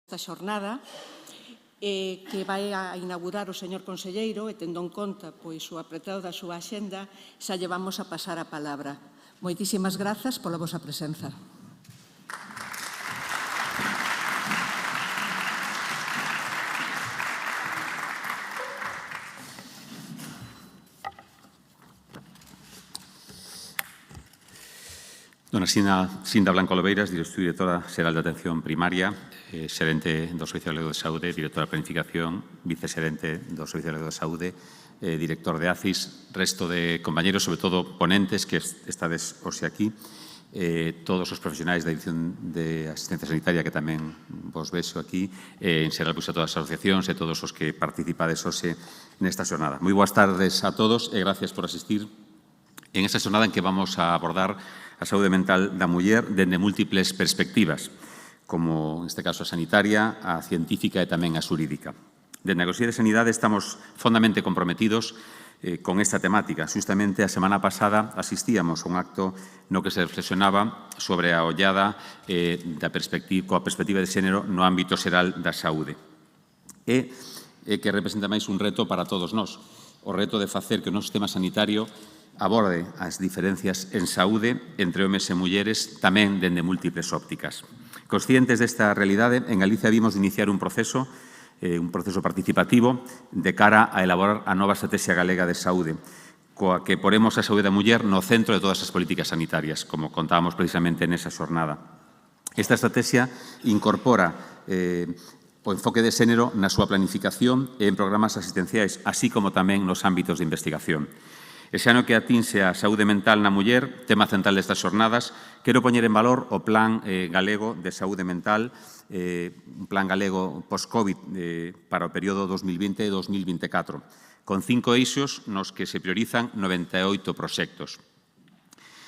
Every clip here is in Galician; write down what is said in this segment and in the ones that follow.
esta xornada que vai a inaugurar o señor conselleiro e tendo en conta pois, o apretado da súa axenda, xa lle vamos a pasar a palabra. Moitísimas grazas pola vosa presenza. Dona Sinda Blanco Olveiras, directora xeral de Atención Primaria, xerente do Servicio Galego de Saúde, directora de Planificación, vicegerente do Servicio Galego de Saúde, director de ACIS, resto de compañeros, sobre todo ponentes que estades hoxe aquí, todos os profesionais da Dirección de Asistencia Sanitaria que tamén vos vexo aquí, en xeral a todas as asociacións e todos os que participades hoxe nesta xornada. Moi boas tardes a todos e gracias por asistir en esta xornada en que vamos a abordar a saúde mental da muller dende múltiples perspectivas, como, neste caso, a sanitaria, a científica e tamén a xurídica. Dende a Consellería de Sanidade estamos fondamente comprometidos con esta temática. Justamente a semana pasada asistíamos a un acto no que se reflexionaba sobre a ollada coa perspectiva de xénero no ámbito xeral da saúde. E que representa máis un reto para todos nós, o reto de facer que o noso sistema sanitario aborde as diferencias en saúde entre homes e mulleres tamén dende múltiples ópticas. Conscientes desta realidade, en Galicia vimos de iniciar un proceso participativo de cara a elaborar a nova Estrategia Galega de Saúde, coa que poremos a saúde da muller no centro de todas as políticas sanitarias, como contábamos precisamente nesa xornada. Esta estrategia incorpora o enfoque de xénero na súa planificación e en programas asistenciais, así como tamén nos ámbitos de investigación. E xa no que atinse a saúde mental na muller, tema central destas xornadas, quero poñer en valor o Plan Galego de Saúde Mental, un plan galego post-Covid para o período 2020 e 2024, con 5 eixos nos que se priorizan 98 proxectos.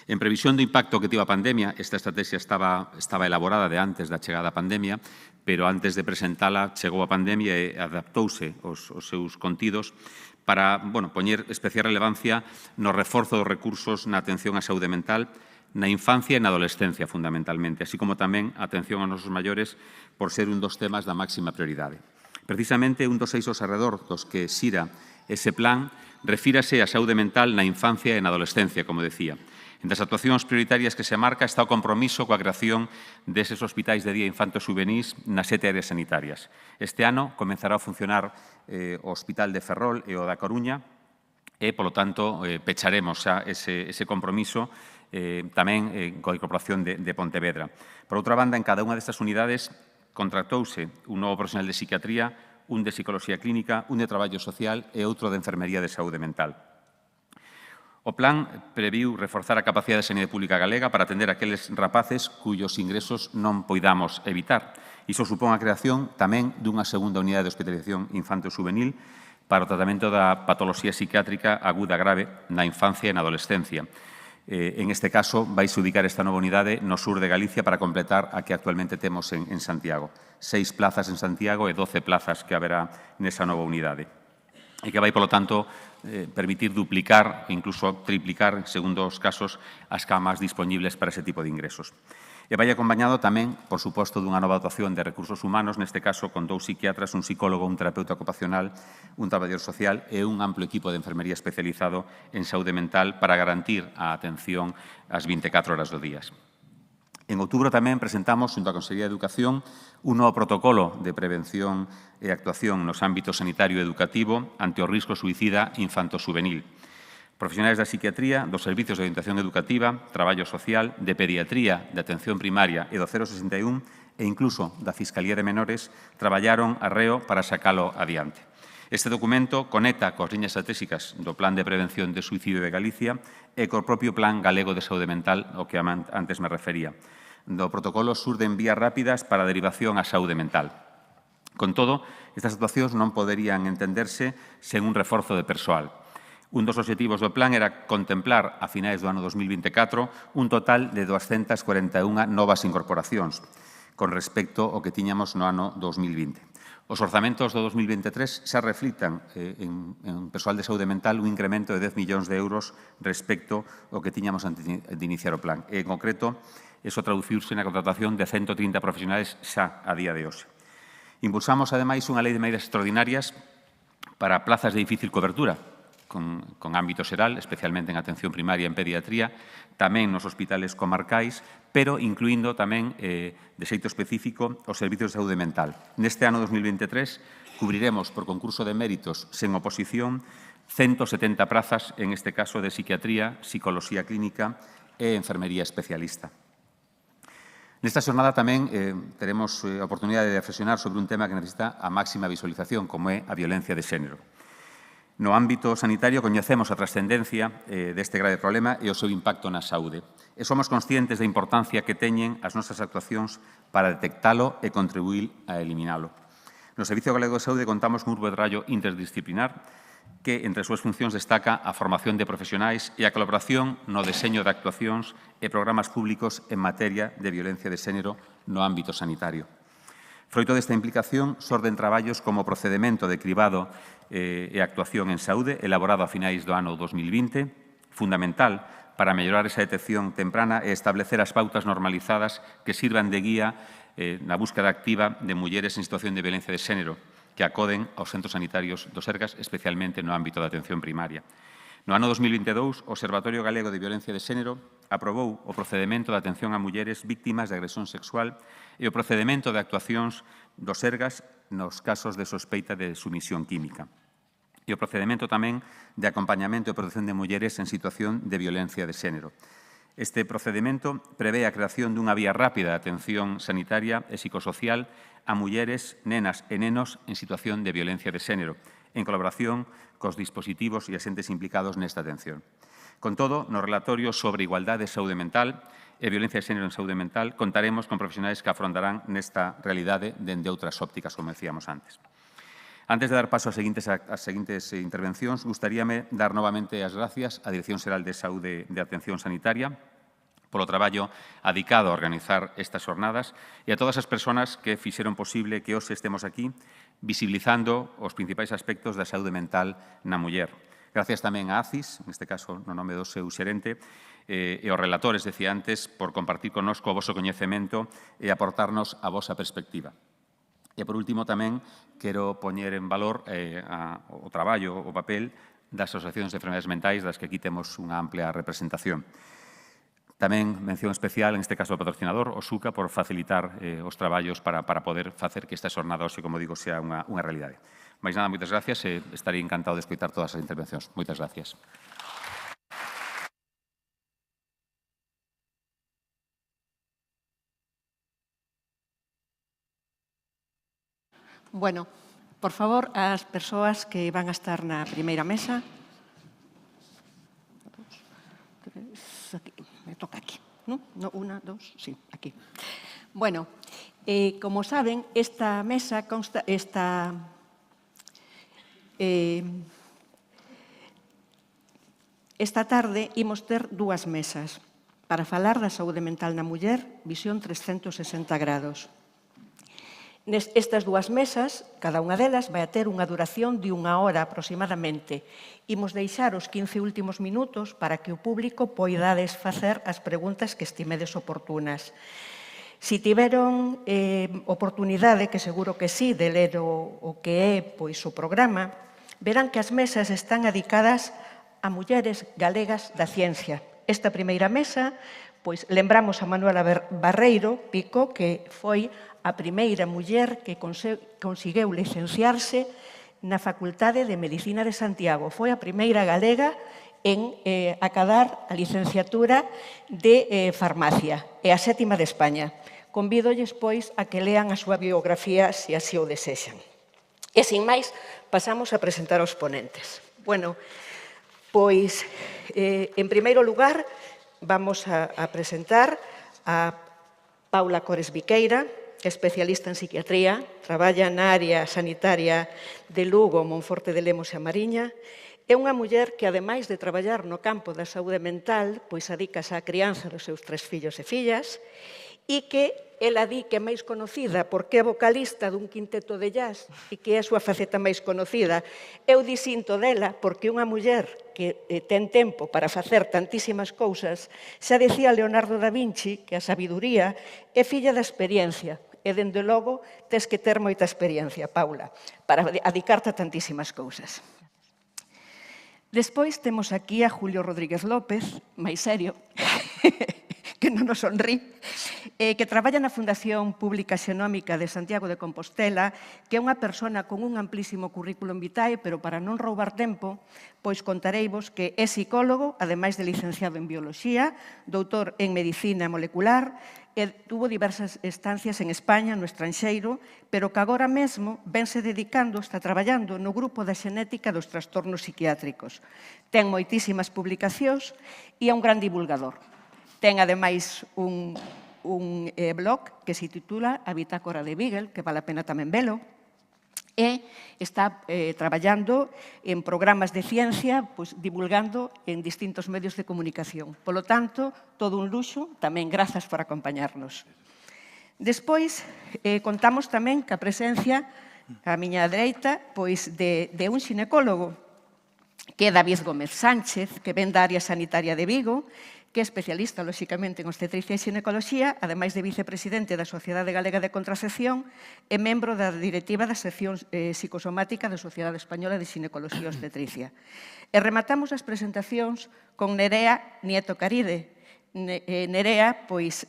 En previsión do impacto que tivo a pandemia, esta estrategia estaba elaborada de antes da chegada da pandemia, pero antes de presentala chegou a pandemia e adaptouse os seus contidos para poñer especial relevancia no reforzo dos recursos na atención á saúde mental, na infancia e na adolescencia, fundamentalmente, así como tamén a atención aos nosos maiores por ser un dos temas da máxima prioridade. Precisamente, un dos eixos arredor dos que xira ese plan refírase á saúde mental na infancia e na adolescencia, como decía. Entre as actuacións prioritarias que se marca está o compromiso coa creación deses hospitais de día infanto-xuvenís nas 7 áreas sanitarias. Este ano comenzará a funcionar o Hospital de Ferrol e o da Coruña e, polo tanto, pecharemos xa ese compromiso tamén coa incorporación de Pontevedra. Por outra banda, en cada unha destas unidades contratouse un novo profesional de psiquiatría, un de psicología clínica, un de traballo social e outro de enfermería de saúde mental. O plan previu reforzar a capacidade de sanidade pública galega para atender aqueles rapaces cuyos ingresos non poidamos evitar. Iso supón a creación tamén dunha segunda unidade de hospitalización infanto-juvenil para o tratamento da patoloxía psiquiátrica aguda grave na infancia e na adolescencia. En este caso, vais ubicar esta nova unidade no sur de Galicia para completar a que actualmente temos en Santiago. 6 plazas en Santiago e 12 plazas que haberá nesa nova unidade. E que vai, polo tanto, permitir duplicar e incluso triplicar, segundo os casos, as camas disponibles para ese tipo de ingresos. E vai acompañado tamén, por suposto, dunha nova dotación de recursos humanos, neste caso con 2 psiquiatras, un psicólogo, un terapeuta ocupacional, un traballador social e un amplo equipo de enfermería especializado en saúde mental para garantir a atención ás 24 horas do día. En outubro tamén presentamos, junto á Consellería de Educación, un novo protocolo de prevención e actuación nos ámbitos sanitario e educativo ante o risco suicida infanto-juvenil. Profesionais da psiquiatría, dos servicios de orientación educativa, traballo social, de pediatría, de atención primaria e do 061 e incluso da Fiscalía de Menores traballaron arreo para sacalo adiante. Este documento conecta coas liñas estratégicas do Plan de Prevención de Suicidio de Galicia e co propio Plan Galego de Saúde Mental, ao que antes me refería. Do protocolo surden vías rápidas para a derivación á saúde mental. Con todo, estas actuacións non poderían entenderse sen un reforzo de persoal. Un dos obxectivos do plan era contemplar, a finais do ano 2024, un total de 241 novas incorporacións, con respecto ao que tiñamos no ano 2020. Os orzamentos do 2023 xa reflitan en persoal de saúde mental un incremento de 10 millóns de euros respecto ao que tiñamos antes de iniciar o plan. En concreto, iso traduciuse na contratación de 130 profesionais xa a día de hoxe. Impulsamos, ademais, unha lei de medidas extraordinarias para plazas de difícil cobertura, con ámbito xeral, especialmente en atención primaria e en pediatría, tamén nos hospitales comarcais, pero incluindo tamén, de xeito específico, os servizos de saúde mental. Neste ano 2023, cubriremos por concurso de méritos sen oposición 170 prazas, en este caso de psiquiatría, psicoloxía clínica e enfermería especialista. Nesta xornada tamén teremos a oportunidade de reflexionar sobre un tema que necesita a máxima visualización, como é a violencia de xénero. No ámbito sanitario coñecemos a trascendencia deste grave problema e o seu impacto na saúde. E somos conscientes da importancia que teñen as nosas actuacións para detectalo e contribuir a eliminalo. No Servicio Galego de Saúde contamos cun grupo de traballo interdisciplinar que, entre as súas funcións, destaca a formación de profesionais e a colaboración no deseño de actuacións e programas públicos en materia de violencia de xénero no ámbito sanitario. Froito desta implicación, xorden traballos como procedemento de cribado e actuación en saúde, elaborado a finais do ano 2020, fundamental para mellorar esa detección temprana e establecer as pautas normalizadas que sirvan de guía na búsqueda activa de mulleres en situación de violencia de xénero que acoden aos centros sanitarios do Sergas, especialmente no ámbito da atención primaria. No ano 2022, o Observatorio Galego de Violencia de Xénero aprobou o procedemento de atención a mulleres víctimas de agresión sexual e o procedemento de actuacións do Sergas nos casos de sospeita de sumisión química. E o procedemento tamén de acompañamento e protección de mulleres en situación de violencia de xénero. Este procedemento prevé a creación dunha vía rápida de atención sanitaria e psicosocial a mulleres, nenas e nenos en situación de violencia de xénero, en colaboración cos dispositivos e asentes implicados nesta atención. Con todo, no relatorio sobre igualdade e saúde mental e violencia de xénero en saúde mental contaremos con profesionais que afrontarán nesta realidade dende outras ópticas, como decíamos antes. Antes de dar paso ás seguintes intervencións, gustaríame dar novamente as gracias á Dirección Xeral de Saúde de Atención Sanitaria polo traballo adicado a organizar estas jornadas e a todas as persoas que fixeron posible que hoxe estemos aquí visibilizando os principais aspectos da saúde mental na muller. Gracias tamén a ACIS, neste caso no nome do seu xerente, e aos relatores, decía antes, por compartir connosco o voso coñecemento e aportarnos a vosa perspectiva. E, por último, tamén quero poñer en valor o traballo, o papel das asociacións de enfermedades mentais, das que aquí temos unha amplia representación. Tamén mención especial, en este caso, ao patrocinador, o SUCA, por facilitar os traballos para poder facer que esta xornada hoxe, como digo, sea unha realidade. Mais nada, moitas gracias e estarei encantado de escoitar todas as intervencións. Moitas gracias. Bueno, por favor, as persoas que van a estar na primeira mesa. Aquí, me toca aquí. No, unha, dos, sí, aquí. Bueno, como saben, esta mesa consta, esta tarde imos ter dúas mesas para falar da saúde mental na muller, visión 360 grados. Nestas dúas mesas, cada unha delas vai a ter unha duración de 1 hora aproximadamente. Imos deixar os 15 últimos minutos para que o público poidades facer as preguntas que estimedes oportunas. Si tiveron oportunidade, que seguro que sí, de ler o que é o programa, verán que as mesas están dedicadas a mulleres galegas da ciencia. Esta primeira mesa, lembramos a Manuela Barreiro Pico, que foi a primeira muller que conseguiu licenciarse na Facultade de Medicina de Santiago. Foi a primeira galega en acadar a licenciatura de farmacia e a 7ª de España. Convídolles, pois, a que lean a súa biografía se así o desexan. E, sin máis, pasamos a presentar aos ponentes. Bueno, pois, en primeiro lugar, vamos a presentar a Paula Cores Viqueira, especialista en psiquiatría, traballa na área sanitaria de Lugo, Monforte de Lemos e a Mariña. É unha muller que, ademais de traballar no campo da saúde mental, pois adícase á crianza dos seus 3 fillos e fillas, e que ela di que é máis conocida porque é vocalista dun quinteto de jazz e que é a súa faceta máis conocida. Eu disinto dela porque unha muller que ten tempo para facer tantísimas cousas, xa decía Leonardo da Vinci que a sabiduría é filla da experiencia. E, dende logo, tes que ter moita experiencia, Paula, para adicarte a tantísimas cousas. Despois temos aquí a Julio Rodríguez López, máis serio, que non nos sonrí, que traballa na Fundación Pública Xenómica de Santiago de Compostela, que é unha persona con un amplísimo currículum vitae, pero para non roubar tempo, pois contareivos que é psicólogo, ademais de licenciado en Bioloxía, doutor en Medicina Molecular, e tuvo diversas estancias en España, no estranxeiro, pero que agora mesmo vense dedicando, está traballando no grupo da xenética dos trastornos psiquiátricos. Ten moitísimas publicacións e é un gran divulgador. Ten, ademais, un blog que se titula A Bitácora de Beagle, que vale a pena tamén velo, e está traballando en programas de ciencia, divulgando en distintos medios de comunicación. Polo tanto, todo un luxo, tamén grazas por acompañarnos. Despois, contamos tamén ca presencia, a miña dereita, de un xinecólogo, que é David Gómez Sánchez, que ven da área sanitaria de Vigo, que é especialista, lóxicamente, en obstetricia e xinecoloxía, ademais de vicepresidente da Sociedade Galega de Contracepción e membro da directiva da sección psicosomática da Sociedade Española de Xinecoloxía e Obstetricia. E rematamos as presentacións con Nerea Nieto Caride. Nerea,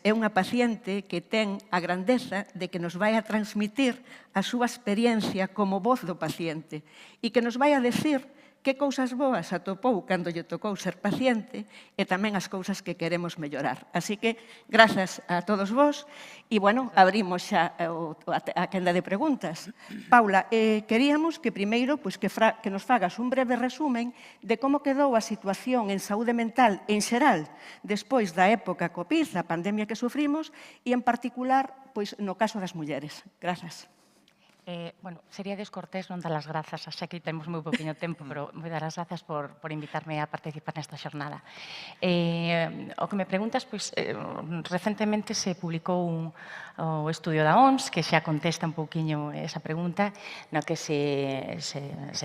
é unha paciente que ten a grandeza de que nos vai a transmitir a súa experiencia como voz do paciente e que nos vai a decir que cousas boas atopou cando lle tocou ser paciente e tamén as cousas que queremos mellorar. Así que, grazas a todos vos e, abrimos xa a quenda de preguntas. Paula, queríamos que primeiro que nos fagas un breve resumen de como quedou a situación en saúde mental en xeral despois da época COVID, da pandemia que sufrimos, e en particular no caso das mulleres. Grazas. Sería descortés non dar as grazas, xa que temos moi pouquinho tempo, pero vou dar as grazas por invitarme a participar nesta xornada. O que me preguntas, recentemente se publicou o estudio da OMS, que xa contesta un pouquiño esa pregunta, no que se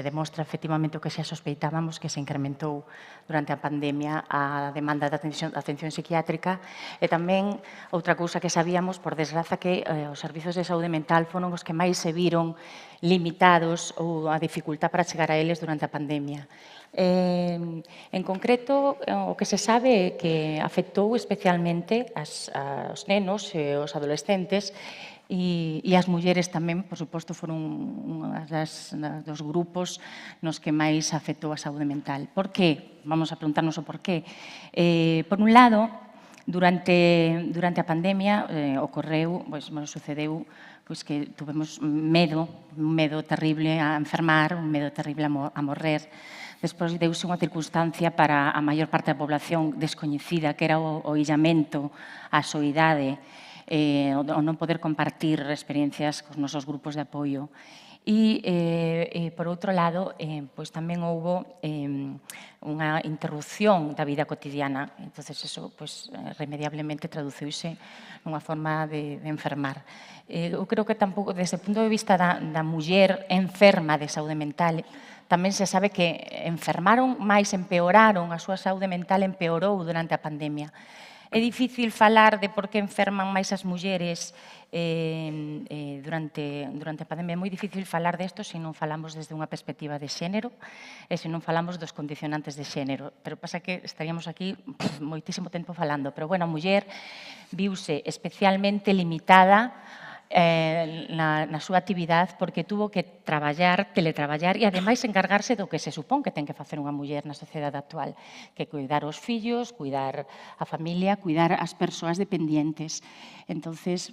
demostra efectivamente o que xa sospeitábamos, que se incrementou durante a pandemia a demanda de atención psiquiátrica, e tamén outra cousa que sabíamos, por desgraza, que os servizos de saúde mental foron os que máis se viron limitados ou a dificultad para chegar a eles durante a pandemia. En concreto, o que se sabe é que afectou especialmente aos nenos e os adolescentes e as mulleres tamén, por suposto, foron un dos grupos nos que máis afectou a saúde mental. Por que? Vamos a preguntarnos o por qué. Por un lado, durante a pandemia sucedeu que tuvemos un medo terrible a enfermar, un medo terrible a morrer. Despois deuse unha circunstancia para a maior parte da población descoñecida, que era o illamento, a soidade, o non poder compartir experiencias cos nosos grupos de apoio. E, por outro lado, tamén houbo unha interrupción da vida cotidiana. Entón, eso, remediablemente traduciuse nunha forma de enfermar. Eu creo que tampouco, desde o punto de vista da muller enferma de saúde mental, tamén se sabe que enfermaron máis, empeoraron, a súa saúde mental empeorou durante a pandemia. É difícil falar de por que enferman máis as mulleres durante a pandemia. É moi difícil falar desto se non falamos desde unha perspectiva de xénero e se non falamos dos condicionantes de xénero. Pero pasa que estaríamos aquí moitísimo tempo falando. Pero, a muller viuse especialmente limitada na súa actividade porque tuvo que teletraballar e, ademais, encargarse do que se supón que ten que facer unha muller na sociedade actual, que cuidar os fillos, cuidar a familia, cuidar as persoas dependientes. Entonces,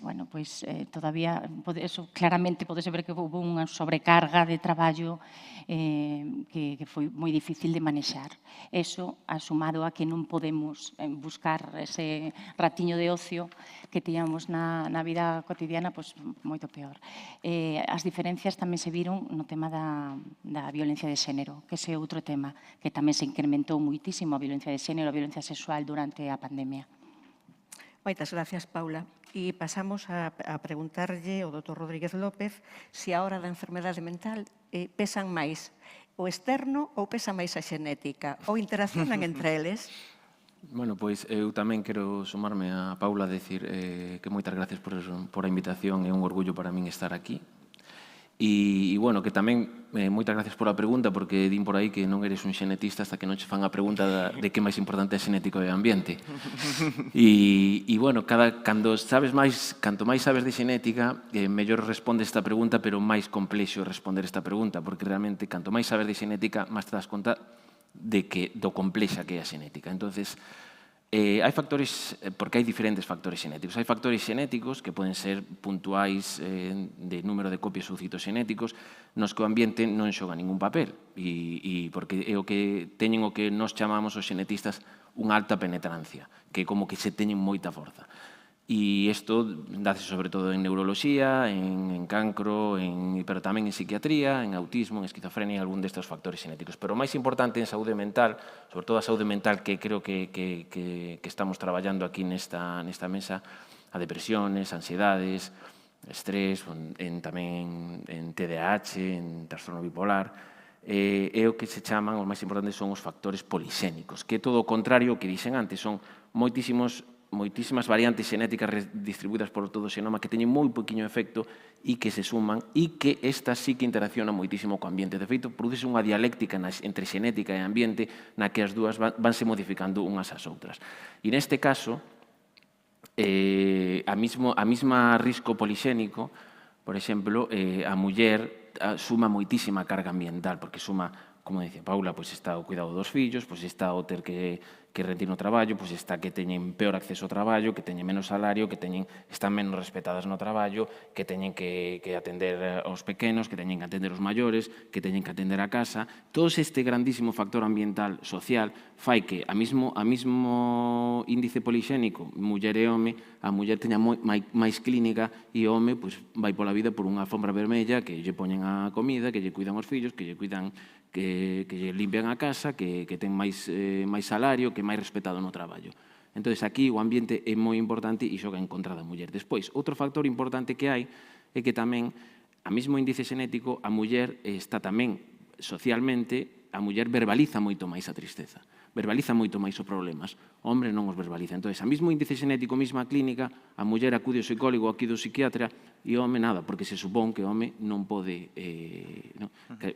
todavía, eso claramente podese ver que houve unha sobrecarga de traballo que foi moi difícil de manexar. Eso, asumado a que non podemos buscar ese ratiño de ocio que tiñamos na vida cotidiana, moito peor. As diferencias tamén se viron no tema da violencia de xénero, que ese é outro tema, que tamén se incrementou moitísimo a violencia de xénero, a violencia sexual durante a pandemia. Moitas gracias, Paula. E pasamos a preguntarlle ao Dr. Rodríguez López se a hora da enfermedade mental pesan máis o externo ou pesa máis a xenética? Ou interaccionan entre eles? Bueno, pois eu tamén quero sumarme a Paula a decir que moitas gracias por a invitación, é un orgullo para min estar aquí. E, bueno, que tamén moitas gracias por a pregunta, porque din por aí que non eres un xenetista hasta que non che fan a pregunta de que máis importante é xenético e ambiente. E, bueno, canto máis sabes de xenética, mellor responde esta pregunta, pero máis complexo responder esta pregunta, porque realmente, canto máis sabes de xenética, máis te das conta do complexa que é a xenética. Entonces, hai factores, porque hai diferentes factores xenéticos. Hai factores xenéticos que poden ser puntuais de número de copias ou citoxenéticos, nos que o ambiente non xoga ningún papel, e porque é o que teñen o que nós chamamos os xenetistas unha alta penetrancia, que como que se teñen moita forza. E isto dáse sobre todo en neuroloxía, en cancro, pero tamén en psiquiatría, en autismo, en esquizofrenia e algún destes factores xenéticos. Pero o máis importante en saúde mental, sobre todo a saúde mental que creo que estamos traballando aquí nesta mesa, a depresiones, ansiedades, estrés, tamén en TDAH, en trastorno bipolar, é o que se chaman, os máis importantes son os factores polixénicos, que é todo o contrario ao que dixen antes, son moitísimas variantes xenéticas distribuídas por todo o xenoma que teñen moi poquinho efecto e que se suman e que estas sí que interaccionan moitísimo co ambiente. De feito, produce unha dialéctica entre xenética e ambiente na que as dúas vanse modificando unhas ás outras. E neste caso, a mesma risco polixénico, por exemplo, a muller suma moitísima carga ambiental, porque suma, como dicía Paula, pois está o cuidado dos fillos, pois está o ter que rendir no traballo, pois está que teñen peor acceso ao traballo, que teñen menos salario, que están menos respetadas no traballo, que teñen que atender aos pequenos, que teñen que atender os maiores, que teñen que atender a casa. Todo este grandísimo factor ambiental social fai que a mesmo índice polixénico, muller e home, a muller teña máis clínica e o home vai pola vida por unha alfombra vermella que lle poñen a comida, que lle cuidan os fillos, que lle cuidan que lle limpian a casa, que ten máis salario, que é máis respetado no traballo. Entón, aquí o ambiente é moi importante e xoga en contra da muller. Despois, outro factor importante que hai é que tamén, a mesmo índice xenético, a muller está tamén socialmente, a muller verbaliza moito máis a tristeza, verbaliza moito máis os problemas. O hombre non os verbaliza. Entón, a mesmo índice xenético, mesma clínica, a muller acude ao psicólogo, acude ao psiquiatra, e o home nada, porque se supón que o home non pode...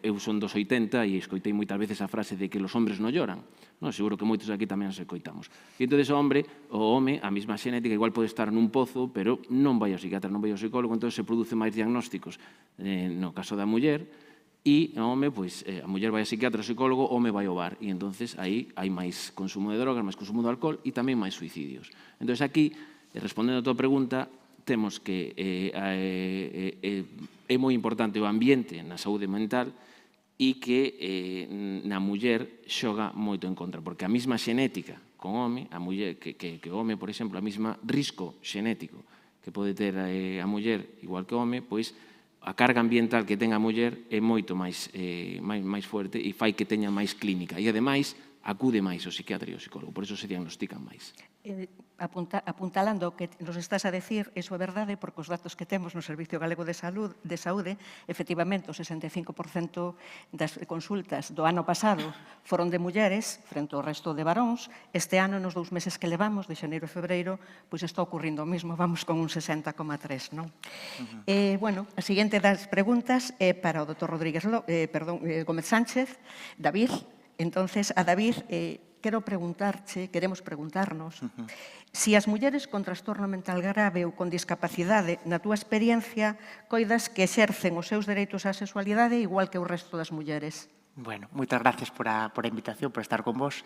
Eu son dos 80 e escoitei moitas veces a frase de que os hombres non lloran. Seguro que moitos aquí tamén se escoitamos. E entón, o home, a mesma xenética, igual pode estar nun pozo, pero non vai ao psiquiatra, non vai ao psicólogo, entón se produce máis diagnósticos no caso da muller, e o home, a muller vai ao psiquiatra, ao psicólogo, o home vai ao bar. E entón, aí hai máis consumo de drogas, máis consumo de alcohol e tamén máis suicidios. Entón, aquí, respondendo a tua pregunta, temos que é moi importante o ambiente na saúde mental e que na muller xoga moito en contra, porque a mesma xenética con o home, a muller, que o home, por exemplo, a mesma risco xenético que pode ter a muller igual que o home, pois a carga ambiental que ten a muller é moito máis forte e fai que teña máis clínica e, ademais, acude máis ao psiquiatra e ao psicólogo, por iso se diagnostican máis. Apuntalando o que nos estás a decir, iso é verdade, porque os datos que temos no Servicio Galego de Saúde, efectivamente, o 65% das consultas do ano pasado foron de mulleres, frente ao resto de varóns. Este ano, nos 2 meses que levamos, de xaneiro e febreiro, pois está ocurrindo o mismo, vamos con un 60,3, non? Bueno, a seguinte das preguntas é para o Dr. Gómez Sánchez, David. Entonces, a David, queremos preguntarnos, si as mulleres con trastorno mental grave ou con discapacidade, na túa experiencia, coidas que exercen os seus dereitos á sexualidade igual que o resto das mulleres? Bueno, moitas gracias por a invitación, por estar con vos.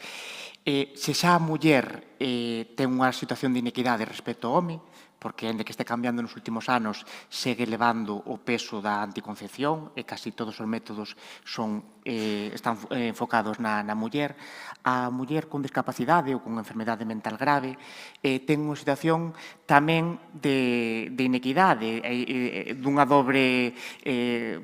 Se xa a muller ten unha situación de inequidade respecto ao home, porque, ainda que este cambiando nos últimos anos, segue levando o peso da anticoncepción e casi todos os métodos están enfocados na muller. A muller con discapacidade ou con enfermedade mental grave ten unha situación tamén de inequidade, dunha dobre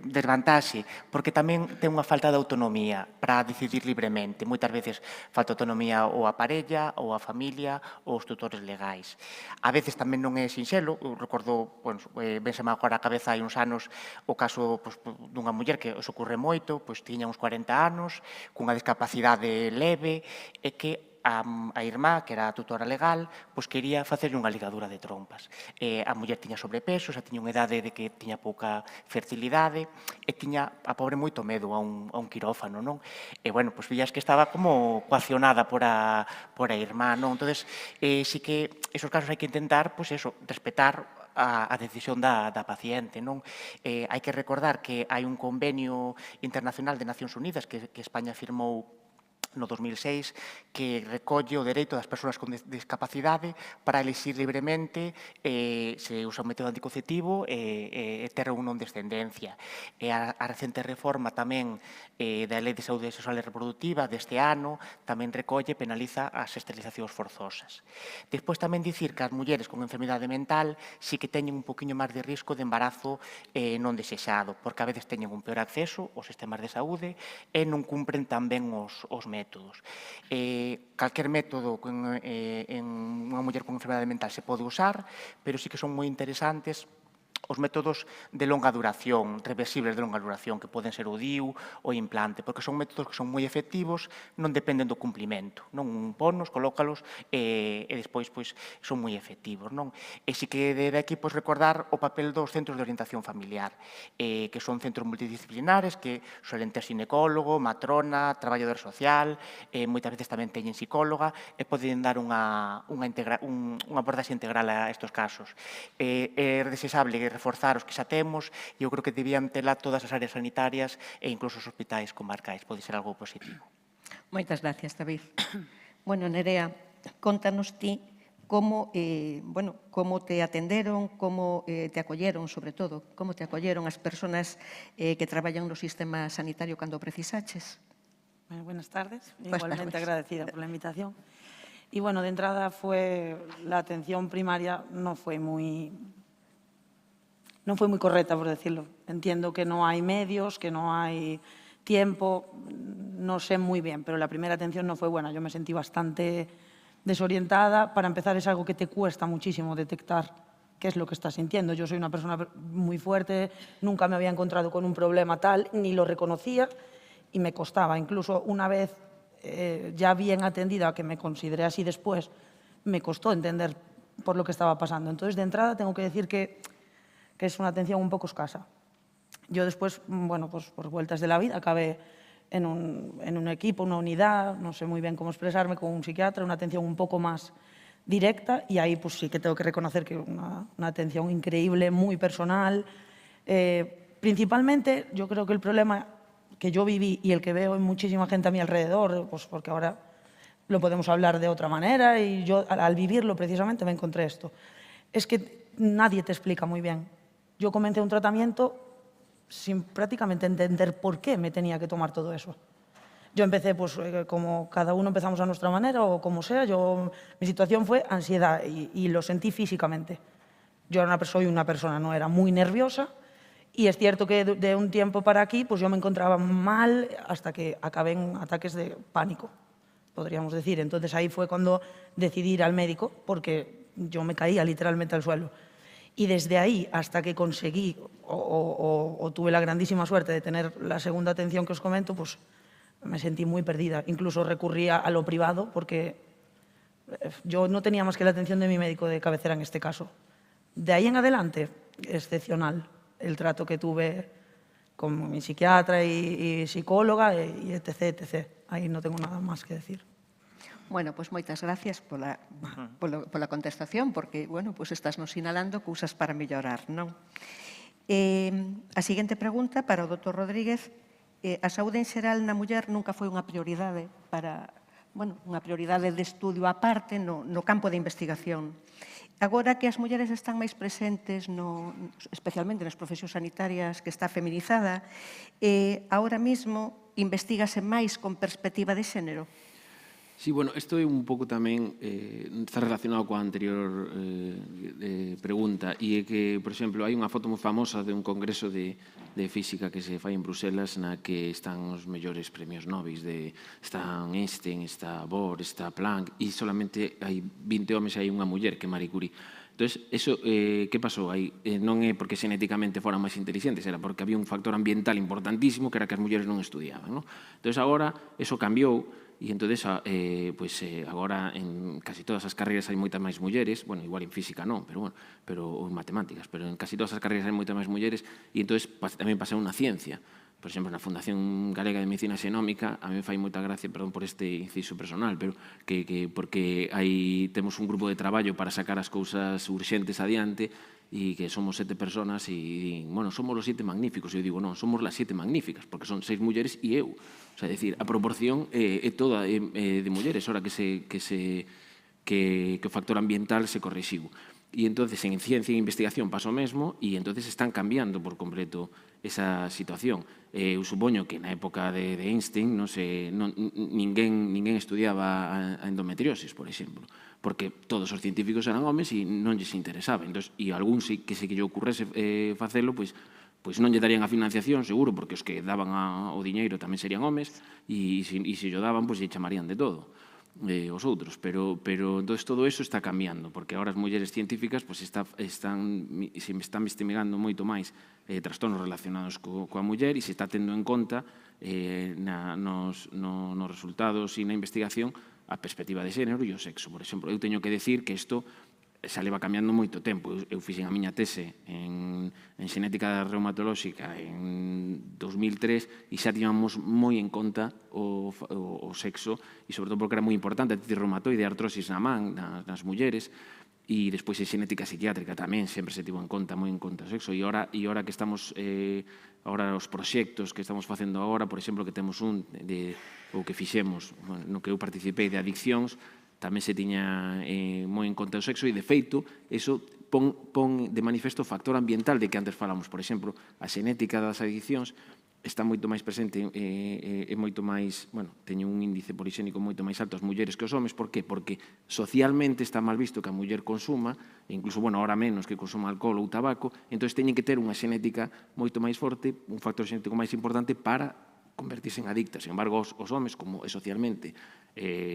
desvantaxe, porque tamén ten unha falta de autonomía para decidir libremente. Moitas veces falta autonomía ou a parella, ou a familia, ou os tutores legais. A veces tamén non é sinxelo, eu recordo, vénseme agora a cabeza hai uns anos o caso dunha muller que os ocorre moito, tiña uns 40 anos, cunha discapacidade leve, e que a irmá, que era a tutora legal, pois quería facerle unha ligadura de trompas. A muller tiña sobrepeso, xa tiña unha idade de que tiña pouca fertilidade e tiña a pobre moito medo a un quirófano, non? E, bueno, pois vías que estaba como coaccionada por a irmá, non? Entonces, sí que esos casos hai que intentar, pois eso, respetar a decisión da paciente, non? Hai que recordar que hai un convenio internacional de Nacións Unidas que España firmou no 2006, que recolle o dereito das persoas con discapacidade para elixir libremente se usa un método anticonceptivo e ter ou non descendencia. E a recente reforma tamén da Lei de Saúde Sexual e Reproductiva deste ano tamén recolle e penaliza as esterilizacións forzosas. Despois tamén dicir que as mulleres con enfermidade mental sí que teñen un poquinho máis de risco de embarazo non desexado, porque a veces teñen un peor acceso aos sistemas de saúde e non cumpren tan ben os métodos. Calquer método en unha muller con enfermedade mental se pode usar, pero sí que son moi interesantes os métodos de longa duración, reversibles de longa duración, que poden ser o DIU ou implante, porque son métodos que son moi efectivos, non dependen do cumplimento, non ponnos, colócalos e despois son moi efectivos, non? E si que de aquí recordar o papel dos centros de orientación familiar, que son centros multidisciplinares que suelen ter xinecólogo, matrona, traballador social, moitas veces tamén teñen psicóloga e poden dar unha abordaxe integral a estes casos. É desexable reforzar os que xa temos e eu creo que debían tela todas as áreas sanitarias e incluso os hospitais comarcais. Pode ser algo positivo. Moitas gracias, David. Bueno, Nerea, contanos ti como te atenderon, como te acolleron, sobre todo, como te acolleron as persoas que traballan no sistema sanitario cando precisaches. Buenas tardes. tardes. Igualmente agradecida por la invitación. Y bueno, de entrada la atención primaria no fue muy correcta, por decirlo. Entiendo que no hay medios, que no hay tiempo, no sé muy bien, pero la primera atención no fue buena. Yo me sentí bastante desorientada. Para empezar, es algo que te cuesta muchísimo detectar qué es lo que estás sintiendo. Yo soy una persona muy fuerte, nunca me había encontrado con un problema tal, ni lo reconocía y me costaba. Incluso una vez ya bien atendida, que me consideré así después, me costó entender por lo que estaba pasando. Entonces, de entrada, tengo que decir que es una atención un poco escasa. Yo después, bueno, pues por vueltas de la vida, acabé en un equipo, una unidad, no sé muy bien cómo expresarme, con un psiquiatra, una atención un poco más directa, y ahí pues sí que tengo que reconocer que una atención increíble, muy personal. Principalmente, yo creo que el problema que yo viví y el que veo en muchísima gente a mi alrededor, pues porque ahora lo podemos hablar de otra manera, y yo al vivirlo precisamente me encontré esto, es que nadie te explica muy bien. Yo comencé un tratamiento sin prácticamente entender por qué me tenía que tomar todo eso. Yo empecé, pues, como cada uno empezamos a nuestra manera o como sea, mi situación fue ansiedad y lo sentí físicamente. Yo soy una persona, no era muy nerviosa, y es cierto que de un tiempo para aquí pues yo me encontraba mal hasta que acabé en ataques de pánico, podríamos decir. Entonces ahí fue cuando decidí ir al médico, porque yo me caía literalmente al suelo. Y desde ahí hasta que conseguí o tuve la grandísima suerte de tener la segunda atención que os comento, pues me sentí muy perdida. Incluso recurría a lo privado porque yo no tenía más que la atención de mi médico de cabecera en este caso. De ahí en adelante, excepcional el trato que tuve con mi psiquiatra y psicóloga y etc, etc. Ahí no tengo nada más que decir. Bueno, pois moitas gracias pola contestación, porque, bueno, pois estás nos sinalando cousas para mellorar, non? A seguinte pregunta para o Dr. Rodríguez. A saúde en xeral na muller nunca foi unha prioridade unha prioridade de estudio aparte no campo de investigación. Agora que as mulleres están máis presentes, especialmente nas profesións sanitarias, que está feminizada, agora mesmo investígase máis con perspectiva de xénero? Sí, bueno, isto é un pouco tamén, está relacionado coa anterior pregunta, e é que, por exemplo, hai unha foto moi famosa de un congreso de física que se fai en Bruselas na que están os mellores premios Nobel, están Einstein, está Bohr, está Planck, e solamente hai 20 homes e hai unha muller que é Marie Curie. Entón, eso, que pasou aí? Non é porque xenéticamente foran máis inteligentes, era porque había un factor ambiental importantísimo que era que as mulleres non estudiaban. Entón, agora, eso cambiou, e entonces agora en casi todas as carreiras hai moitas máis mulleres, bueno, igual en física non, pero en matemáticas, pero en casi todas as carreiras hai moitas máis mulleres e entonces tamén pasa unha ciencia. Por exemplo, na Fundación Galega de Medicina Xenómica, a mí me fai moita gracia, perdón por este inciso personal, pero porque temos un grupo de traballo para sacar as cousas urxentes adiante e que somos 7 personas e, bueno, somos os 7 magníficos. E eu digo, non, somos las 7 magníficas, porque son 6 mulleres e eu. O sea, decir, a proporción é toda de mulleres, ora que o factor ambiental se corrixiu. E entonces en ciencia e investigación pasa o mesmo e entonces están cambiando por completo esa situación. Eu supoño que na época de Einstein ninguén estudiaba a endometriosis, por exemplo, porque todos os científicos eran homes e non lles interesaba. E algún que se lle ocurrese facelo, pois non lle darían a financiación, seguro, porque os que daban o diñeiro tamén serían homes e se lle daban, pois lle chamarían de todo os outros, pero entonces todo eso está cambiando, porque agora as mulleres científicas se están investigando moito máis trastornos relacionados coa muller e se está tendo en conta nos resultados e na investigación a perspectiva de xénero e o sexo. Por exemplo, eu teño que decir que isto xa leva cambiando moito tempo. Eu fixen a miña tese en xenética reumatolóxica en 2003 e xa tiñamos moi en conta o sexo e sobre todo porque era moi importante a artritis reumatoide e artrosis na man, nas mulleres, e despois en xenética psiquiátrica tamén sempre se tivo moi en conta o sexo. E ora que estamos agora os proxectos que estamos facendo agora, por exemplo, que temos o que fixemos, no que eu participei de adiccións, tamén se tiña moi en conta o sexo e, de feito, iso pon de manifesto o factor ambiental de que antes falamos. Por exemplo, a xenética das adiccións está moito máis presente e moito máis, teño un índice polixénico moito máis alto as mulleres que os homes. Por qué? Porque socialmente está mal visto que a muller consuma, e incluso, ahora menos que consuma alcohol ou tabaco, entón teñen que ter unha xenética moito máis forte, un factor xenético máis importante para convertirse en adictas. Sin embargo, os homes, como socialmente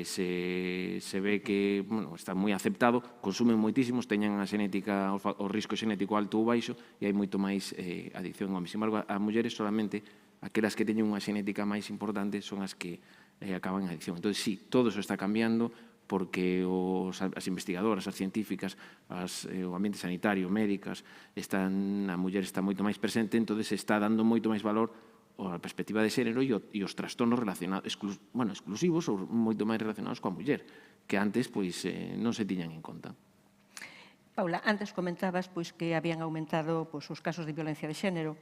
se ve que está moi aceptado, consumen moitísimos, teñen a xenética, o risco xenético alto ou baixo, e hai moito máis adicción en homes. Sin embargo, as mulleres solamente, aquelas que teñen unha xenética máis importante, son as que acaban en adicción. Entón, sí, todo eso está cambiando, porque as investigadoras, as científicas, o ambiente sanitario, médicas, a muller está moito máis presente, entón se está dando moito máis valor a perspectiva de xénero e os trastornos exclusivos ou moito máis relacionados coa muller, que antes non se tiñan en conta. Paula, antes comentabas que habían aumentado os casos de violencia de xénero.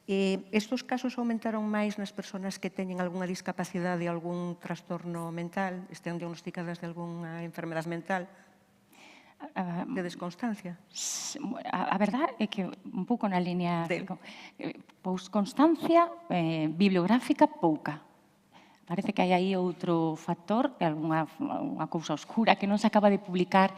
Estos casos aumentaron máis nas persoas que teñen algunha discapacidade, algún trastorno mental, estén diagnosticadas de algunha enfermedade mental? Tedes constancia? A verdade é que un pouco na línea... Pois constancia bibliográfica pouca. Parece que hai aí outro factor, unha cousa oscura que non se acaba de publicar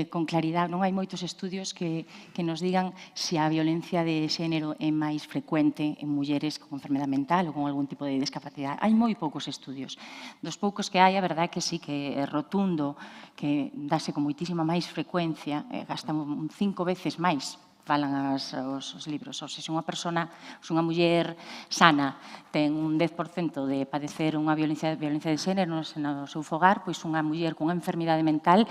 con claridade. Non hai moitos estudios que nos digan se a violencia de xénero é máis frecuente en mulleres con enfermedade mental ou con algún tipo de discapacidade. Hai moi poucos estudios. Dos poucos que hai, a verdade é que sí, que é rotundo, que dáse con moitísima máis frecuencia, gastan 5 veces máis, falan os libros. Ou se unha persona, se unha muller sana ten un 10% de padecer unha violencia de xénero no seu fogar, pois unha muller con unha enfermidade mental,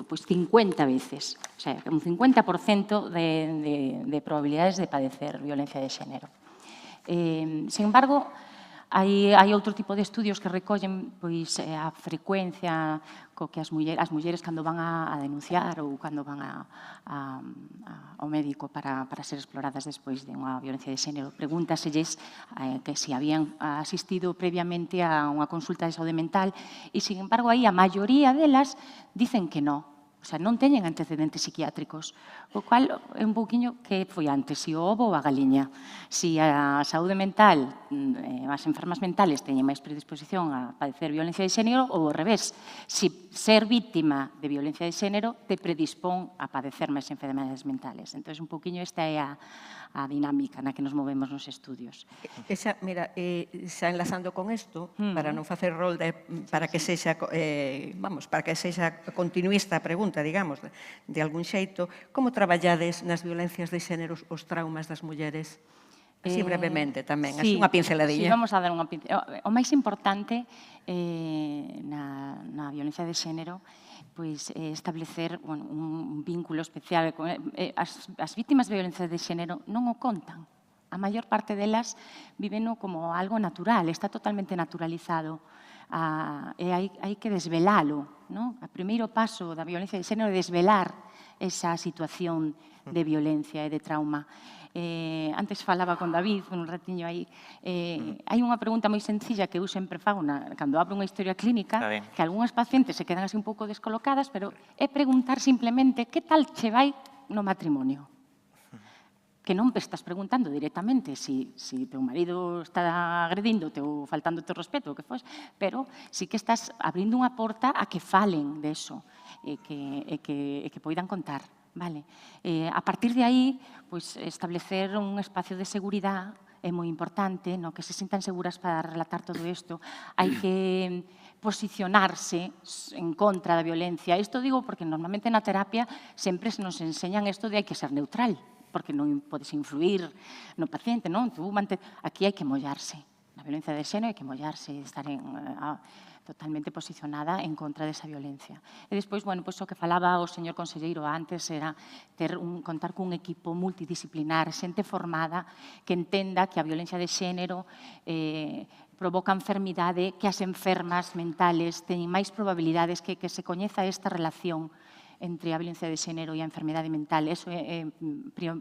pois 50 veces. O sea, un 50% de probabilidades de padecer violencia de xénero. Sin embargo, hai outro tipo de estudios que recollen a frecuencia co que as mulleres cando van a denunciar ou cando van ao médico para ser exploradas despois de unha violencia de xénero. Pregúntaselles que se habían asistido previamente a unha consulta de saúde mental e, sin embargo, aí a maioría delas dicen que non. O sea, non teñen antecedentes psiquiátricos, o cual é un pouquiño que foi antes, se o ovo ou a galiña. Se a saúde mental, as enfermas mentales teñen máis predisposición a padecer violencia de xénero ou ao revés. Se ser víctima de violencia de xénero te predispón a padecer máis enfermedades mentales. Entón, un pouquiño esta é a dinámica na que nos movemos nos estudios. Mira, xa enlazando con isto, para non facer rol para que sexa continuista a pregunta, digamos, de algún xeito, como traballades nas violencias de xénero os traumas das mulleres? Así brevemente tamén, así Sí, unha pinceladiña. Sí, vamos a dar unha pinceladiña. O máis importante na violencia de xénero pois establecer un vínculo especial. As vítimas de violencia de xénero non o contan. A maior parte delas viveno como algo natural, está totalmente naturalizado. E hai que desvelalo. O primeiro paso da violencia de xénero é desvelar esa situación de violencia e de trauma. Antes falaba con David, un ratiño aí, hai unha pregunta moi sencilla que eu sempre fago cando abro unha historia clínica, que algunhas pacientes se quedan así un pouco descolocadas, pero é preguntar simplemente que tal che vai no matrimonio. Que non estás preguntando directamente se teu marido está agredíndote ou faltándote o respeto, o que fos, pero sí que estás abrindo unha porta a que falen deso e que poidan contar. Vale. A partir de aí, pois, establecer un espacio de seguridade é moi importante, no que se sintan seguras para relatar todo isto. Hai que posicionarse en contra da violencia. Isto digo porque normalmente na terapia sempre nos enseñan isto de hai que ser neutral, porque non podes influir no paciente, non? Aquí hai que mollarse. Na violencia de xénero hai que mollarse, estar totalmente posicionada en contra desa violencia. E despois, pois o que falaba o señor conselleiro antes era contar cun equipo multidisciplinar, xente formada que entenda que a violencia de xénero provoca enfermidade, que as enfermas mentales teñen máis probabilidades que se coñeza esta relación entre a violencia de xénero e a enfermidade mental. Eso é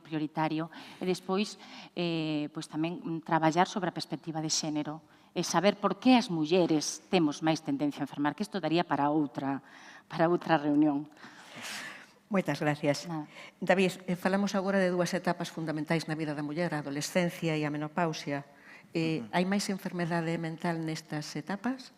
prioritario. E despois, pois tamén traballar sobre a perspectiva de xénero e saber por que as mulleres temos máis tendencia a enfermar, que isto daría para outra reunión. Moitas gracias. David, falamos agora de dúas etapas fundamentais na vida da muller, a adolescencia e a menopausia. Hai máis enfermedade mental nestas etapas?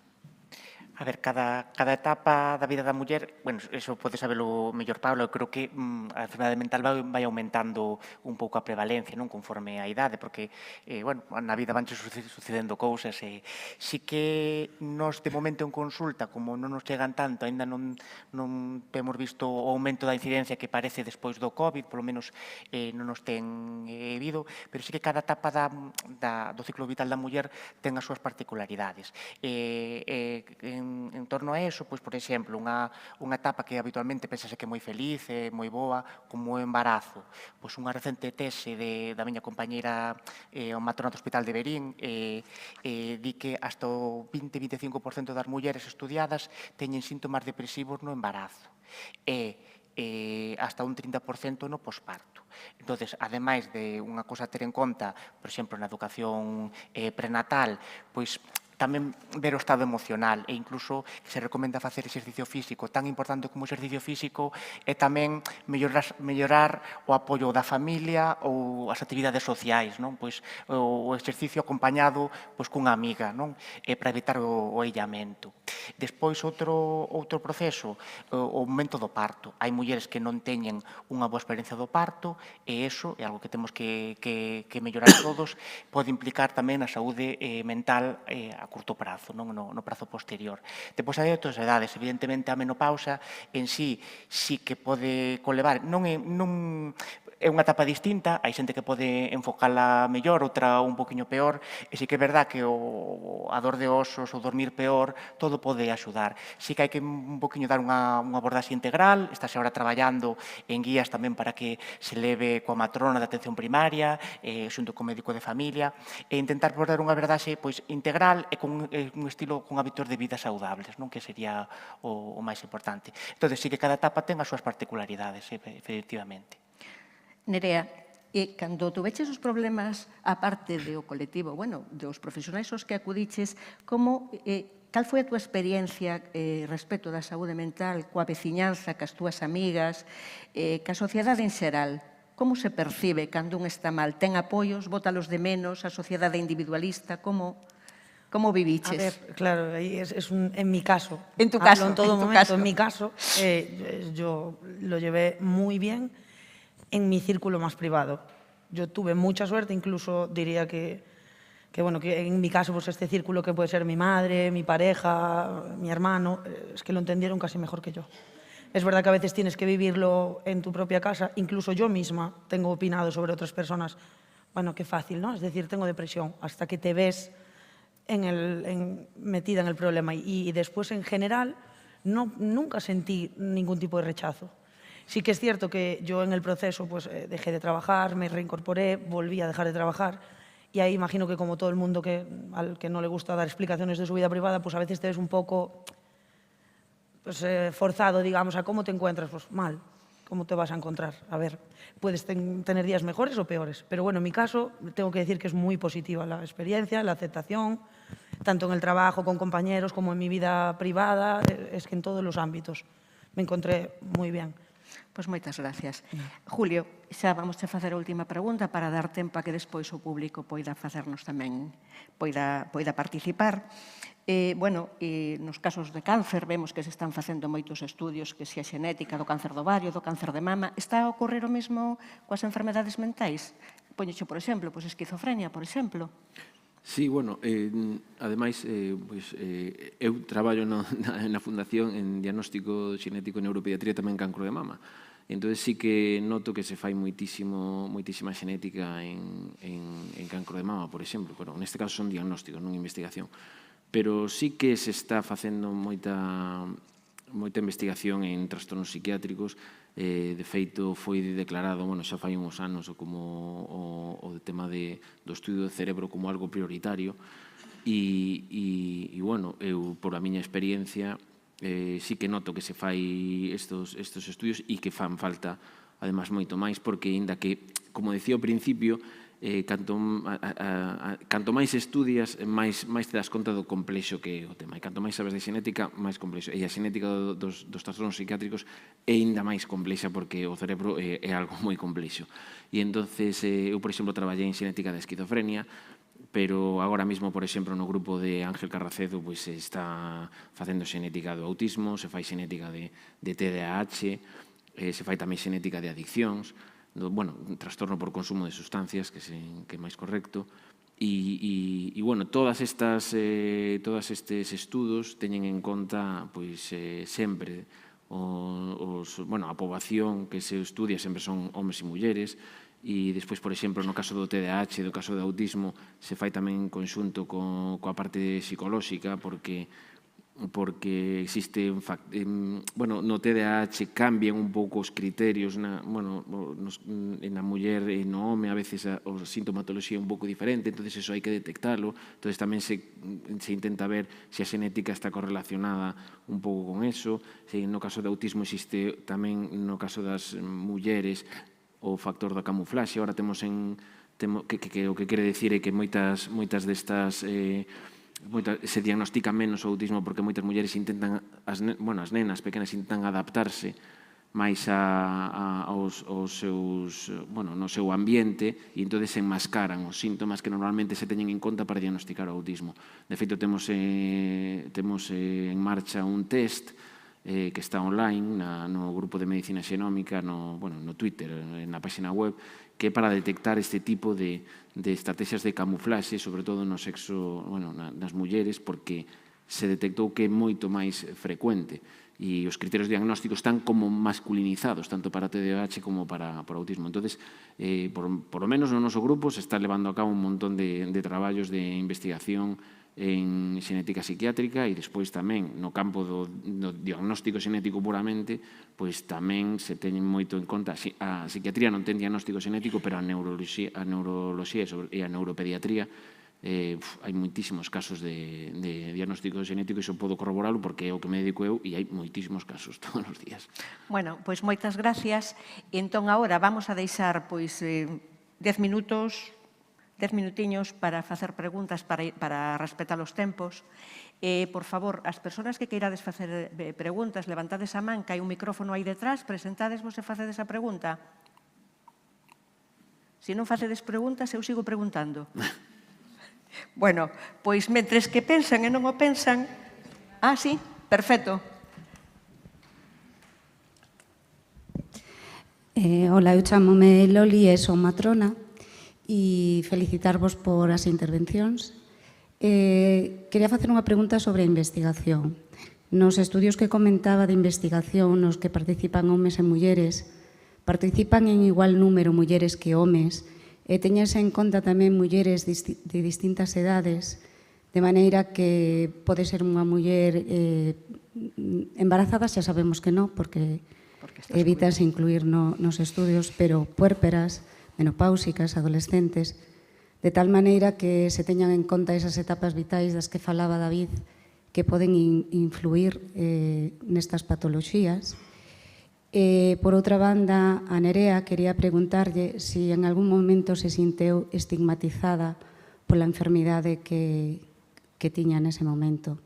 A ver, cada etapa da vida da muller, bueno, eso pode sabelo mellor Paula, eu creo que a enfermedade mental vai aumentando un pouco a prevalencia, non, conforme a idade, porque, bueno, na vida van sucedendo cousas, e si que nos, de momento, en consulta, como non nos chegan tanto, ainda non temos visto o aumento da incidencia que parece despois do COVID, polo menos non nos ten vido, pero si que cada etapa do ciclo vital da muller ten as súas particularidades. En torno a eso, pois, por exemplo, unha etapa que habitualmente pensase que é moi feliz, é moi boa, como o embarazo. Pois unha recente tese da miña compañeira ao matronato do Hospital de Verín di que hasta o 20-25% das mulleres estudiadas teñen síntomas depresivos no embarazo e hasta un 30% no posparto. Entón, ademais de unha cosa a ter en conta, por exemplo, na educación prenatal, pois tamén ver o estado emocional e incluso se recomenda facer exercicio físico. Tan importante como o exercicio físico é tamén mellorar o apoio da familia ou as actividades sociais, non? Pois o exercicio acompañado pois cunha amiga, non? Para evitar o illamento. Despois, outro proceso, o momento do parto. Hai mulleres que non teñen unha boa experiencia do parto e iso é algo que temos que mellorar todos. Pode implicar tamén a saúde mental a curto prazo, non no prazo posterior. Depois hai outras edades. Evidentemente, a menopausa en sí que pode conlevar. Non é unha etapa distinta, hai xente que pode enfocala mellor, outra un poquinho peor, e sí que é verdad que a dor de osos, o dormir peor, todo pode axudar. Sí que hai que un poquinho dar unha abordaxe integral, estáse agora traballando en guías tamén para que se leve coa matrona de atención primaria, xunto co médico de familia, e intentar dar unha abordaxe integral e con un estilo con hábitos de vida saudables, non, que sería o máis importante. Entón, sí que cada etapa ten as súas particularidades, efectivamente. Nerea, cando tuveches os problemas, a parte do colectivo, bueno, dos profesionais aos que acudiches, cal foi a túa experiencia respecto da saúde mental coa veciñanza, cas túas amigas, ca sociedade en xeral? Como se percibe cando un está mal? Ten apoios, bótalos de menos, a sociedade individualista, como viviches? A ver, claro, en mi caso. En tu caso. Hablo en todo momento. En mi caso, yo lo llevé muy bien en mi círculo más privado. Yo tuve mucha suerte, incluso diría que en mi caso, pues este círculo que puede ser mi madre, mi pareja, mi hermano, es que lo entendieron casi mejor que yo. Es verdad que a veces tienes que vivirlo en tu propia casa, incluso yo misma tengo opinado sobre otras personas bueno, qué fácil, ¿no? Es decir, tengo depresión, hasta que te ves metida en el problema. Y después, en general, nunca sentí ningún tipo de rechazo. Sí que es cierto que yo en el proceso pues, dejé de trabajar, me reincorporé, volví a dejar de trabajar y ahí imagino que como todo el mundo al que no le gusta dar explicaciones de su vida privada, pues a veces te ves un poco pues, forzado, digamos, a cómo te encuentras. Pues mal, ¿cómo te vas a encontrar? A ver, puedes tener días mejores o peores, pero bueno, en mi caso tengo que decir que es muy positiva la experiencia, la aceptación, tanto en el trabajo con compañeros como en mi vida privada, es que en todos los ámbitos me encontré muy bien. Pois moitas gracias. Julio, xa vamos a facer a última pregunta para dar tempo a que despois o público poida facernos tamén, poida participar. Nos casos de cáncer vemos que se están facendo moitos estudios que se a xenética do cáncer do ovario, do cáncer de mama. Está a ocorrer o mesmo coas enfermedades mentais? Poñocho, por exemplo, esquizofrenia, por exemplo. Sí, bueno, ademais, eu traballo na Fundación en diagnóstico xenético e neuropediatría tamén cancro de mama. Entón, sí que noto que se fai moitísima xenética en cancro de mama, por exemplo. Bueno, neste caso son diagnósticos, non investigación. Pero sí que se está facendo moita investigación en trastornos psiquiátricos. De feito, foi declarado, xa fai uns anos, como o tema do estudio do cerebro como algo prioritario. E, bueno, eu, por a miña experiencia, sí que noto que se fai estos estudios e que fan falta, además, moito máis, porque, ainda que, como decía ao principio, canto máis estudias, máis te das conta do complexo que é o tema. E canto máis sabes de xenética, máis complexo. E a xenética dos trastornos psiquiátricos é ainda máis complexa porque o cerebro é algo moi complexo. E entonces, eu, por exemplo, traballei en xenética de esquizofrenia, pero agora mesmo, por exemplo, no grupo de Ángel Carracedo, pois se está facendo xenética do autismo, se fai xenética de TDAH, se fai tamén xenética de adiccións, un trastorno por consumo de sustancias, que é máis correcto, e bueno, todos estes estudos teñen en conta sempre a poboación que se estudia sempre son homes e mulleres, e despois, por exemplo, no caso do TDAH, do caso do autismo, se fai tamén en conxunto coa parte psicolóxica, porque existe no TDAH cambian un pouco os criterios na muller e no home, a veces a sintomatoloxía é un pouco diferente, entonces eso hai que detectalo, entonces tamén se intenta ver se a xenética está correlacionada un pouco con eso, se no caso do autismo existe tamén no caso das mulleres o factor da camuflaxe, agora temos que o que quere dicir é que moitas destas se diagnostica menos o autismo porque moitas mulleres intentan, as nenas pequenas intentan adaptarse máis no seu ambiente e entón se enmascaran os síntomas que normalmente se teñen en conta para diagnosticar o autismo. De feito, temos en marcha un test que está online no grupo de Medicina Xenómica, no Twitter, na página web, que é para detectar este tipo de estrategias de camuflaxe, sobre todo no sexo, nas mulleres, porque se detectou que é moito máis frecuente e os criterios diagnósticos están como masculinizados, tanto para TDAH como para autismo. Entón, por lo menos no noso grupo se está levando a cabo un montón de traballos de investigación en xenética psiquiátrica e despois tamén no campo do diagnóstico xenético puramente, pois tamén se teñen moito en conta. A psiquiatría non ten diagnóstico xenético, pero a neuroloxía e a neuropediatría hai moitísimos casos de diagnóstico xenético, e iso podo corroboralo porque é o que me dedico eu e hai moitísimos casos todos os días. Bueno, pois moitas gracias. Entón, agora vamos a deixar 10 minutiños para facer preguntas, para respetar os tempos. Por favor, as persoas que queirades facer preguntas, levantades a man, que hai un micrófono aí detrás, presentadesvos e facedes a pregunta. Se non facedes preguntas, eu sigo preguntando. Bueno, pois mentres que pensan e non o pensan... Ah, sí, perfecto. Hola, eu chamome Loli e son matrona. E felicitarvos por as intervencións. Quería facer unha pregunta sobre a investigación. Nos estudios que comentaba de investigación nos que participan homes e mulleres, participan en igual número mulleres que homes teñense en conta tamén mulleres de distintas edades, de maneira que pode ser unha muller embarazada, xa sabemos que non, porque evítanse incluir nos estudios, pero puérperas, menopáusicas, adolescentes, de tal maneira que se teñan en conta esas etapas vitais das que falaba David, que poden influir nestas patoloxías. Por outra banda, a Nerea quería preguntarlle se en algún momento se sinteu estigmatizada pola enfermidade que tiña nese momento.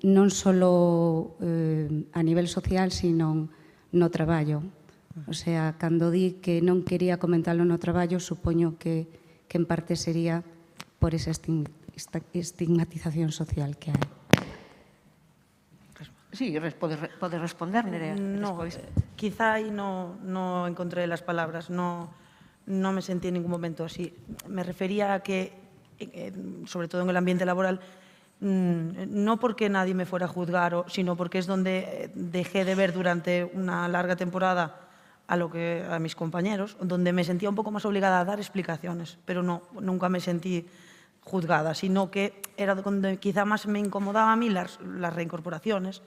Non só a nivel social, sino no traballo. O sea, cando di que non quería comentarlo no traballo, supoño que en parte sería por esa estigmatización social que hai. Sí, podes responder, Nerea. No, quizá aí no encontré las palabras, no me sentí en ningún momento así. Me refería a que, sobre todo en el ambiente laboral, no porque nadie me fuera a juzgar, sino porque es donde dejé de ver durante una larga temporada a mis compañeros, donde me sentía un poco más obligada a dar explicaciones, pero no, nunca me sentí juzgada, sino que era donde quizá más me incomodaba a mí las reincorporaciones,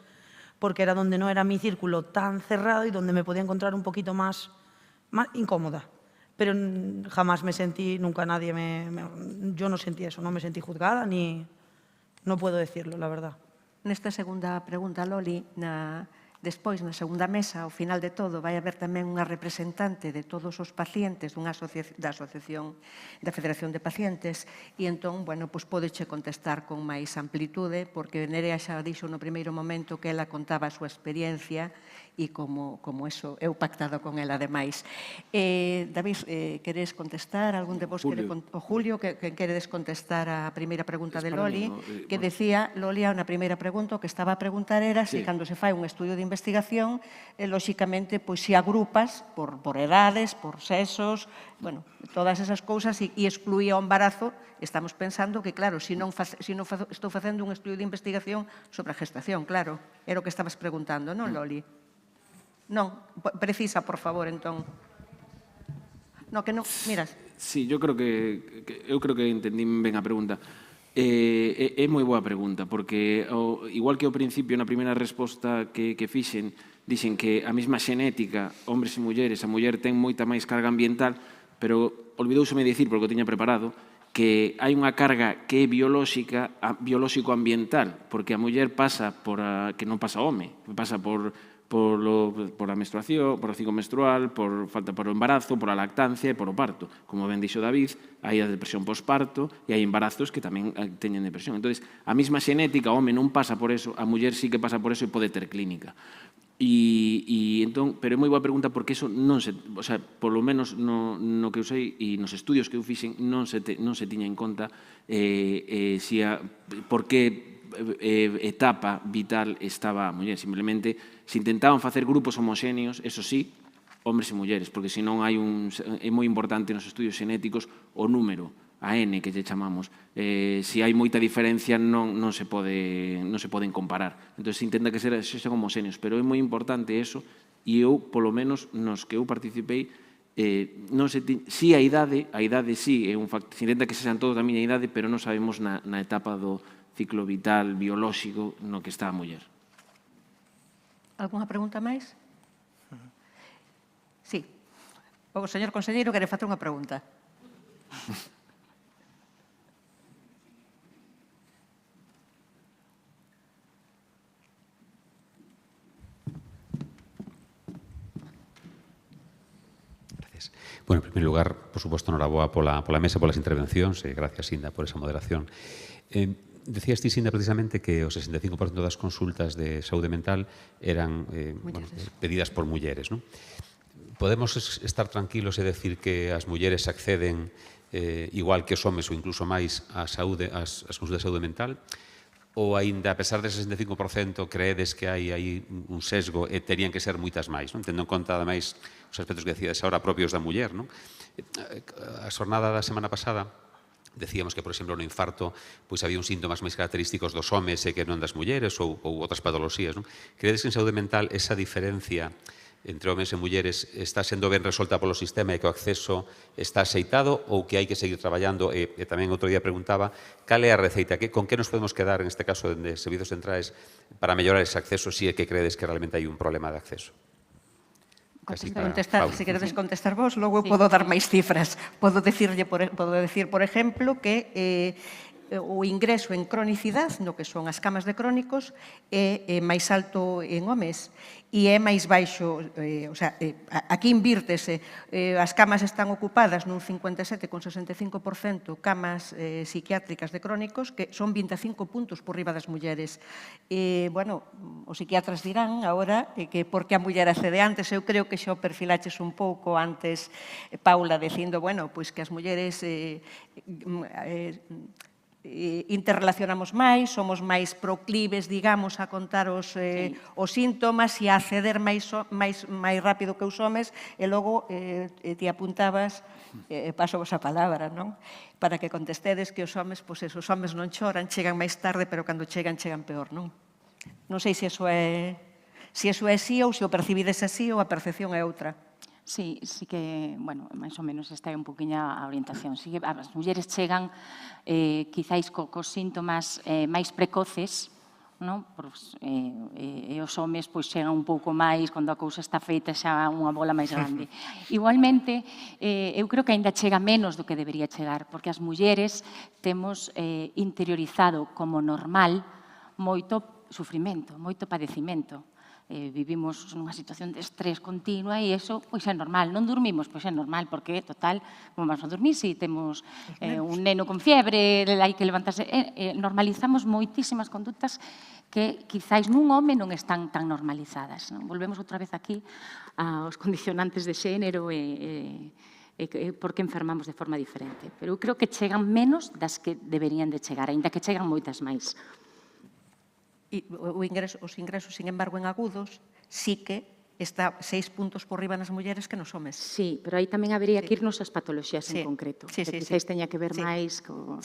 porque era donde no era mi círculo tan cerrado y donde me podía encontrar un poquito más incómoda. Pero jamás me sentí, nunca nadie yo no sentí eso, no me sentí juzgada, ni no puedo decirlo, la verdad. Nesta segunda pregunta, Loli, despois, na segunda mesa, ao final de todo, vai haber tamén unha representante de todos os pacientes da Asociación da Federación de Pacientes e entón, bueno, pois podeche contestar con máis amplitude porque Nerea xa dixo no primeiro momento que ela contaba a súa experiencia e como eso, eu pactado con ela ademais. David, queres contestar? Algún de vos quere o Julio, que queredes contestar a primeira pregunta de Loli, que decía, Loli, na primeira pregunta, o que estaba a preguntar era se cando se fai un estudio de investigación, lóxicamente, pois se agrupas por edades, por sexos, bueno, todas esas cousas e excluía o embarazo, estamos pensando que, claro, se non estou facendo un estudio de investigación sobre a gestación, claro, era o que estabas preguntando, non, Loli? Non, precisa, por favor, entón. No, que non, miras. Sí, eu creo que entendín ben a pregunta. É moi boa pregunta, porque igual que ao principio, na primeira resposta que fixen, dixen que a mesma xenética, hombres e mulleres, a muller ten moita máis carga ambiental, pero olvidouseme dicir, porque o tiña preparado, que hai unha carga que é biolóxico-ambiental, porque a muller pasa que non pasa ao home, pasa por a menstruación, por o ciclo menstrual, por o embarazo, por a lactancia e por o parto. Como ben dixo David, hai a depresión posparto e hai embarazos que tamén teñen depresión. Entón, a mesma xenética, o home non pasa por eso, a muller sí que pasa por eso e pode ter clínica. Entón, pero é moi boa pregunta porque eso non se, o sea, polo menos no que eu sei e nos estudios que eu fixen non se tiña en conta por que etapa vital estaba a muller. Simplemente se intentaban facer grupos homoxéneos, eso sí, hombres e mulleres, porque senón é moi importante nos estudios xenéticos o número, a N que lle chamamos. Se hai moita diferencia non se poden comparar. Entón se intenta que sexan homoxéneos, pero é moi importante eso e eu, polo menos nos que eu participei, si a idade sí é un factor, se intenta que sexan todos da miña idade, pero non sabemos na etapa do ciclo vital biolóxico no que está a muller. Algúnha pregunta máis? Sí. O señor conselleiro quere facer unha pregunta. Gracias. Bueno, en primer lugar, por suposto, enhoraboa pola mesa, polas intervencións, e gracias, Inda, por esa moderación. Decías ti, Inda, precisamente que o 65% das consultas de saúde mental eran pedidas por mulleres, non? Podemos estar tranquilos e decir que as mulleres acceden igual que os homes ou incluso máis ás consultas de saúde mental? Ou aínda, a pesar dese 65%, creedes que hai aí un sesgo e terían que ser moitas máis, non? Tendo en conta, ademais, os aspectos que decías agora propios da muller, non? A xornada da semana pasada decíamos que, por exemplo, no infarto pois había uns síntomas máis característicos dos homes e que non das mulleres ou outras patoloxías, non? Credes que en saúde mental esa diferencia entre homes e mulleres está sendo ben resolta polo sistema e que o acceso está aceitado ou que hai que seguir traballando? E tamén outro día preguntaba cal é a receita, con que nos podemos quedar, en este caso, de servizos centrais para mellorar ese acceso si é que credes que realmente hai un problema de acceso? Se queredes contestar vos, logo eu podo dar máis cifras. Podo decir, por exemplo, que o ingreso en cronicidade, no que son as camas de crónicos, é máis alto en homes e é máis baixo, aquí invírtese, as camas están ocupadas nun 57,65% camas psiquiátricas de crónicos, que son 25 puntos por riba das mulleres. Bueno, os psiquiatras dirán agora que porque a muller accede antes, eu creo que xa o perfilaches un pouco antes, Paula, dicindo, bueno, pois que as mulleres interrelacionamos máis, somos máis proclives, digamos, a contar os síntomas e a acceder máis rápido que os homes, e logo te apuntabas, paso vos a palabra, non? Para que contestedes que os homes, pois os homes non choran, chegan máis tarde, pero cando chegan peor, non? Non sei se iso é así ou se o percibides así ou a percepción é outra. Sí que, bueno, máis ou menos esta é un poquinho a orientación. Sí que as mulleres chegan quizáis cos síntomas máis precoces, e os homes chegan un pouco máis cando a cousa está feita xa unha bola máis grande. Igualmente, eu creo que aínda chega menos do que debería chegar, porque as mulleres temos interiorizado como normal moito sufrimento, moito padecimento. Vivimos nunha situación de estrés continua e iso é normal. Non dormimos, pois é normal, porque, total, como vamos a dormir se temos un neno con fiebre, hai que levantarse. Normalizamos moitísimas conductas que quizáis nun home non están tan normalizadas. Volvemos outra vez aquí aos condicionantes de xénero e por que enfermamos de forma diferente. Pero eu creo que chegan menos das que deberían de chegar, aínda que chegan moitas máis. Os ingresos, sin embargo, en agudos, sí que está 6 puntos por riba nas mulleres que nos homes. Sí, pero aí tamén habería que irnos ás patologías en concreto. Que quizáis teña que ver máis con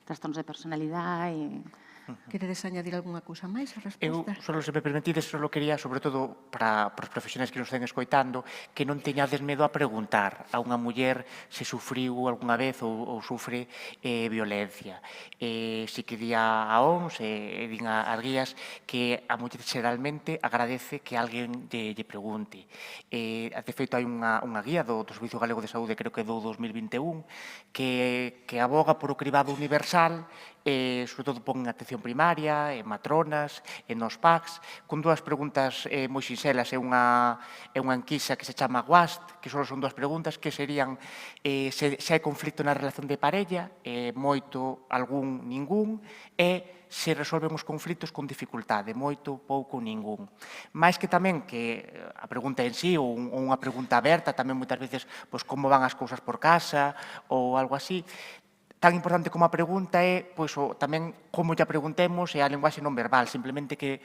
trastornos de personalidade. Queredes añadir algunha cousa máis a resposta? Eu, se me permitides, só quería, sobre todo para os profesionais que nos estén escoitando, que non teñades medo a preguntar a unha muller se sufriu algunha vez ou sufre violencia. Si que di a OMS e din as guías que a muller xeralmente agradece que alguén lle pregunte. De feito, hai unha guía do Servizo Galego de Saúde, creo que do 2021, que aboga por o cribado universal, sobre todo pon atención primaria, en matronas, nos PACs, con dúas preguntas moi sinxelas. É unha enquisa que se chama WAST, que só son dúas preguntas, que serían se hai conflito na relación de parella, moito, algún, ningún, e se resolven os conflitos con dificultade, moito, pouco, ningún. Mais que tamén que a pregunta en sí, ou unha pregunta aberta, tamén moitas veces, como van as cousas por casa, ou algo así. Tan importante como a pregunta é tamén como lle preguntemos e a linguaxe non verbal, simplemente que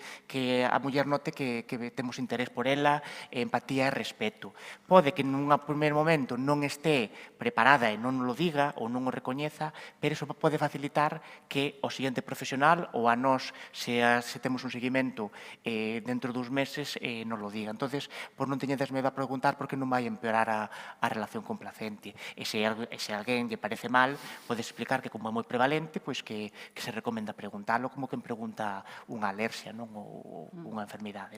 a muller note que temos interés por ela, empatía e respeto. Pode que nun primeiro momento non este preparada e non o diga ou non o recoñeza, pero iso pode facilitar que o seguinte profesional ou a nós, se temos un seguimento dentro dos meses, nos lo diga. Entón, non teñedes medo a preguntar porque non vai empeorar a relación complacente. E se alguén lle parece mal, pode explicar que, como é moi prevalente, que se recomenda preguntalo como quen pregunta unha alerxia ou unha enfermidade.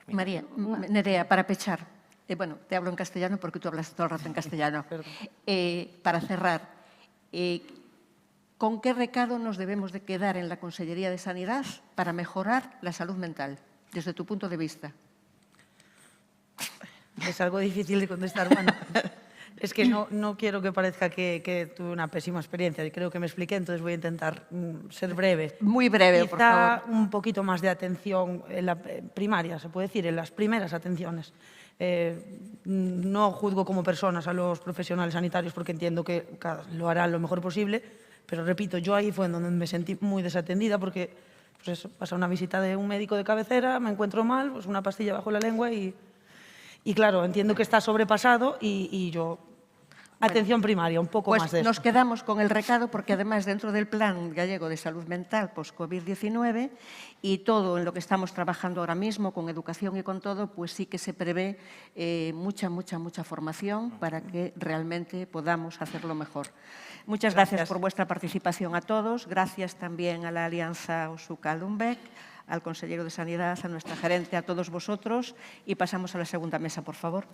María, Nerea, para pechar, te hablo en castellano porque tú hablas todo el rato en castellano. Para cerrar, ¿con qué recado nos debemos de quedar en la Consellería de Sanidad para mejorar la salud mental, desde tu punto de vista? Es algo difícil de contestar, bueno. Es que no quiero que parezca que tuve una pésima experiencia, y creo que me expliqué, entonces voy a intentar ser breve. Muy breve, por favor. Quizá un poquito más de atención en la primaria, se puede decir, en las primeras atenciones. No juzgo como personas a los profesionales sanitarios porque entiendo que lo harán lo mejor posible, pero repito, yo ahí fue en donde me sentí muy desatendida porque pasa una visita de un médico de cabecera, me encuentro mal, una pastilla bajo la lengua y claro, entiendo que está sobrepasado y yo Atención primaria, un pouco Pues máis de nos esto. quedamos con el recado porque además dentro del Plan Gallego de Salud Mental post-COVID-19 y todo en lo que estamos trabajando ahora mismo con educación y con todo, pues sí que se prevé mucha formación para que realmente podamos hacerlo mejor. Muchas gracias por vuestra participación a todos. Gracias también a la Alianza Osuka Lumbec, al consejero de Sanidad, a nuestra gerente, a todos vosotros y pasamos a la segunda mesa, por favor.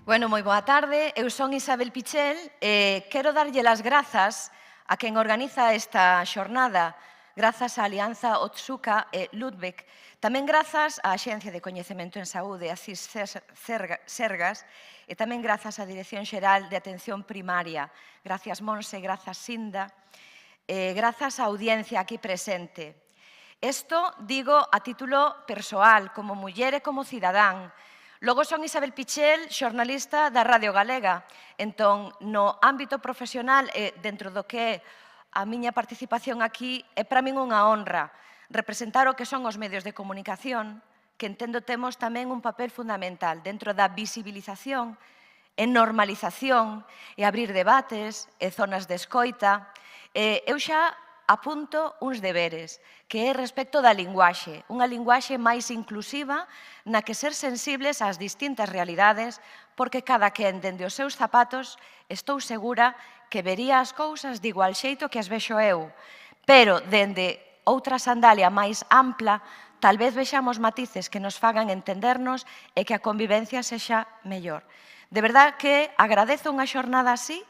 Bueno, moi boa tarde. Eu son Isabel Pichel e quero darlle as grazas a quen organiza esta xornada, grazas á Alianza Otsuka e Ludwig, tamén grazas á Axencia de Coñecemento en Saúde, a CIS Sergas, e tamén grazas á Dirección Xeral de Atención Primaria. Grazas, Monse, grazas, Sinda, e grazas á audiencia aquí presente. Isto digo a título persoal, como muller e como cidadán. Logo son Isabel Pichel, xornalista da Radio Galega. Entón, no ámbito profesional e dentro do que é a miña participación aquí, é para min unha honra representar o que son os medios de comunicación, que entendo temos tamén un papel fundamental dentro da visibilización e normalización e abrir debates e zonas de escoita. Eu xa apunto uns deberes, que é respecto da linguaxe, unha linguaxe máis inclusiva na que ser sensibles ás distintas realidades, porque cada quen dende os seus zapatos estou segura que vería as cousas de igual xeito que as vexo eu, pero dende outra sandalia máis ampla, tal vez vexamos matices que nos fagan entendernos e que a convivencia sexa mellor. De verdad que agradezo unha xornada así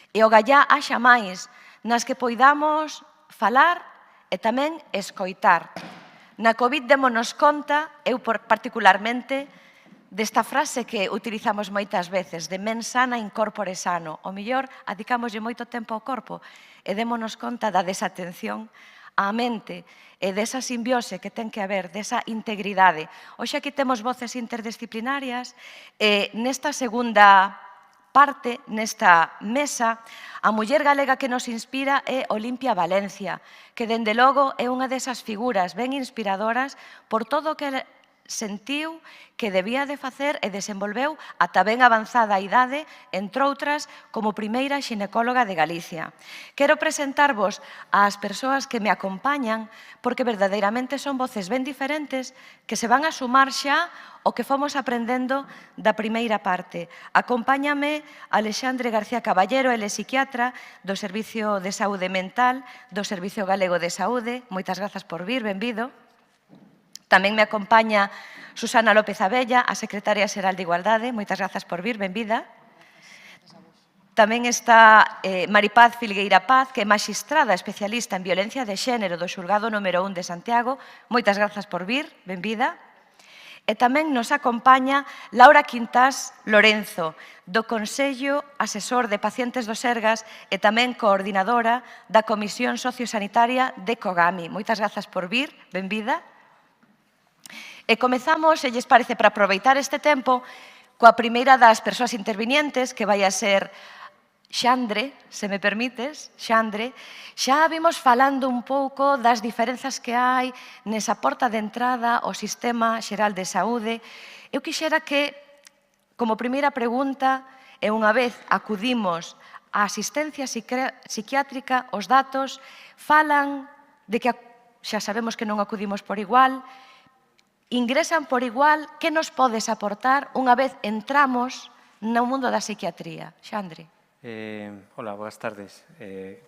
e o gallá haxa máis nas que poidamos falar e tamén escoitar. Na COVID démonos conta, eu particularmente, desta frase que utilizamos moitas veces, de mens sana in corpore sano. O mellor, adicámoslle moito tempo ao corpo e démonos conta da desatención á mente e desa simbiose que ten que haber, desa integridade. Hoxe aquí temos voces interdisciplinarias e nesta segunda parte, nesta mesa, a muller galega que nos inspira é Olimpia Valencia, que dende logo é unha desas figuras ben inspiradoras por todo o que sentiu que debía de facer e desenvolveu ata ben avanzada a idade, entre outras, como primeira xinecóloga de Galicia. Quero presentarvos ás persoas que me acompañan, porque verdadeiramente son voces ben diferentes que se van a sumar xa o que fomos aprendendo da primeira parte. Acompáñame Alexandre García Caballero, ele é psiquiatra do Servicio de Saúde Mental do Servicio Galego de Saúde. Moitas grazas por vir, benvido. Tamén me acompaña Susana López Abella, a Secretaria Xeral de Igualdade. Moitas grazas por vir, benvida. Tamén está Maripaz Filgueira Paz, que é maxistrada especialista en violencia de xénero do Xulgado número 1 de Santiago. Moitas grazas por vir, benvida. E tamén nos acompaña Laura Quintás Lorenzo, do Consello Asesor de Pacientes do Sergas e tamén coordinadora da Comisión Sociosanitaria de Cogami. Moitas grazas por vir, benvida. E comezamos, se lles parece, para aproveitar este tempo, coa primeira das persoas intervinientes, que vai a ser Xandre, se me permites, Xandre. Xa vimos falando un pouco das diferenzas que hai nesa porta de entrada ao Sistema Xeral de Saúde. Eu quixera que, como primeira pregunta, e unha vez acudimos á asistencia psiquiátrica, os datos falan de que xa sabemos que non acudimos por igual, ingresan por igual, que nos podes aportar unha vez entramos no mundo da psiquiatría? Xandre. Hola, boas tardes.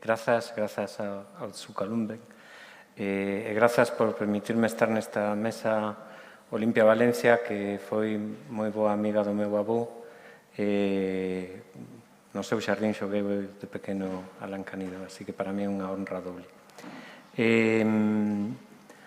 Grazas ao Tsukalumbe e grazas por permitirme estar nesta mesa Olimpia Valencia, que foi moi boa amiga do meu avó. No seu xardín xoguei de pequeno Alan Canido, así que para mí é unha honra doble.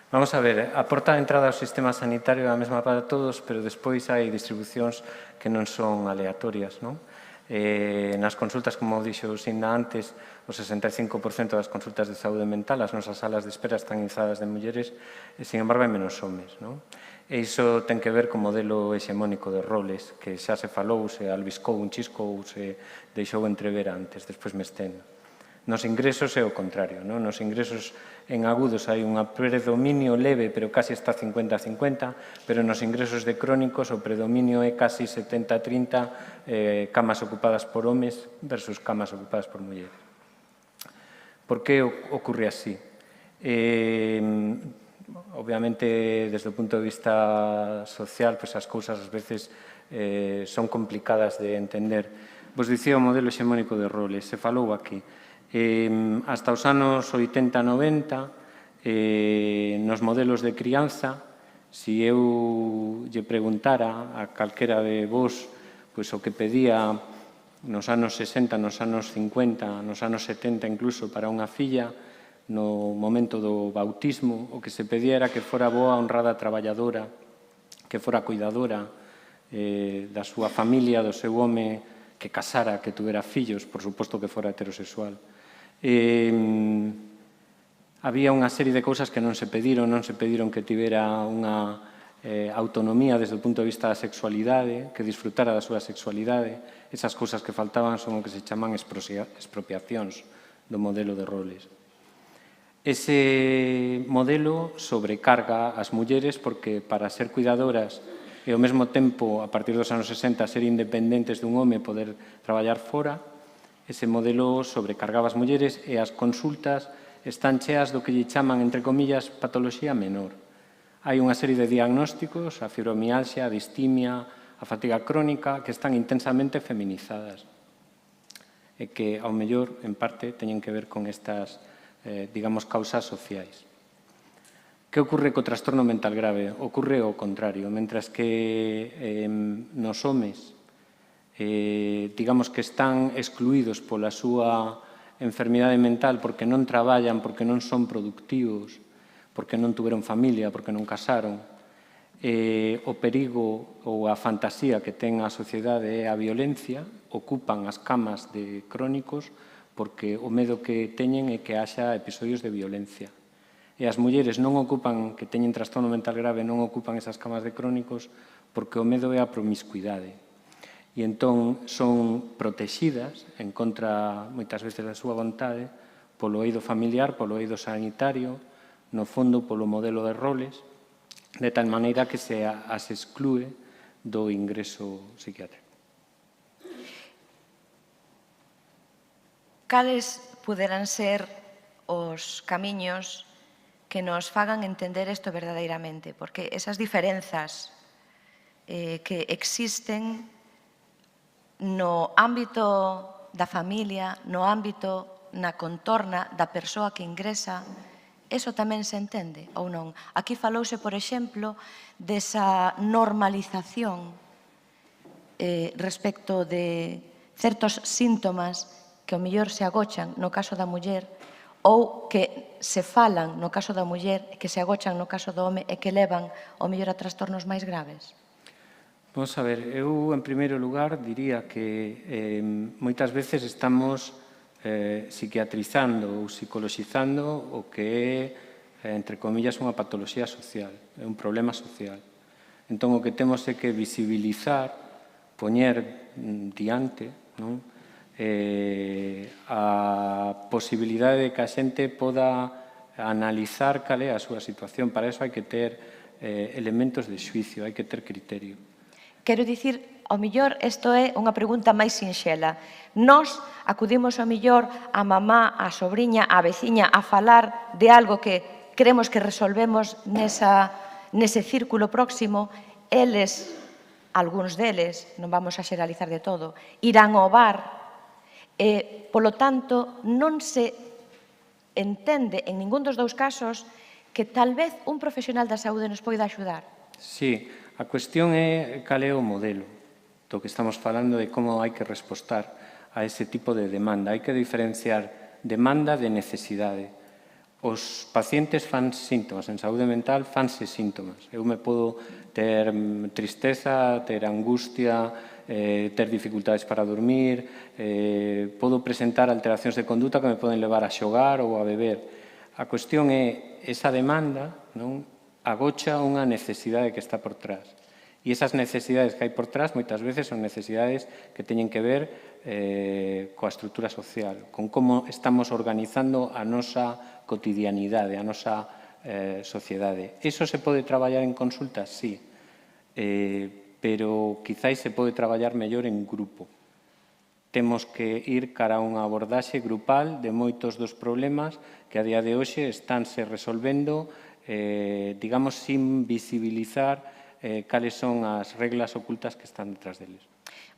Vamos a ver, a porta de entrada ao sistema sanitario é a mesma para todos, pero despois hai distribucións que non son aleatorias, non? Nas consultas, como dixo Sinda antes, o 65% das consultas de saúde mental, as nosas salas de espera están inzadas de mulleres, e, sin embargo, hai menos homes, non? E iso ten que ver co modelo hexemónico de roles, que xa se falou, se albiscou un chisco ou se deixou entrever antes, despois me estendo. Nos ingresos é o contrario, non? Nos ingresos en agudos hai un predominio leve, pero casi está 50-50, pero nos ingresos de crónicos o predominio é casi 70-30 camas ocupadas por homes versus camas ocupadas por mulleres. Por que ocorre así? Obviamente, desde o punto de vista social, pues as cousas ás veces son complicadas de entender. Vos dicía o modelo hexemónico de roles, se falou aquí. Hasta os anos 80-90, nos modelos de crianza, se eu lle preguntara a calquera de vos o que pedía nos anos 60, nos anos 50, nos anos 70 incluso para unha filla, no momento do bautismo, o que se pedía era que fora boa, honrada, traballadora, que fora cuidadora da súa familia, do seu home, que casara, que tuvera fillos, por suposto que fora heterosexual. Había unha serie de cousas que non se pediron que tivera unha autonomía desde o punto de vista da sexualidade, que disfrutara da súa sexualidade. Esas cousas que faltaban son o que se chaman expropiacións do modelo de roles. Ese modelo sobrecarga as mulleres porque para ser cuidadoras e ao mesmo tempo, a partir dos anos 60, ser independentes dun home e poder traballar fora, ese modelo sobrecargaba as mulleres e as consultas están cheas do que lle chaman, entre comillas, patoloxía menor. Hai unha serie de diagnósticos, a fibromialgia, a distimia, a fatiga crónica, que están intensamente feminizadas e que, ao mellor, en parte, teñen que ver con estas, digamos, causas sociais. Que ocorre co trastorno mental grave? Ocorre o contrario. Mentras que nos homes, digamos que están excluídos pola súa enfermidade mental porque non traballan, porque non son productivos, porque non tuveron familia, porque non casaron, o perigo ou a fantasía que ten a sociedade é a violencia, ocupan as camas de crónicos porque o medo que teñen é que haxa episodios de violencia. E as mulleres non ocupan, que teñen trastorno mental grave, non ocupan esas camas de crónicos porque o medo é a promiscuidade. E entón son protexidas en contra, moitas veces, da súa vontade, polo eido familiar, polo eido sanitario, no fondo polo modelo de roles, de tal maneira que se as exclúe do ingreso psiquiátrico. Cales poderán ser os camiños que nos fagan entender isto verdadeiramente? Porque esas diferenzas que existen no ámbito da familia, no ámbito, na contorna da persoa que ingresa, eso tamén se entende ou non? Aquí falouse, por exemplo, desa normalización respecto de certos síntomas que ao mellor se agochan no caso da muller ou que se falan no caso da muller, que se agochan no caso do home e que levan ao mellor a trastornos máis graves? Vamos a ver, eu, en primeiro lugar, diría que moitas veces estamos psiquiatrizando ou psicoloxizando o que é, entre comillas, unha patoloxía social, é un problema social. Entón, o que temos é que visibilizar, poñer diante, non? A posibilidade de que a xente poda analizar cal é a súa situación. Para iso hai que ter elementos de xuicio, hai que ter criterio. Quero dicir, ao millor, isto é unha pregunta máis sinxela. Nós acudimos ao millor a mamá, a sobriña, a veciña a falar de algo que creemos que resolvemos nese círculo próximo. Eles, algúns deles, non vamos a xeralizar de todo, irán ao bar e, polo tanto, non se entende en ningún dos dous casos que tal vez un profesional da saúde nos poida axudar. Sí, a cuestión é cal é o modelo do que estamos falando de como hai que respostar a ese tipo de demanda. Hai que diferenciar demanda de necesidade. Os pacientes fan síntomas, en saúde mental fanse síntomas. Eu me podo ter tristeza, ter angustia, ter dificultades para dormir, podo presentar alteracións de conduta que me poden levar a xogar ou a beber. A cuestión é esa demanda, non, agocha unha necesidade que está por trás. E esas necesidades que hai por trás moitas veces son necesidades que teñen que ver coa estrutura social, con como estamos organizando a nosa cotidianidade, a nosa sociedade. Iso se pode traballar en consultas? Sí, pero quizáis se pode traballar mellor en grupo. Temos que ir cara a unha abordaxe grupal de moitos dos problemas que a día de hoxe estánse resolvendo, digamos, sin visibilizar cales son as reglas ocultas que están detrás deles.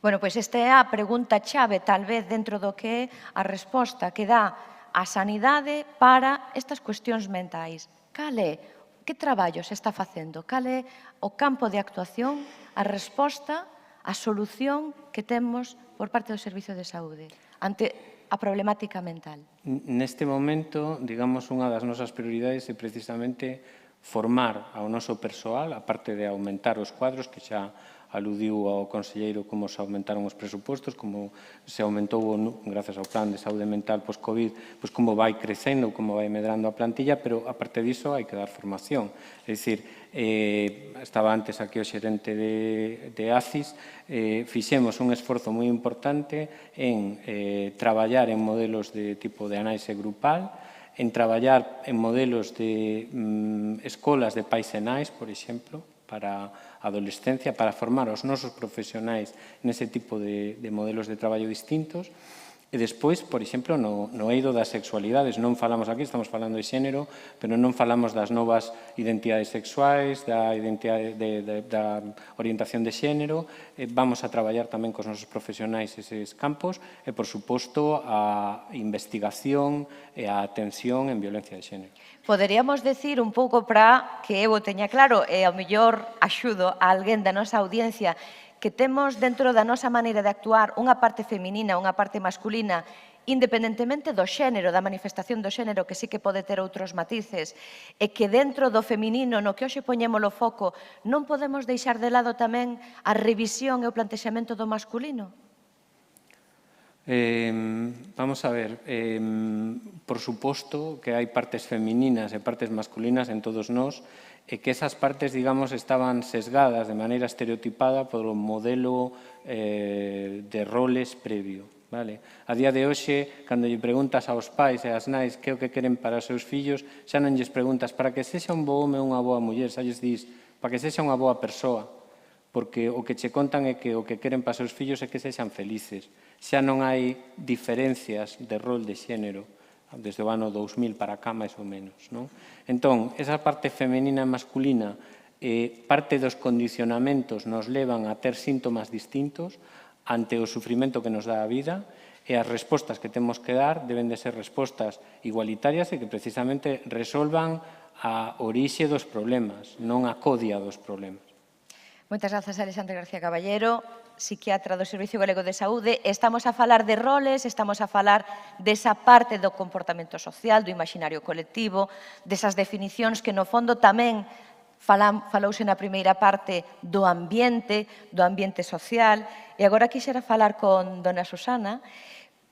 Bueno, pois esta é a pregunta chave, tal vez, dentro do que é a resposta que dá a sanidade para estas cuestións mentais. Cal é? Que traballo se está facendo? Cal é o campo de actuación, a resposta, a solución que temos por parte do Servicio de Saúde ante a problemática mental? Neste momento, digamos, unha das nosas prioridades é precisamente formar ao noso persoal, a parte de aumentar os cuadros, que xa aludiu ao conselleiro como se aumentaron os presupostos, como se aumentou, grazas ao plan de saúde mental post-Covid, pois como vai crecendo, como vai medrando a plantilla, pero aparte diso hai que dar formación. É dicir, estaba antes aquí o xerente de ACIS, fixemos un esforzo moi importante en traballar en modelos de tipo de análise grupal, en traballar en modelos de escolas de pais e nais, por exemplo, para a adolescencia, para formar os nosos profesionais nese tipo de modelos de traballo distintos. E despois, por exemplo, no eido das sexualidades, non falamos aquí, estamos falando de xénero, pero non falamos das novas identidades sexuais, da orientación de xénero. Vamos a traballar tamén cos nosos profesionais eses campos e, por suposto, a investigación e a atención en violencia de xénero. Poderíamos decir un pouco para que eu o teña claro e ao mellor axudo a alguén da nosa audiencia que temos dentro da nosa maneira de actuar unha parte feminina, unha parte masculina, independentemente do xénero, da manifestación do xénero, que sí que pode ter outros matices, e que dentro do feminino, no que hoxe poñemos o foco, non podemos deixar de lado tamén a revisión e o plantexamento do masculino? Vamos a ver, por suposto que hai partes femininas e partes masculinas en todos nós, e que esas partes, digamos, estaban sesgadas de maneira estereotipada por un modelo de roles previo. A día de hoxe, cando lle preguntas aos pais e ás nais que é o que queren para os seus fillos, xa non lles preguntas para que sexa un bo home ou unha boa muller, xa lles dis para que sexa unha boa persoa, porque o que che contan é que o que queren para os seus fillos é que sexan felices. Xa non hai diferencias de rol de xénero desde o ano 2000 para cá, máis ou menos. Entón, esa parte femenina e masculina, parte dos condicionamentos nos levan a ter síntomas distintos ante o sufrimento que nos dá a vida, e as respostas que temos que dar deben de ser respostas igualitarias e que precisamente resolvan a orixe dos problemas, non a codia dos problemas. Moitas grazas, Alexandre García Caballero, psiquiatra do Servicio Galego de Saúde. Estamos a falar de roles, estamos a falar desa parte do comportamento social, do imaginario colectivo, desas definicións que no fondo tamén falouse na primeira parte do ambiente social. E agora quixera falar con dona Susana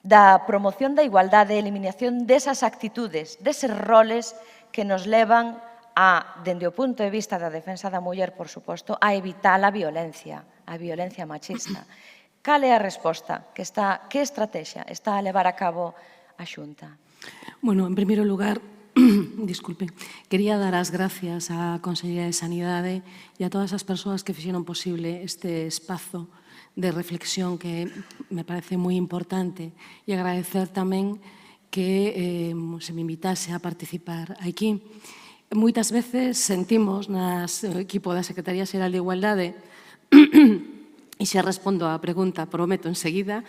da promoción da igualdade e eliminación desas actitudes, deses roles que nos levan a, dende o punto de vista da defensa da muller, por suposto, a evitar a violencia machista. Cal é a resposta? Que estrategia está a levar a cabo a Xunta? Bueno, en primeiro lugar, disculpe, quería dar as gracias á Consellería de Sanidade e a todas as persoas que fixeron posible este espazo de reflexión que me parece moi importante, e agradecer tamén que se me invitase a participar aquí. Moitas veces sentimos no equipo da Secretaría Xeral de Igualdade, e xa respondo á pregunta, prometo enseguida,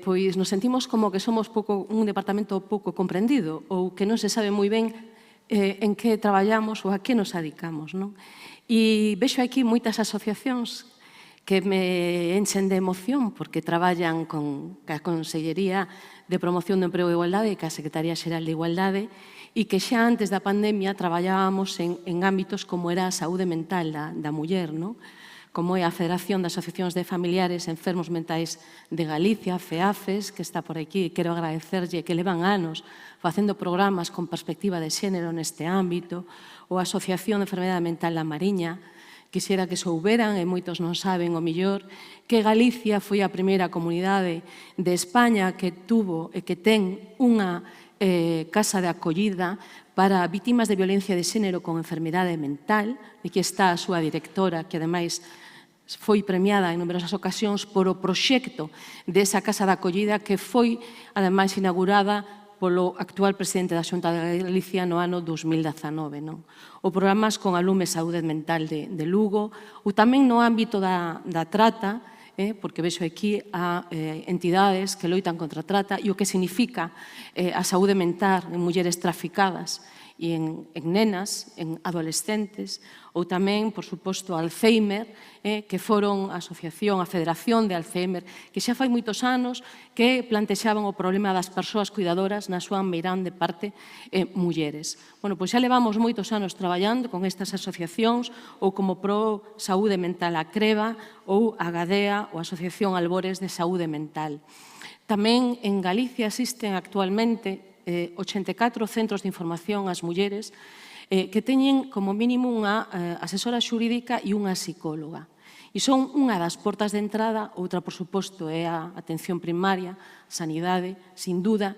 pois nos sentimos como que somos un departamento pouco comprendido ou que non se sabe moi ben en que traballamos ou a que nos dedicamos. E vexo aquí moitas asociacións que me enchen de emoción porque traballan con a Consellería de Promoción do Emprego e Igualdade e ca Secretaría Xeral de Igualdade, e que xa antes da pandemia traballábamos en ámbitos como era a saúde mental da muller, como é a Federación de Asociacións de Familiares Enfermos Mentais de Galicia, FEAFES, que está por aquí, e quero agradecerlle que levan anos facendo programas con perspectiva de xénero neste ámbito, ou a Asociación de Enfermedade Mental da Mariña. Quixera que souberan, e moitos non saben o millor, que Galicia foi a primeira comunidade de España que tuvo e que ten unha casa de acollida para vítimas de violencia de xénero con enfermidade mental, e que está a súa directora, que ademais foi premiada en numerosas ocasións por o proxecto desa casa de acollida que foi, ademais, inaugurada polo actual presidente da Xunta de Galicia no ano 2019. O programas con Alume Saúde Mental de Lugo, ou tamén no ámbito da trata, porque vexo aquí a entidades que loitan contra a trata e o que significa a saúde mental en mulleres traficadas e en nenas, en adolescentes, ou tamén, por suposto, Alzheimer, que foron a asociación, a Federación de Alzheimer, que xa fai moitos anos que plantexaban o problema das persoas cuidadoras na súa meirande parte mulleres. Bueno, pois xa levamos moitos anos traballando con estas asociacións, ou como Pro Saúde Mental a Creva, ou a Gadea, ou a Asociación Albores de Saúde Mental. Tamén en Galicia existen actualmente 84 centros de información ás mulleres que teñen como mínimo unha asesora xurídica e unha psicóloga. E son unha das portas de entrada, outra, por suposto, é a atención primaria, sanidade, sin duda,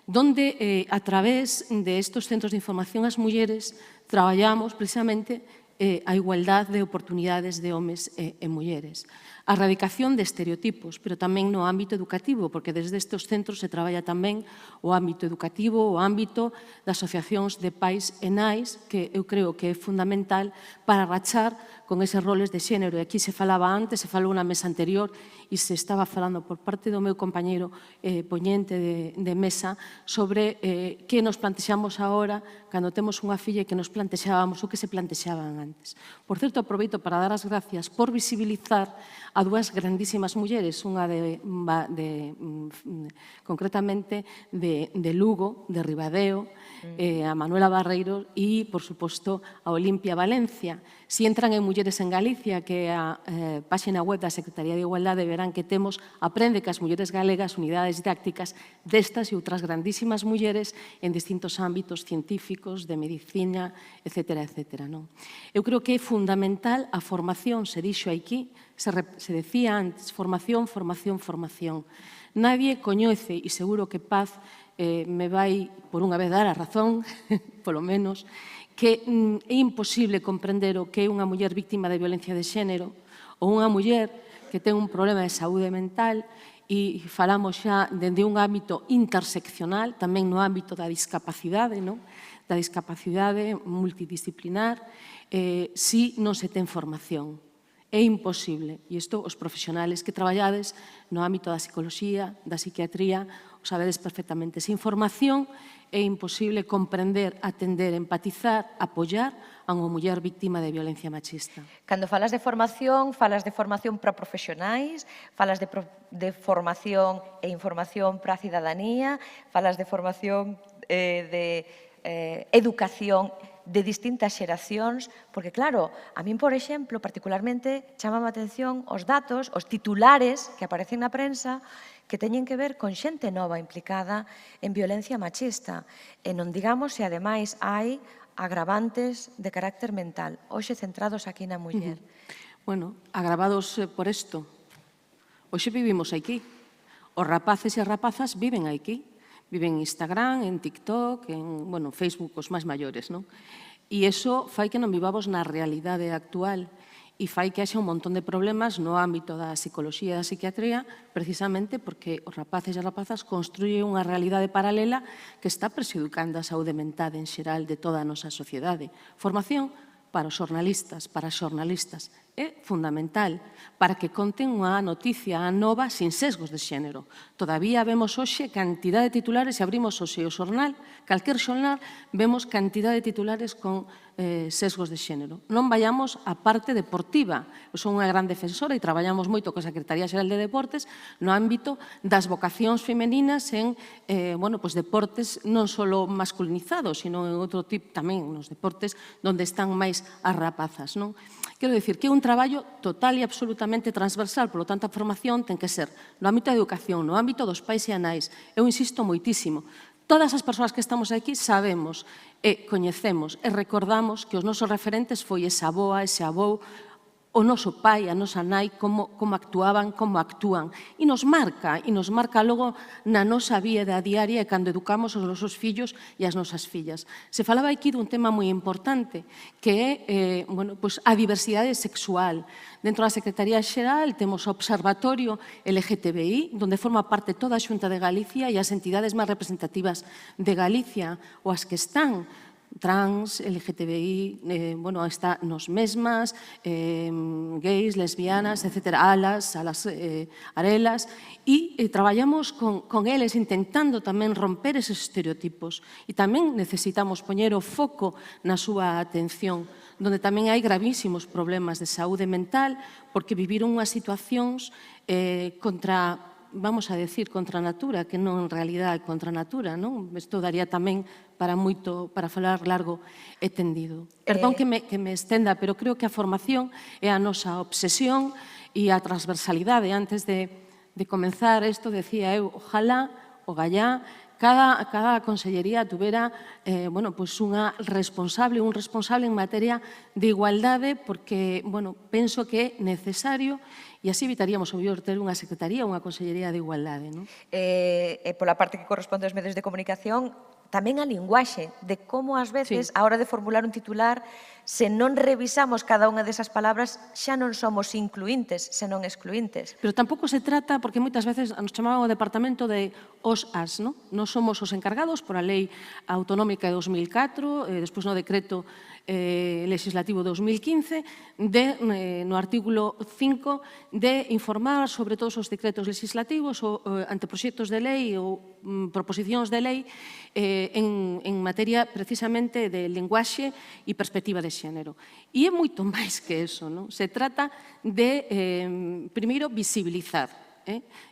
donde a través de estos centros de información as mulleres traballamos precisamente a igualdade de oportunidades de homes e mulleres. A erradicación de estereotipos, pero tamén no ámbito educativo, porque desde estes centros se traballa tamén o ámbito educativo, o ámbito das asociacións de pais e nais, que eu creo que é fundamental para rachar con eses roles de xénero. E aquí se falaba antes, se falou na mesa anterior, e se estaba falando por parte do meu compañeiro poñente de mesa sobre que nos plantexamos agora cando temos unha filla e que nos plantexábamos o que se plantexaban antes. Por certo, aproveito para dar as gracias por visibilizar a dúas grandísimas mulleres, unha concretamente de Lugo, de Ribadeo, a Manuela Barreiro e, por suposto, a Olimpia Valencia. Si entran en Mulleres en Galicia, que é a páxina web da Secretaría de Igualdade, verán que temos Aprende que as mulleres galegas, unidades didácticas destas e outras grandísimas mulleres en distintos ámbitos científicos, de medicina, etc. Eu creo que é fundamental a formación, se dixo aquí, se decía antes, formación, formación, formación. Nadie coñece, e seguro que Paz me vai por unha vez dar a razón, polo menos, que é imposible comprender o que é unha muller víctima de violencia de xénero ou unha muller que ten un problema de saúde mental, e falamos xa dende un ámbito interseccional, tamén no ámbito da discapacidade, da discapacidade multidisciplinar, si non se ten formación. É imposible, e isto os profesionales que traballades no ámbito da psicoloxía, da psiquiatría, o sabedes perfectamente. Sin formación é imposible comprender, atender, empatizar, apoiar a unha muller víctima de violencia machista. Cando falas de formación para profesionais, falas de formación e información para a cidadanía, falas de formación de educación de distintas xeracións, porque claro, a min, por exemplo, particularmente, chamame a atención os datos, os titulares que aparecen na prensa que teñen que ver con xente nova implicada en violencia machista. E non digamos se, ademais, hai agravantes de carácter mental, hoxe centrados aquí na muller. Bueno, agravados por isto. Hoxe vivimos aquí. Os rapaces e as rapazas viven aquí. Viven en Instagram, en TikTok, en Facebook, os máis maiores, non? E iso fai que non vivamos na realidade actual e fai que haxa un montón de problemas no ámbito da psicoloxía e da psiquiatría, precisamente porque os rapaces e as rapazas construyen unha realidade paralela que está prexudicando a saúde mental en xeral de toda a nosa sociedade. Formación para os xornalistas, para as xornalistas, é fundamental para que conten unha noticia nova sin sesgos de xénero. Todavía vemos hoxe cantidad de titulares, se abrimos hoxe o xornal, calquer xornal, vemos cantidad de titulares con sesgos de xénero. Non vayamos á parte deportiva. Eu son unha gran defensora e traballamos moito coa Secretaría Xeral de Deportes no ámbito das vocacións femeninas en deportes non só masculinizados, sino en outro tipo tamén, nos deportes onde están máis as rapazas. Quero dicir que é un traballo total e absolutamente transversal, polo tanto a formación ten que ser no ámbito da educación, no ámbito dos pais e anais. Eu insisto moitísimo. Todas as persoas que estamos aquí sabemos e coñecemos e recordamos que os nosos referentes foi esa avoa, ese avou, o noso pai, a nosa nai, como actuaban, como actúan. E nos marca logo na nosa vida diaria e cando educamos os nosos fillos e as nosas fillas. Se falaba aquí dun tema moi importante, que é a diversidade sexual. Dentro da Secretaría Xeral temos o Observatorio LGTBI, onde forma parte toda a Xunta de Galicia e as entidades máis representativas de Galicia, ou as que están trans, LGTBI, está nos mesmas, gays, lesbianas, etc., alas, arelas, e traballamos con eles intentando tamén romper eses estereotipos. E tamén necesitamos poñer o foco na súa atención, donde tamén hai gravísimos problemas de saúde mental, porque viviron unhas situacións contra a natura, que non en realidad é contra a natura, non? Isto daría tamén para falar largo e tendido. Perdón que me estenda, pero creo que a formación é a nosa obsesión e a transversalidade. Antes de comenzar isto, decía eu, ojalá o gallá cada consellería tuvera un responsable en materia de igualdade, porque penso que é necesario e así evitaríamos o mellor ter unha secretaría, unha consellería de igualdade. Pola parte que corresponde aos medios de comunicación, tamén a linguaxe, de como ás veces, a hora de formular un titular, se non revisamos cada unha desas palabras, xa non somos incluíntes, senón excluíntes. Pero tampouco se trata, porque moitas veces nos chamaban ao departamento de os-as, non? Nos somos os encargados por a Lei Autonómica de 2004, despois no decreto legislativo 2015, no artículo 5, de informar sobre todos os decretos legislativos ou anteproxectos de lei ou proposicións de lei en materia precisamente de linguaxe e perspectiva de xénero. E é moito máis que eso, non? Se trata de, primeiro, visibilizar.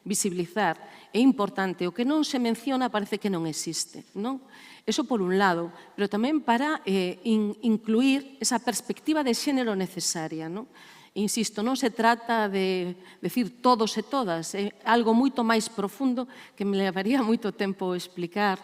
Visibilizar é importante. O que non se menciona parece que non existe, non? Eso por un lado, pero tamén para incluir esa perspectiva de xénero necesaria, non? Insisto, non se trata de decir todos e todas, é algo moito máis profundo que me levaría moito tempo explicar,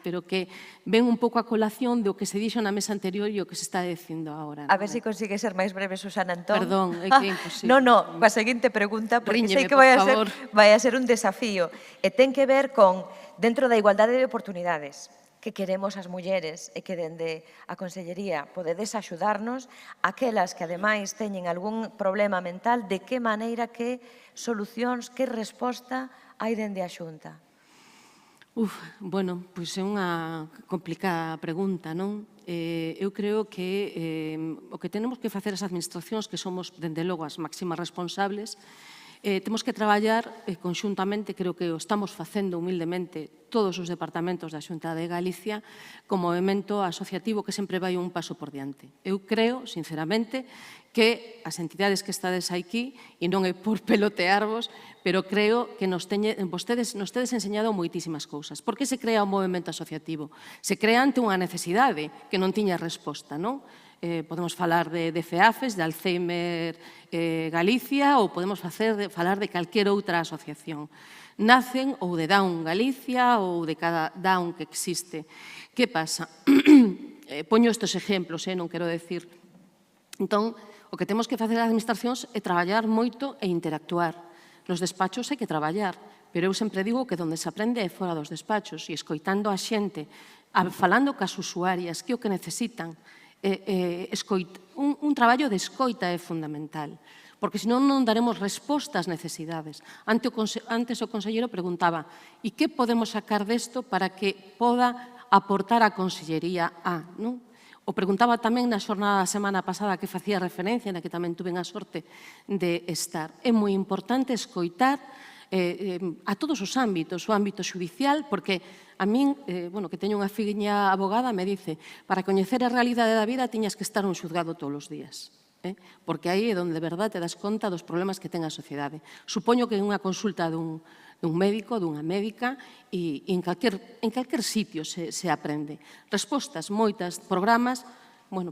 pero que ven un pouco a colación do que se dixo na mesa anterior e o que se está dicindo agora. A ver se consigue ser máis breve, Susana Antón. Perdón, é que é imposible. Non, coa seguinte pregunta, porque sei Ríñeme, que por favor. vai a ser un desafío, e ten que ver con, dentro da igualdade de oportunidades, que queremos as mulleres e que dende a Consellería podedes axudarnos, aquelas que ademais teñen algún problema mental, de que maneira, que solucións, que resposta hai dende a Xunta? Pois é unha complicada pregunta, non? Eu creo que o que tenemos que facer as administracións, que somos, dende logo, as máximas responsables, temos que traballar conxuntamente, creo que o estamos facendo humildemente todos os departamentos da Xunta de Galicia, como movimento asociativo que sempre vai un paso por diante. Eu creo, sinceramente, que as entidades que estades aquí, e non é por pelotearvos, pero creo que vostedes nos tedes enseñado moitísimas cousas. Por que se crea un movimento asociativo? Se crea ante unha necesidade que non tiña resposta, non? Podemos falar de FEAFES, de Alzheimer Galicia, ou podemos falar de calquer outra asociación. Nacen ou de Down Galicia ou de cada Down que existe. Que pasa? Poño estes exemplos, non quero decir. Entón, o que temos que facer as administracións é traballar moito e interactuar. Nos despachos hai que traballar, pero eu sempre digo que onde se aprende é fora dos despachos e escoitando a xente, falando cas usuarias, que o que necesitan. Un traballo de escoita é fundamental, porque senón non daremos resposta ás necesidades. Antes o conselleiro preguntaba, e que podemos sacar desto para que poda aportar a Consellería A? O preguntaba tamén na xornada da semana pasada que facía referencia, na que tamén tuve a sorte de estar. É moi importante escoitar a todos os ámbitos, o ámbito xudicial, porque a min, que teño unha filliña abogada, me dice, para coñecer a realidade da vida tiñas que estar nun xuzgado todos os días, porque aí é onde de verdade te das conta dos problemas que ten a sociedade. Supoño que en unha consulta dun médico, dunha médica, e en calquer sitio se aprende. Respostas, moitas, programas,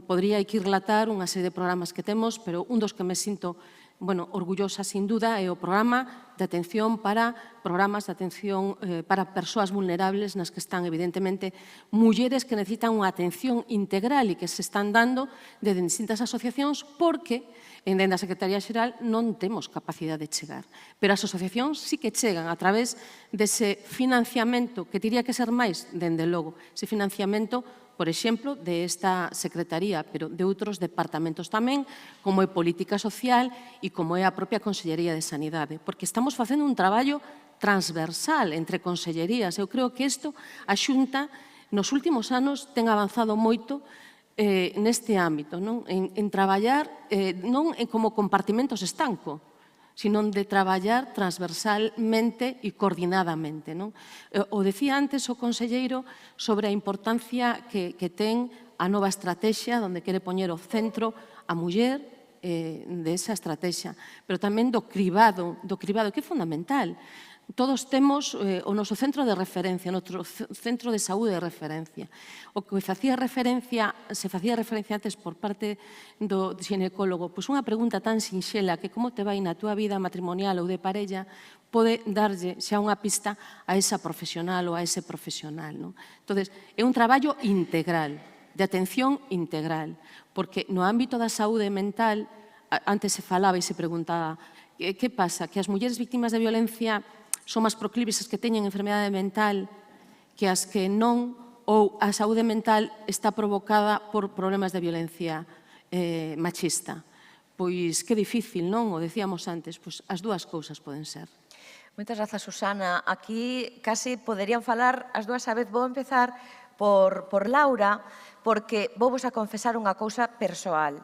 podría aquí relatar unha serie de programas que temos, pero un dos que me sinto orgullosa, sin duda, é o programa de atención para persoas vulnerables nas que están, evidentemente, mulleres que necesitan unha atención integral e que se están dando desde distintas asociacións porque dende a Secretaría Xeral non temos capacidade de chegar. Pero as asociacións sí que chegan a través dese financiamento, que teria que ser máis, dende logo, ese financiamento, por exemplo, de esta Secretaría, pero de outros departamentos tamén, como é Política Social e como é a propia Consellería de Sanidade, porque estamos facendo un traballo transversal entre consellerías. Eu creo que isto, a Xunta, nos últimos anos, ten avanzado moito neste ámbito, en traballar non como compartimentos estanco, sino de traballar transversalmente e coordinadamente. O decía antes o conselleiro sobre a importancia que ten a nova estrategia, onde quere poñer o centro a muller desa estrategia, pero tamén do cribado, que é fundamental. todos temos o noso centro de referencia, o noso centro de saúde de referencia. O que se facía referencia antes por parte do xinecólogo, pois unha pregunta tan sinxela que como te vai na túa vida matrimonial ou de parella pode darlle xa unha pista a esa profesional ou a ese profesional. Entón, é un traballo integral, de atención integral, porque no ámbito da saúde mental, antes se falaba e se preguntaba que pasa, que as mulleres víctimas de violencia son máis proclives as que teñen enfermedade mental que as que non, ou a saúde mental está provocada por problemas de violencia machista. Pois que difícil, non? O decíamos antes, pois as dúas cousas poden ser. Moitas grazas, Susana. Aquí casi poderían falar as dúas a vez. Vou empezar por Laura, porque vou vos a confesar unha cousa persoal.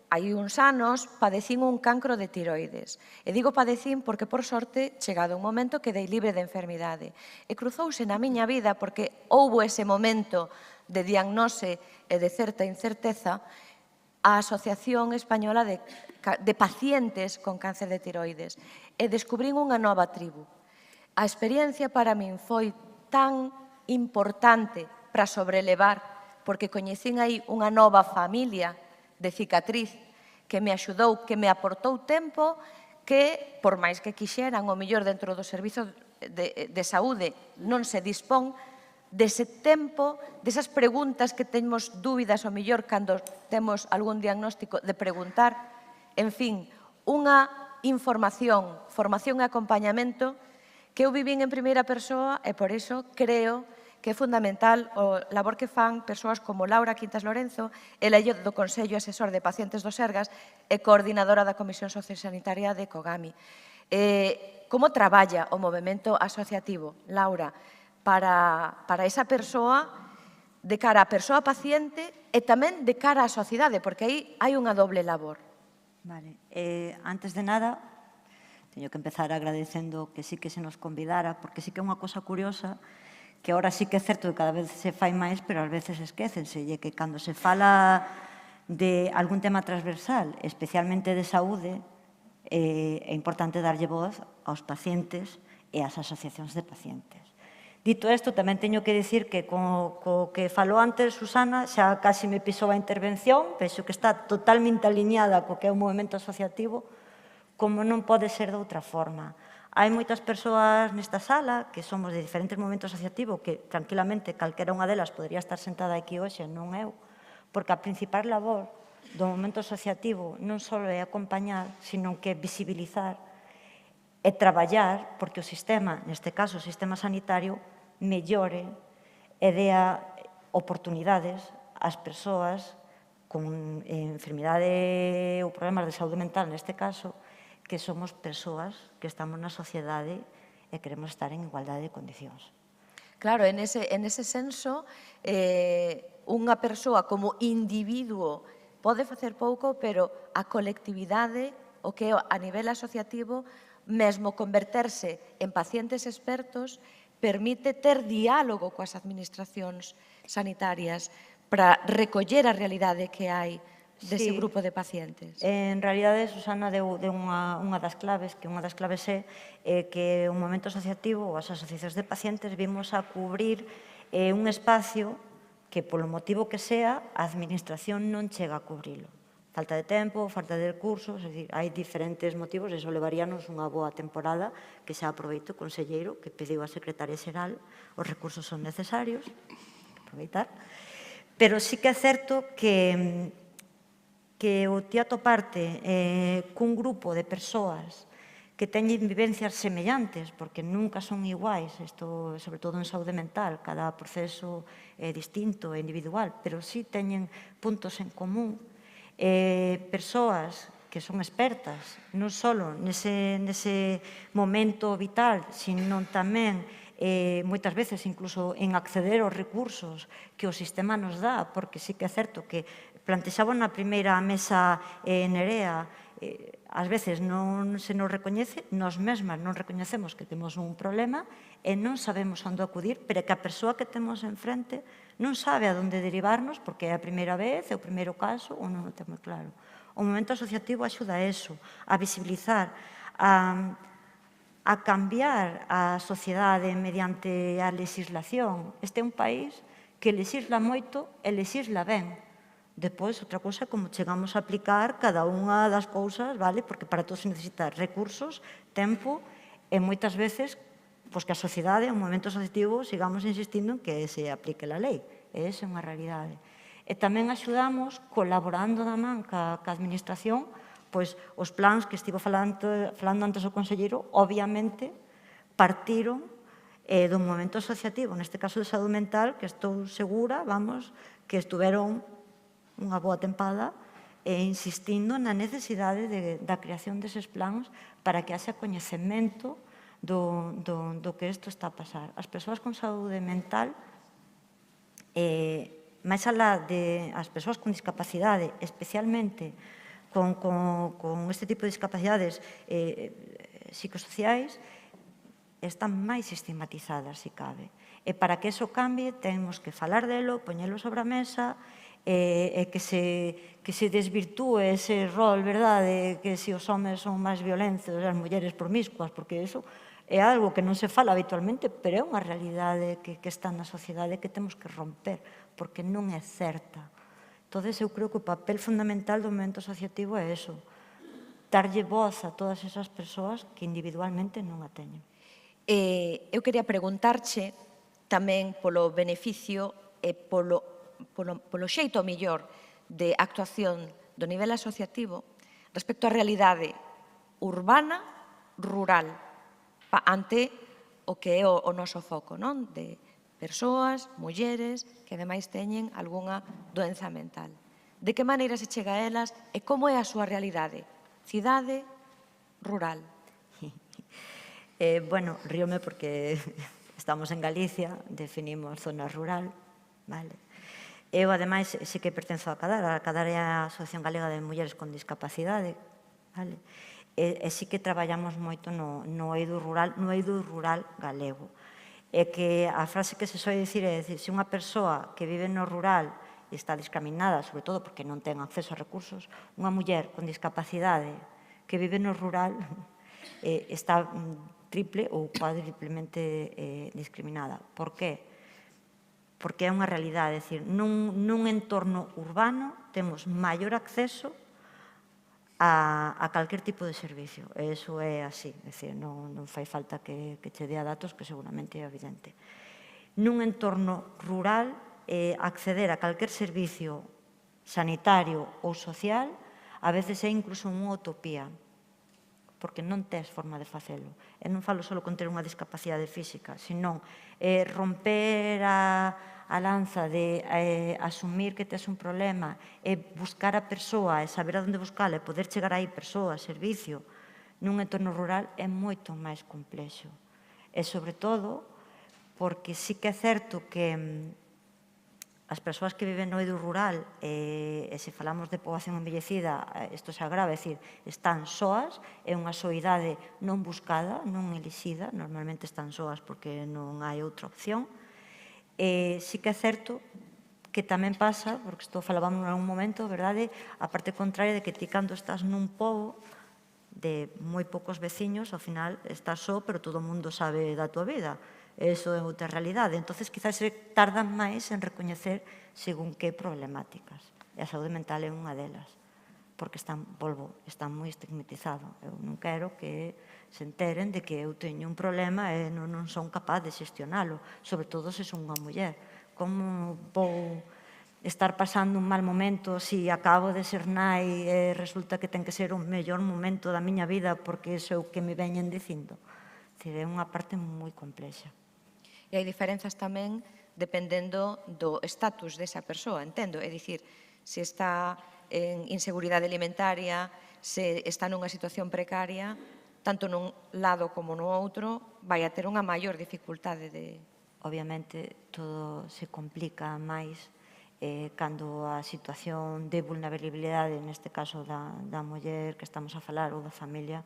Hai uns anos padecín un cancro de tiroides. E digo padecín porque, por sorte, chegado un momento quedei libre de enfermidade. E cruzouse na miña vida porque houbo ese momento de diagnose e de certa incerteza a Asociación Española de Pacientes con Cáncer de Tiroides. E descubrín unha nova tribu. A experiencia para min foi tan importante para sobrelevar, porque coñecín aí unha nova familia de cicatriz que me axudou, que me aportou tempo, que, por máis que quixeran, o mellor dentro do servizo de saúde non se dispón dese tempo, desas preguntas que temos dúbidas, o mellor, cando temos algún diagnóstico, de preguntar. En fin, unha información, formación e acompañamento que eu vivín en primeira persoa e, por iso, creo que é fundamental o labor que fan persoas como Laura Quintas Lorenzo, ela é do Consello Asesor de Pacientes do Sergas e coordinadora da Comisión Sociosanitaria de Cogami. Como traballa o movemento asociativo, Laura, para esa persoa, de cara á persoa paciente e tamén de cara á sociedade, porque aí hai unha doble labor? Vale. Antes de nada, teño que empezar agradecendo que sí que se nos convidara, porque sí que é unha cosa curiosa, que ahora sí que é certo que cada vez se fai máis, pero ás veces esquécense, e que cando se fala de algún tema transversal, especialmente de saúde, é importante darlle voz aos pacientes e ás asociacións de pacientes. Dito isto, tamén teño que dicir que co que falou antes Susana, xa casi me pisou a intervención, penso que está totalmente alineada co que é o movemento asociativo, como non pode ser de outra forma. Hai moitas persoas nesta sala que somos de diferentes movimentos asociativos que tranquilamente calquera unha delas podría estar sentada aquí hoxe, non eu, porque a principal labor do movimento asociativo non só é acompañar, sino que visibilizar e traballar porque o sistema, neste caso o sistema sanitario, mellore e dea oportunidades ás persoas con enfermidade ou problemas de saúde mental, neste caso, que somos persoas que estamos na sociedade e queremos estar en igualdade de condicións. Claro, en ese senso, unha persoa como individuo pode facer pouco, pero a colectividade, o que é a nivel asociativo, mesmo converterse en pacientes expertos, permite ter diálogo coas administracións sanitarias para recoller a realidade que hai dese grupo de pacientes. En realidade, Susana deu unha das claves, que unha das claves é que o movimento asociativo ou as asociacións de pacientes vimos a cubrir un espacio que, polo motivo que sea, a administración non chega a cubrilo. Falta de tempo, falta de recursos, é dicir, hai diferentes motivos, e iso levaríanos unha boa temporada, que xa aproveito o conselleiro que pediu a secretaria xeral, os recursos son necesarios, aproveitar. Pero sí que é certo que o ti atoparte cun grupo de persoas que teñen vivencias semellantes, porque nunca son iguais, isto sobre todo en saúde mental, cada proceso é distinto e individual, pero sí teñen puntos en común, persoas que son expertas, non só nese momento vital, sino tamén moitas veces incluso en acceder aos recursos que o sistema nos dá, porque sí que é certo que plantexaba na primeira mesa Nerea, ás veces non se nos recoñece, nós mesmas non recoñecemos que temos un problema e non sabemos onde acudir, pero que a persoa que temos enfrente non sabe a onde derivarnos porque é a primeira vez, é o primeiro caso ou non o ten moi claro. O movimento asociativo axuda a eso, a visibilizar, a a cambiar a sociedade mediante a legislación. Este é un país que legisla moito e legisla ben. Depois, outra cousa é como chegamos a aplicar cada unha das cousas, vale? Porque para todo se necesita recursos, tempo e moitas veces pois que a sociedade, o movimento asociativo, sigamos insistindo en que se aplique a lei. E esa é unha realidade. E tamén axudamos, colaborando da man ca administración, pois os plans que estivo falando antes o conselleiro, obviamente, partiron do movimento asociativo, neste caso de saúde mental, que estou segura, vamos, que estuveron unha boa tempada insistindo na necesidade da creación deses plans para que haxa coñecemento do que isto está a pasar. As persoas con saúde mental, máis alá de as persoas con discapacidade, especialmente con este tipo de discapacidades psicosociais, están máis estigmatizadas, se cabe. E para que eso cambie, temos que falar delo, poñelo sobre a mesa, e que se desvirtúe ese rol, verdade, que se os homes son máis violentos, as mulleres promiscuas, porque eso é algo que non se fala habitualmente, pero é unha realidade que está na sociedade que temos que romper, porque non é certa. Entón, eu creo que o papel fundamental do movimento asociativo é eso, darlle voz a todas esas persoas que individualmente non a teñen. Eu quería preguntarche tamén polo beneficio e polo xeito mellor de actuación do nivel asociativo respecto á realidade urbana, rural, ante o que é o noso foco, non? De persoas, mulleres, que ademais teñen algunha doenza mental. De que maneira se chega a elas e como é a súa realidade? Cidade, rural? Bueno, ríome porque estamos en Galicia, definimos zona rural, vale? Eu, ademais, sí que pertenzo a CADAR. A CADAR é a Asociación Galega de Mulleres con Discapacidade, vale? E sí que traballamos moito no eido rural galego. É que a frase que se soe dicir é dicir, se unha persoa que vive no rural está discriminada, sobre todo porque non ten acceso a recursos, unha muller con discapacidade que vive no rural está triple ou cuádruplemente discriminada. Por qué? Porque é unha realidade, é dicir, nun entorno urbano temos maior acceso a calquer tipo de servicio. E iso é así, é dicir, non fai falta que che dea datos, que seguramente é evidente. Nun entorno rural, acceder a calquer servicio sanitario ou social a veces é incluso unha utopía, porque non tes forma de facelo. E non falo só con ter unha discapacidade física, senón romper a lanza de asumir que tes un problema e buscar a persoa e saber a onde buscala e poder chegar aí persoa, servicio, nun entorno rural é moito máis complexo. E, sobre todo, porque sí que é certo que as persoas que viven no eido rural, e se falamos de poboación envellecida, isto se agrava, é dicir, están soas, é unha soidade non buscada, non elixida, normalmente están soas porque non hai outra opción. Sí que é certo que tamén pasa, porque isto falábamos en algún momento, verdade, a parte contraria de que ti cando estás nun pobo de moi poucos veciños, ao final estás só, pero todo o mundo sabe da tua vida. Eso é outra realidade. Entonces, quizás se tardan máis en recoñecer según que problemáticas. E a saúde mental é unha delas. Porque están moi estigmatizado. Eu non quero que se enteren de que eu teño un problema e non son capaz de xestionalo. Sobre todo se son unha muller. Como vou estar pasando un mal momento se acabo de ser nai e resulta que ten que ser o mellor momento da miña vida porque é o que me veñen dicindo? É unha parte moi complexa. E hai diferenzas tamén dependendo do estatus desa persoa, entendo. É dicir, se está en inseguridade alimentaria, se está nunha situación precaria, tanto nun lado como no outro, vai a ter unha maior dificultade de... Obviamente, todo se complica máis cando a situación de vulnerabilidade, neste caso da muller que estamos a falar, ou da familia,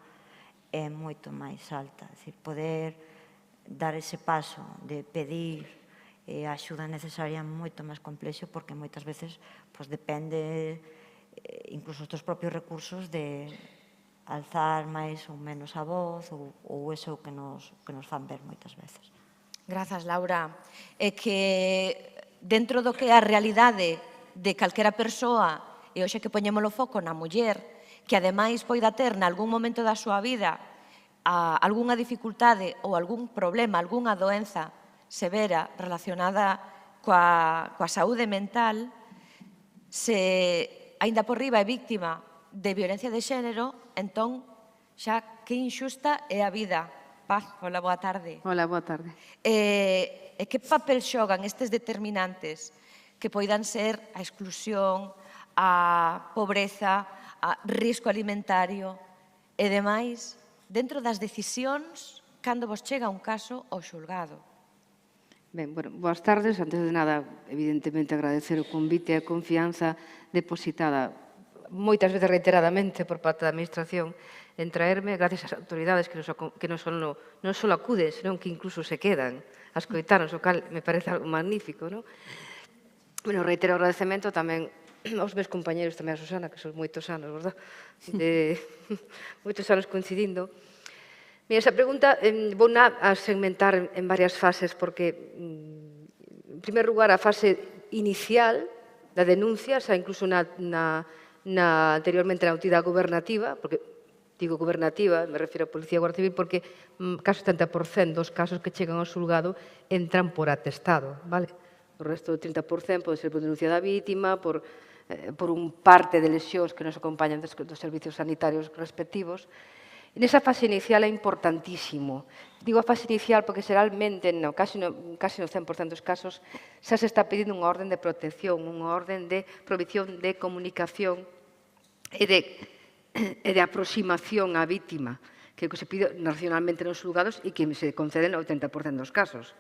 é moito máis alta. É dicir, poder dar ese paso de pedir a axuda necesaria é moito máis complexo porque moitas veces depende incluso dos propios recursos de alzar máis ou menos a voz ou eso que nos fan ver moitas veces. Grazas, Laura. É que dentro do que é a realidade de calquera persoa, e hoxe que poñémolo foco na muller, que ademais poida ter nalgún momento da súa vida algunha dificultade ou algún problema, algunha doenza severa relacionada coa saúde mental, se aínda por riba é víctima de violencia de xénero, entón xa que inxusta é a vida. Paz, hola, boa tarde. Hola, boa tarde. E que papel xogan estes determinantes que poidan ser a exclusión, a pobreza, a risco alimentario e demais dentro das decisións cando vos chega un caso ao xulgado? Ben, bueno, boas tardes. Antes de nada, evidentemente, agradecer o convite e a confianza depositada moitas veces reiteradamente por parte da Administración en traerme, gracias ás autoridades que non só acuden, senón que incluso se quedan a escoitarnos, o cal me parece algo magnífico, non? Bueno, reitero o agradecemento tamén aos meus compañeros, tamén a Susana, que son moitos anos, verdad? Moitos anos coincidindo. Mira, esa pregunta vou a segmentar en varias fases, porque, en primer lugar, a fase inicial da denuncia, xa incluso anteriormente na entidade gobernativa, porque digo gobernativa, me refiro a Policía e Guardia Civil, porque casi 70% dos casos que chegan ao xulgado entran por atestado, vale? O resto do 30% pode ser por denuncia da vítima, por un parte de lesións que nos acompañan dos servicios sanitarios respectivos. Nesa fase inicial é importantísimo. Digo a fase inicial porque xeralmente, casi no 100% dos casos, xa se está pedindo unha orden de protección, unha orden de provisión de comunicación e de aproximación á vítima, que é o que se pide nacionalmente nos xulgados e que se concede no 80% dos casos.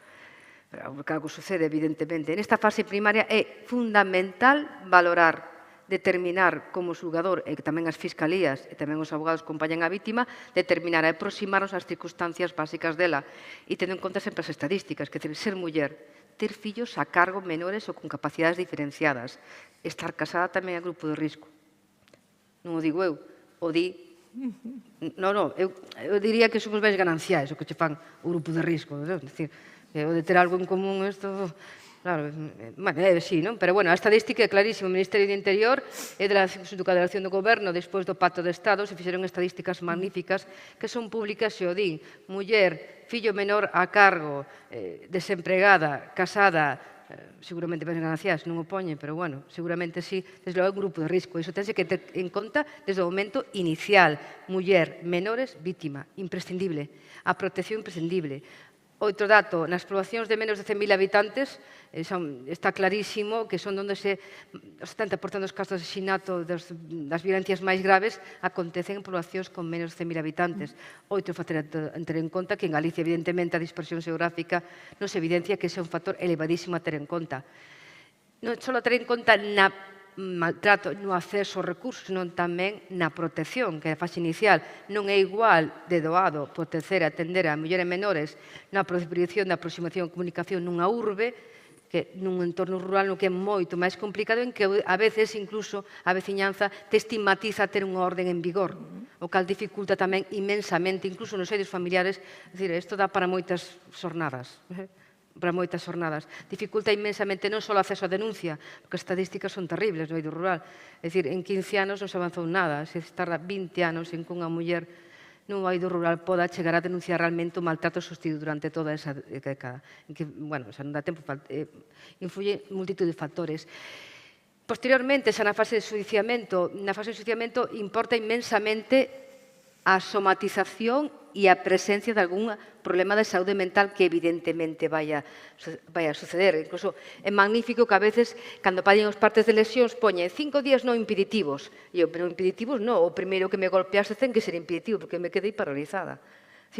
Pero algo sucede, evidentemente. Nesta fase primaria é fundamental valorar, determinar como xulgador, e que tamén as fiscalías e tamén os abogados acompañan a vítima, determinar e aproximarnos ás circunstancias básicas dela. E tendo en conta sempre as estadísticas, que é ser muller, ter fillos a cargo menores ou con capacidades diferenciadas, estar casada tamén é grupo de risco. Non o digo eu, o di... Non, eu diría que somos bens gananciais o que che fan o grupo de risco. É dicir, o de ter algo en común, isto... Claro, sí, non? Pero, bueno, a estadística é clarísima. O Ministerio do Interior e da Delegación do Goberno, despois do Pacto de Estado, se fixeron estadísticas magníficas que son públicas e o din. Muller, fillo menor a cargo, desempregada, casada, seguramente bens gananciais, non o poñen, pero, bueno, seguramente sí, desde logo é un grupo de risco. Iso tense que ter en conta desde o momento inicial. Muller, menores, vítima, imprescindible. A protección imprescindible. Outro dato, nas poboacións de menos de 100.000 habitantes está clarísimo que son onde o 70% dos casos de asesinato das violencias máis graves acontecen en poboacións con menos de 100.000 habitantes. Outro factor a ter en conta que en Galicia, evidentemente, a dispersión xeográfica nos evidencia que ese é un factor elevadísimo a ter en conta. Non só a ter en conta na maltrato no acceso aos recursos, senón tamén na protección, que é a fase inicial. Non é igual de doado proteger e atender a mulleres menores na prohibición da aproximación e comunicación nunha urbe que nun entorno rural no que é moito máis complicado, en que a veces incluso a veciñanza te estigmatiza ter unha orden en vigor, o cal dificulta tamén inmensamente, incluso nos eidos familiares, é dicir, isto dá para moitas xornadas, para moitas xornadas. Dificulta inmensamente non só o acceso á denuncia, porque as estadísticas son terribles no eido rural. É dicir, en 15 anos non se avanzou nada. Se tarda 20 anos en que unha muller no eido rural poda chegar a denunciar realmente o maltrato sostido durante toda esa década. En que, bueno, xa non dá tempo, influye multitud de factores. Posteriormente, xa na fase de enxuiciamento, importa inmensamente a somatización e a presencia de algún problema de saúde mental que evidentemente vai a suceder. Incluso é magnífico que a veces, cando paguen os partes de lesións, poñen 5 días non impeditivos. E eu, pero impeditivos non, o primeiro que me golpeaste ten que ser impeditivo, porque me quedei paralizada.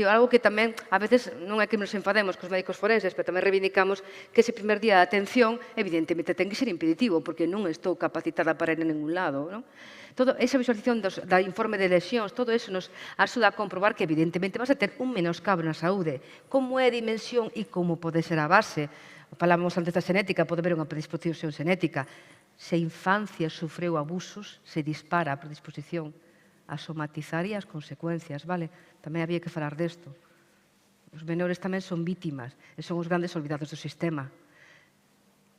Algo que tamén, a veces, non é que nos enfademos cos médicos forenses, pero tamén reivindicamos que ese primer día de atención, evidentemente, ten que ser impeditivo, porque non estou capacitada para ir a ningún lado. Toda esa visualización da informe de lesións, todo eso nos axuda a comprobar que, evidentemente, vas a ter un menoscabo na saúde. Como é a dimensión e como pode ser a base? Falábamos antes da xenética, pode haber unha predisposición xenética. Se a infancia sofreu abusos, se dispara a predisposición a somatizar e as consecuencias, vale? Tamén había que falar desto. Os menores tamén son vítimas e son os grandes olvidados do sistema.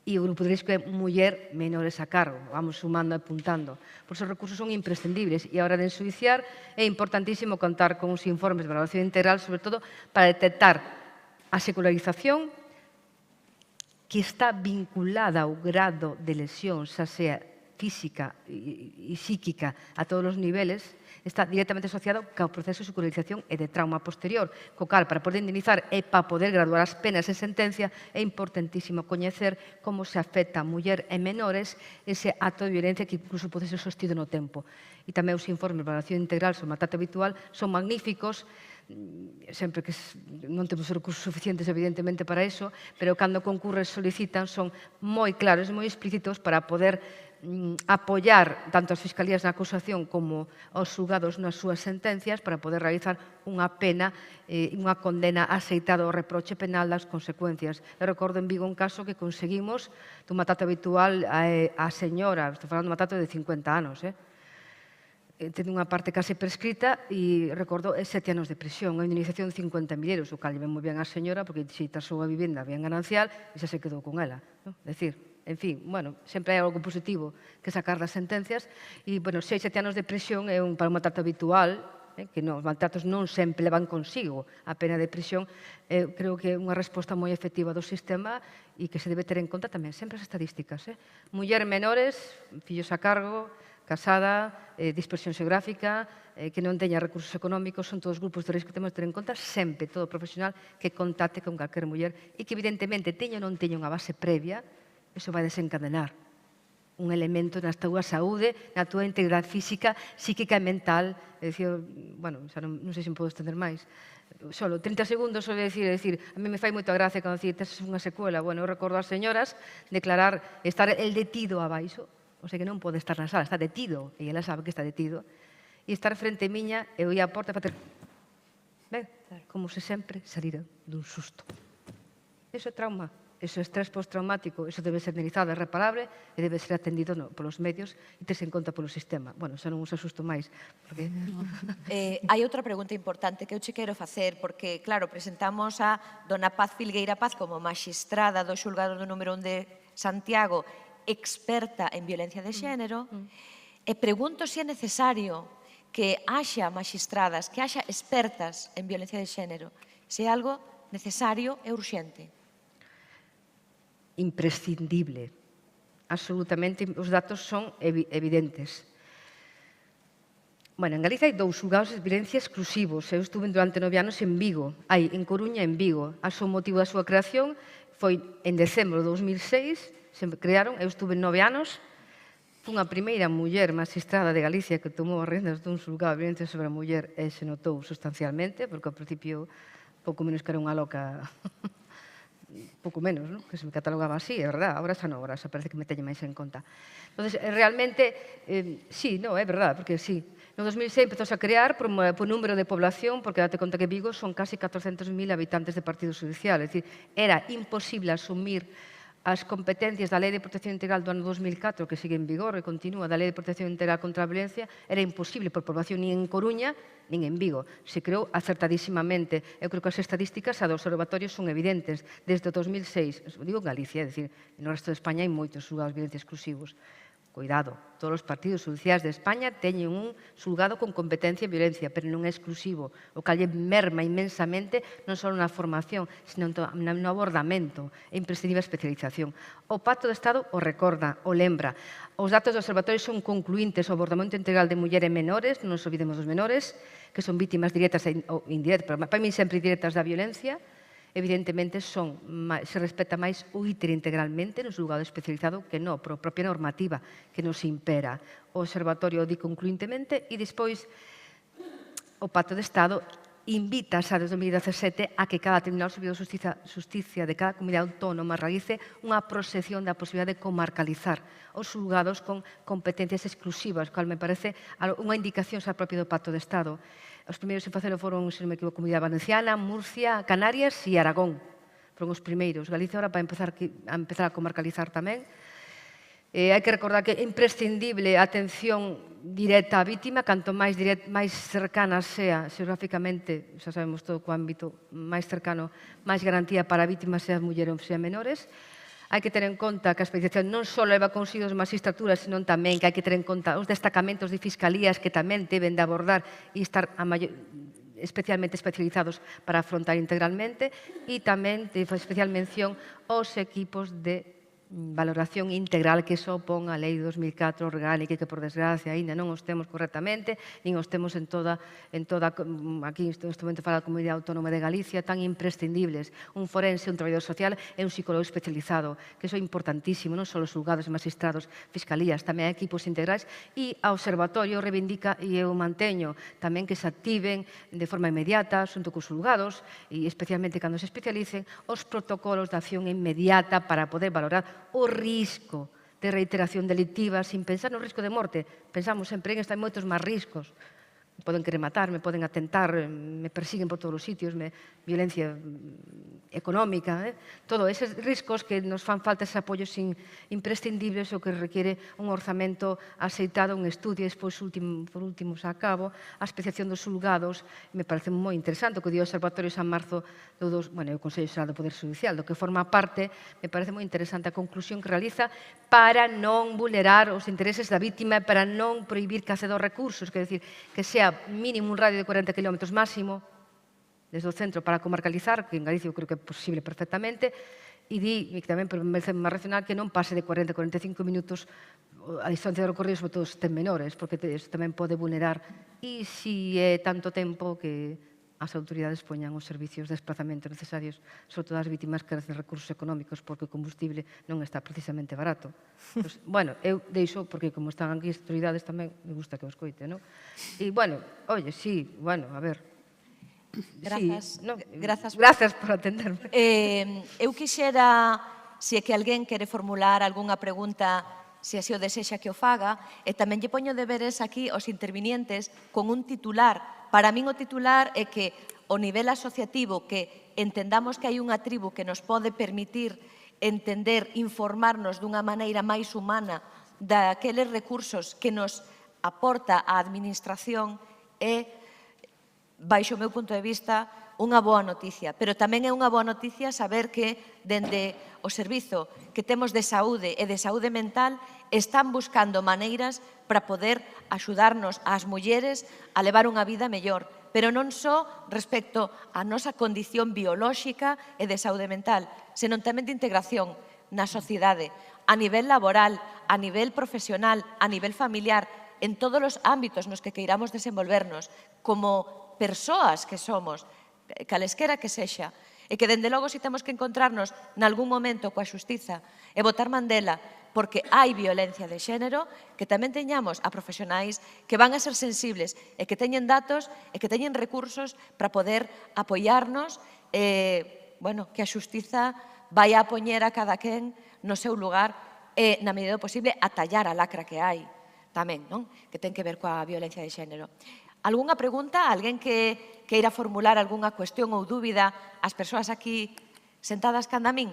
E o grupo de risco é muller menores a cargo, vamos sumando e apuntando. Por os recursos son imprescindibles e a hora de enxuiciar é importantísimo contar con uns informes de valoración integral, sobre todo para detectar a secularización que está vinculada ao grado de lesión, xa sea física e psíquica a todos os niveles, está directamente asociado ao proceso de secularización e de trauma posterior, co cal, para poder indemnizar e para poder graduar as penas en sentencia, é importantísimo coñecer como se afecta a muller e menores ese acto de violencia que incluso pode ser sostido no tempo. E tamén os informes de valoración integral sobre maltrato habitual son magníficos, sempre que non temos os recursos suficientes, evidentemente, para iso, pero cando concurren solicitan son moi claros e moi explícitos para poder apoiar tanto as fiscalías na acusación como aos xulgados nas súas sentencias para poder realizar unha pena e unha condena aceitada ao reproche penal das consecuencias. Eu recordo en Vigo un caso que conseguimos dun maltrato habitual a señora, estou falando de un maltrato de 50 anos, ten unha parte case prescrita e recordo 7 anos de prisión, a indemnización de 50.000 euros, o cal lle ven moi ben a señora porque se tasou a vivenda bien ganancial e xa se quedou con ela. Decir, en fin, bueno, sempre hai algo positivo que sacar das sentencias e, bueno, 6, 7 anos de prisión é para un maltrato habitual, que os maltratos non sempre levan consigo a pena de prisión, creo que é unha resposta moi efectiva do sistema e que se debe ter en conta tamén sempre as estadísticas. Muller menores, fillos a cargo, casada, dispersión xeográfica, que non teña recursos económicos, son todos grupos de risco que temos que ter en conta sempre todo profesional que contacte con calquer muller e que evidentemente teña ou non teña unha base previa, iso vai desencadenar un elemento na túa saúde, na túa integridade física, psíquica e mental. É dicir, bueno, xa non sei se me podo estender máis. Solo 30 segundos sobre decir, a mí me fai moita gracia cando dicir, tes unha secuela. Bueno, eu recordo ás señoras declarar estar el detido abaixo, o sea que non pode estar na sala, está detido, e ela sabe que está detido, e estar frente miña, eu ia a porta para ter... Ben, como se sempre salira dun susto. Iso é trauma, iso é estrés postraumático, iso debe ser indemnizado, é reparable, e debe ser atendido polos medios e terse en conta polo sistema. Bueno, xa non os asusto máis, porque... Hai outra pregunta importante que eu che quero facer, porque, claro, presentamos a dona Paz Filgueira Paz como magistrada do xulgado do número 1 de Santiago, experta en violencia de xénero, e pregunto se é necesario que haxa magistradas, que haxa expertas en violencia de xénero, se é algo necesario e urxente. Imprescindible. Absolutamente, os datos son evidentes. Bueno, en Galicia hai 2 xulgados de violencia exclusivos. Eu estuve durante 9 anos en Vigo, en Coruña e en Vigo. O motivo da súa creación foi en decembro de 2006, se crearon, eu estuve 9 anos, fui a primeira muller magistrada de Galicia que tomou as rendas dun xulgado de violencia sobre a muller e se notou sustancialmente, porque ao principio pouco menos que era unha loca, pouco menos, que se me catalogaba así, é verdad, agora xa non, agora xa parece que me teñe máis en conta. Entón, realmente, sí, é verdad, porque sí, no 2006 empezóse a crear por número de población, porque date conta que Vigo son casi 400.000 habitantes de partido judicial, é dicir, era imposible asumir as competencias da Lei de Protección Integral do ano 2004, que sigue en vigor e continúa, da Lei de Protección Integral contra a Violencia, era imposible por población nin en Coruña nin en Vigo. Se creou acertadísimamente. Eu creo que as estadísticas do observatorio son evidentes. Desde o 2006, digo en Galicia, é dicir, no resto de España hai moitos xulgados de violencia exclusivos. Cuidado, todos os partidos judiciais de España teñen un xulgado con competencia en violencia, pero non é exclusivo, o que lle merma inmensamente non só na formación, sino no abordamento, é imprescindible a especialización. O Pacto de Estado o recorda, o lembra. Os datos do observatorio son concluíntes, o abordamento integral de mulleres e menores, non nos olvidemos dos menores, que son vítimas directas ou indirectas, pero para mí sempre indirectas da violencia, evidentemente se respeta máis o ITER integralmente no xulgado especializado que non, por a propia normativa que nos impera. O observatorio di concluintemente e despois o Pacto de Estado invita xa desde 2017 a que cada Tribunal Superior de Justicia de cada comunidade autónoma realice unha proxección da posibilidade de comarcalizar os xulgados con competencias exclusivas, cual me parece unha indicación xa propia do Pacto de Estado. Os primeiros en facelo foron, se non me equivoco, Comunidade Valenciana, Murcia, Canarias e Aragón. Foron os primeiros. Galicia ahora vai empezar a comarcalizar tamén. Hai que recordar que é imprescindible a atención directa á vítima, canto máis cercana sea xeográficamente, xa sabemos todo co ámbito máis cercano, máis garantía para a vítima, sea muller ou sea menores. Hai que ter en conta que a especialización non só leva consigo as magistraturas, senón tamén que hai que ter en conta os destacamentos de fiscalías que tamén deben de abordar e estar especialmente especializados para afrontar integralmente, e tamén de especial mención aos equipos de valoración integral que só pon a Lei de 2004 orgánica, que por desgracia aínda non os temos correctamente, nin os temos en toda aquí neste momento fala da Comunidade Autónoma de Galicia, tan imprescindibles. Un forense, un traballador social e un psicólogo especializado, que iso é importantísimo, non só os xulgados e magistrados, fiscalías, tamén equipos integrais, e a Observatorio reivindica, e eu manteño, tamén que se activen de forma inmediata, xunto cos xulgados, e especialmente cando se especialicen, os protocolos de acción inmediata para poder valorar o risco de reiteración delictiva sin pensar no risco de morte. Pensamos sempre en isto, hai moitos máis riscos. Me poden querer matar, me poden atentar, me persiguen por todos os sitios, violencia económica, todos eses riscos que nos fan falta eses apoios imprescindibles, o que requiere un orzamento aceitado, un estudio, despois, por último, se acabo, a especiación dos xulgados, me parece moi interesante, o que dio o Observatorio San Marzo, o Consello Xeral do Poder Judicial, do que forma parte, me parece moi interesante a conclusión que realiza para non vulnerar os intereses da vítima, para non prohibir que acceda aos recursos, que decir, que sea mínimo un radio de 40 km máximo, desde o centro para comarcalizar, que en Galicia eu creo que é posible perfectamente, e di, que tamén me parece máis racional, que non pase de 40 a 45 minutos a distancia de recorrido, sobre todo se ten menores, porque isto tamén pode vulnerar, e se é tanto tempo que as autoridades poñan os servicios de desplazamento necesarios, sobre todo as vítimas que carecen de recursos económicos, porque o combustible non está precisamente barato. Bueno, eu deixo, porque como están aquí as autoridades tamén, me gusta que os coite, non? E, oye, sí, a ver, Grazas por atenderme. Eu quixera, se é que alguén quere formular algunha pregunta, se así o desexa que o faga, e tamén lle poño deberes aquí aos intervinientes con un titular. Para min o titular é que o nivel asociativo, que entendamos que hai unha tribu que nos pode permitir entender, informarnos dunha maneira máis humana daqueles recursos que nos aporta a administración, é, baixo o meu punto de vista, unha boa noticia. Pero tamén é unha boa noticia saber que, dende o servizo que temos de saúde e de saúde mental, están buscando maneiras para poder axudarnos ás mulleres a levar unha vida mellor. Pero non só respecto á nosa condición biolóxica e de saúde mental, senón tamén de integración na sociedade, a nivel laboral, a nivel profesional, a nivel familiar, en todos os ámbitos nos que queiramos desenvolvernos, como persoas que somos, calesquera que sexa, e que, dende logo, se temos que encontrarnos nalgún momento coa xustiza e botar mandela porque hai violencia de xénero, que tamén teñamos a profesionais que van a ser sensibles e que teñen datos e que teñen recursos para poder apoiarnos e, que a xustiza vai a poñer a cada quen no seu lugar e, na medida do posible, a tallar a lacra que hai tamén, non? Que ten que ver coa violencia de xénero. Algúnha pregunta? Alguén que queira formular algunha cuestión ou dúbida ás persoas aquí sentadas canda min?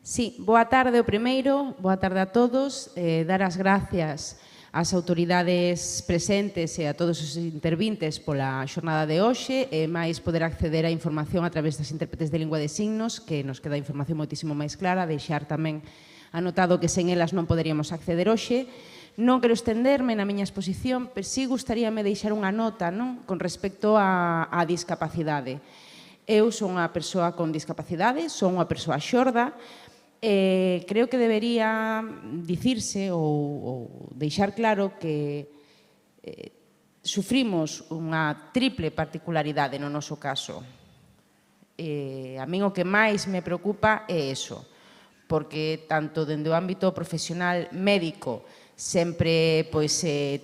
Sí, boa tarde o primeiro, boa tarde a todos. Dar as gracias ás autoridades presentes e a todos os intervintes pola xornada de hoxe e máis poder acceder á información a través das intérpretes de lingua de signos, que nos queda a información moitísimo máis clara, deixar tamén anotado que sen elas non poderíamos acceder hoxe. Non quero estenderme na miña exposición, pero sí gustaríame deixar unha nota con respecto á discapacidade. Eu son unha persoa con discapacidade, son unha persoa xorda, e creo que debería dicirse ou deixar claro que sufrimos unha triple particularidade no noso caso. A min o que máis me preocupa é iso, porque tanto dende o ámbito profesional médico sempre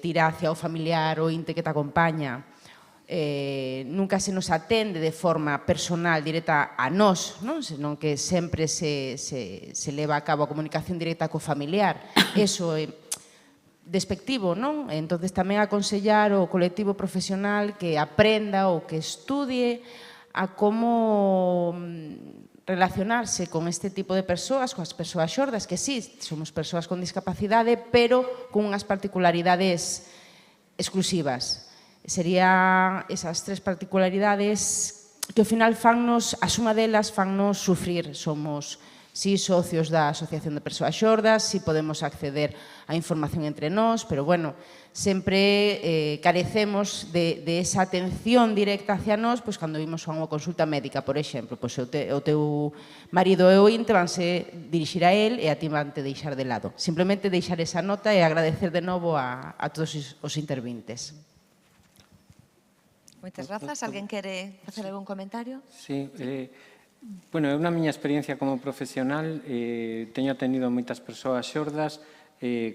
tira hacia o familiar o inte que te acompaña, nunca se nos atende de forma personal directa a nós, senón que sempre se leva a cabo a comunicación directa co familiar. Eso é despectivo, non? Entón, tamén aconsellar o colectivo profesional que aprenda ou que estudie a como relacionarse con este tipo de persoas, coas persoas xordas, que sí, somos persoas con discapacidade, pero con unhas particularidades exclusivas. Serían esas tres particularidades que ao final fannos, a suma delas fannos sufrir. Somos sí socios da Asociación de Persoas Xordas, sí podemos acceder á información entre nós, pero bueno, sempre carecemos de esa atención directa hacia nós cando vimos a unha consulta médica, por exemplo, o teu marido e o inte vanse dirixir a él e a ti vante deixar de lado. Simplemente deixar esa nota e agradecer de novo a todos os intervintes. Moitas grazas. Alguén quere facer algún comentario? Sí, bueno, eu na miña experiencia como profesional teño atendido moitas persoas xordas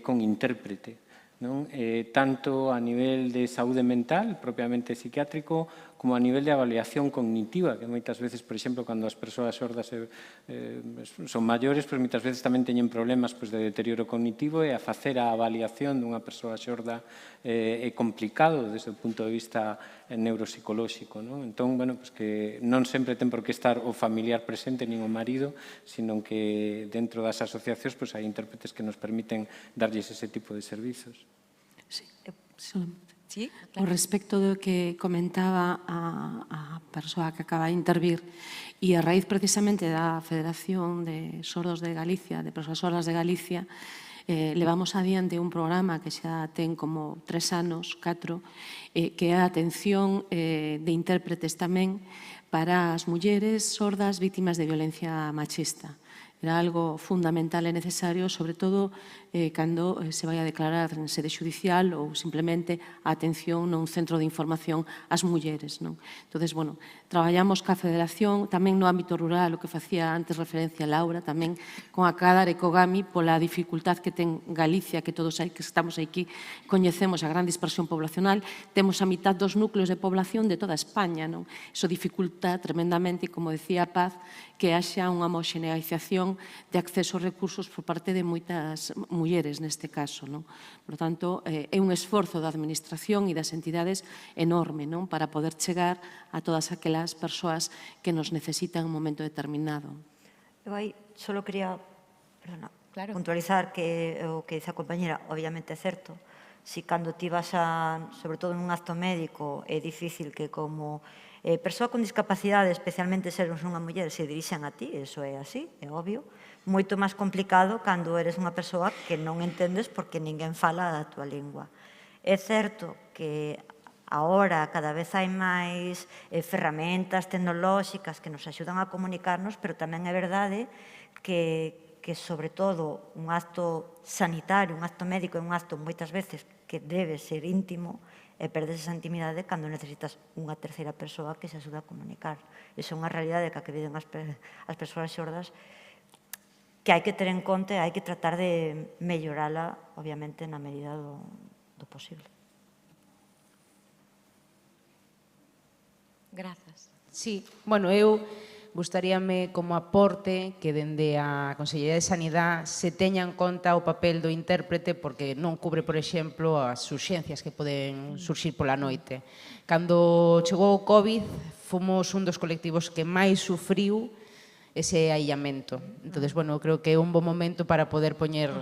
con intérprete, non? Tanto a nivel de saúde mental, propiamente psiquiátrico, como a nivel de avaliación cognitiva, que moitas veces, por exemplo, cando as persoas xordas son maiores, moitas veces tamén teñen problemas de deterioro cognitivo e a facer a avaliación dunha persoa xorda é complicado desde o punto de vista neuropsicolóxico. Entón, que non sempre ten por que estar o familiar presente nin o marido, sino que dentro das asociacións hai intérpretes que nos permiten darlles ese tipo de servizos. Sí, solamente. Sí, claro. O respecto do que comentaba a persoa que acaba de intervir e a raíz precisamente da Federación de Sordos de Galicia, de Persoas Sordas de Galicia, levamos adiante un programa que xa ten como 3 anos, 4, que é a atención de intérpretes tamén para as mulleres sordas vítimas de violencia machista. Era algo fundamental e necesario, sobre todo cando se vai a declarar en sede judicial ou simplemente a atención nun centro de información ás mulleres. Entón, traballamos ca Federación, tamén no ámbito rural, o que facía antes referencia Laura, tamén con a Cadar e Cogami, pola dificultad que ten Galicia, que todos que estamos aquí coñecemos a gran dispersión poblacional, temos a mitad dos núcleos de población de toda España. Iso dificulta tremendamente, e como decía Paz, que haxa unha homoxeneización de acceso aos recursos por parte de moitas mulleres neste caso. Por tanto, é un esforzo da Administración e das entidades enorme para poder chegar a todas aquelas persoas que nos necesitan en un momento determinado. Eu aí só quería puntualizar que o que dice a compañera obviamente é certo. Si cando ti vas sobre todo nun acto médico, é difícil que como persoa con discapacidade, especialmente ser unha muller, se dirixan a ti, eso é así, é obvio. Moito máis complicado cando eres unha persoa que non entendes porque ninguén fala a túa lingua. É certo que agora cada vez hai máis ferramentas tecnolóxicas que nos axudan a comunicarnos, pero tamén é verdade que sobre todo un acto sanitario, un acto médico é un acto moitas veces que debe ser íntimo e perdes esa intimidade cando necesitas unha terceira persoa que se axuda a comunicar. Iso é unha realidade que viven as persoas xordas que hai que ter en conta e hai que tratar de mellorala, obviamente, na medida do posible. Grazas. Sí, eu gustaríame como aporte que dende a Consellería de Sanidade se teña en conta o papel do intérprete porque non cubre, por exemplo, as urxencias que poden surxir pola noite. Cando chegou o COVID, fomos un dos colectivos que máis sufriu ese aillamento. Entón, creo que é un bon momento para poder poñer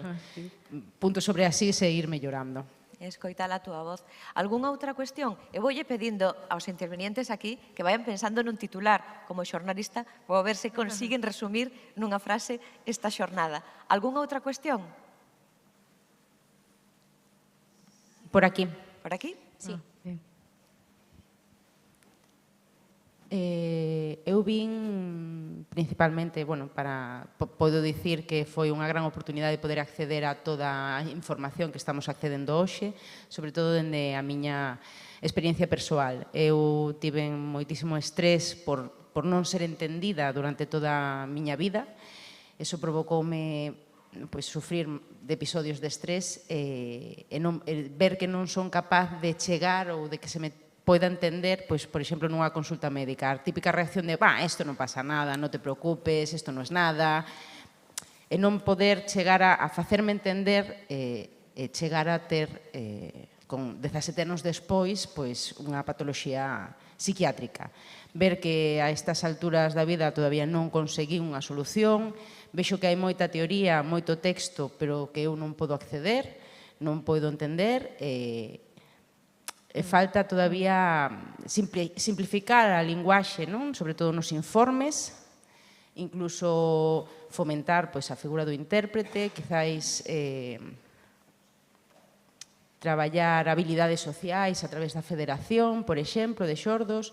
puntos sobre as is e ir mellorando. Escoitar a túa voz. Algúnha outra cuestión? Eu voulle pedindo aos intervenientes aquí que vayan pensando nun titular como xornalista, vou ver se consiguen resumir nunha frase esta xornada. Algúnha outra cuestión? Por aquí. Por aquí? Sí. Eu vin principalmente, podo dicir que foi unha gran oportunidade de poder acceder a toda a información que estamos accedendo hoxe, sobre todo dende a miña experiencia persoal. Eu tive moitísimo estrés por non ser entendida durante toda a miña vida. Eso provocoume sufrir de episodios de estrés e ver que non son capaz de chegar ou de que se me poida entender, por exemplo, nunha consulta médica. A típica reacción de, isto non pasa nada, non te preocupes, isto non é nada. E non poder chegar a facerme entender e chegar a ter con 17 anos despois, pois unha patoloxía psiquiátrica. Ver que a estas alturas da vida todavía non conseguí unha solución, vexo que hai moita teoría, moito texto, pero que eu non podo acceder, non podo entender, e falta todavía simplificar a linguaxe, non? Sobre todo nos informes, incluso fomentar a figura do intérprete, quizáis traballar habilidades sociais a través da federación, por exemplo, de xordos.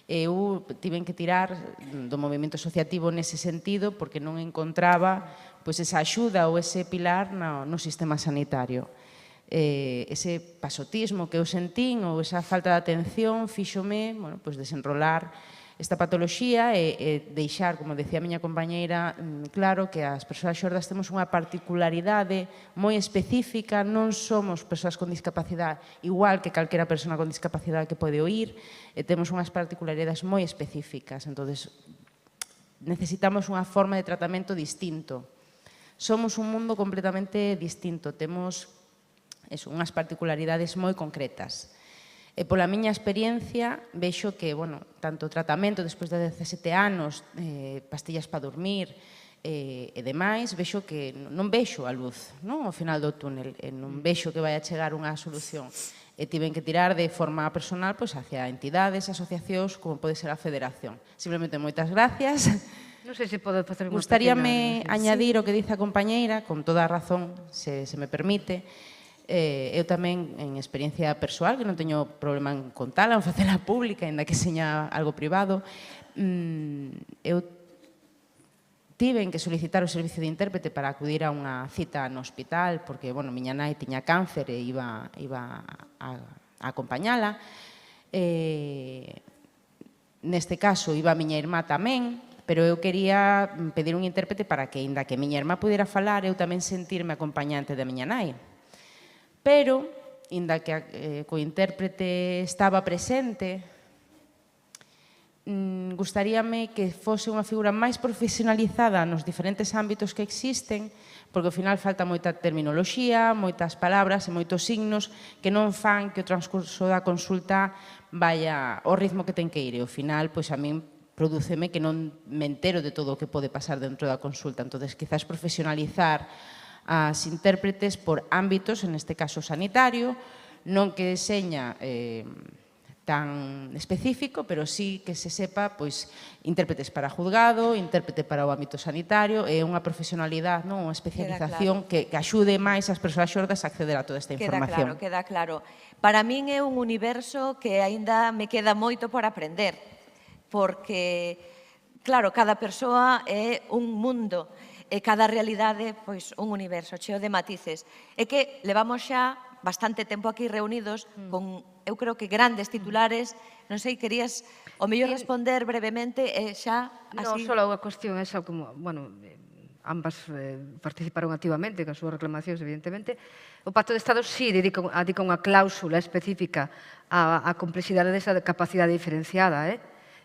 Eu tiven que tirar do movimento asociativo nese sentido porque non encontraba esa axuda ou ese pilar no sistema sanitario. Ese pasotismo que eu sentín ou esa falta de atención fíxome desenrolar esta patoloxía e deixar, como decía a miña compañeira, claro que as persoas xordas temos unha particularidade moi específica, non somos persoas con discapacidade igual que calquera persona con discapacidade que pode oír, e temos unhas particularidades moi específicas, entón necesitamos unha forma de tratamento distinto. Somos un mundo completamente distinto, temos unhas particularidades moi concretas. E pola miña experiencia, vexo que, tanto o tratamento despois de 17 anos, pastillas para dormir e demais, vexo que non vexo a luz ao final do túnel, non vexo que vai a chegar unha solución. E tiven que tirar de forma personal hacia entidades, asociacións, como pode ser a Federación. Simplemente moitas gracias. Non sei se podo facer unha Gustaríame añadir o que dice a compañeira, con toda a razón, se me permite. Eu tamén, en experiencia persoal, que non teño problema en contala, en facela pública, ainda que seña algo privado, eu tiven que solicitar o servicio de intérprete para acudir a unha cita no hospital, porque, miña nai tiña cáncer e iba a acompañala. Neste caso, iba a miña irmá tamén, pero eu quería pedir un intérprete para que, ainda que a miña irmá pudera falar, eu tamén sentirme acompañante da miña nai. Pero, inda que o intérprete estaba presente, gustaríame que fose unha figura máis profesionalizada nos diferentes ámbitos que existen, porque ao final falta moita terminoloxía, moitas palabras e moitos signos que non fan que o transcurso da consulta vaya ao ritmo que ten que ir. E ao final, a min prodúceme que non me entero de todo o que pode pasar dentro da consulta. Entón, quizás profesionalizar as intérpretes por ámbitos, en este caso sanitario, non que seña tan específico, pero sí que se sepa intérpretes para juzgado, intérprete para o ámbito sanitario, e unha profesionalidade, unha especialización que axude máis as persoas xordas a acceder a toda esta información. Queda claro. Para min é un universo que aínda me queda moito por aprender, porque, claro, cada persoa é un mundo, e cada realidade, un universo cheo de matices. É que levamos xa bastante tempo aquí reunidos con, eu creo que grandes titulares. Non sei, querías o mellor responder brevemente e xa así... Non, só unha cuestión esa, como, ambas participaron activamente con as súas reclamacións, evidentemente. O Pacto de Estado sí dedica unha cláusula específica á complexidade desa capacidade diferenciada,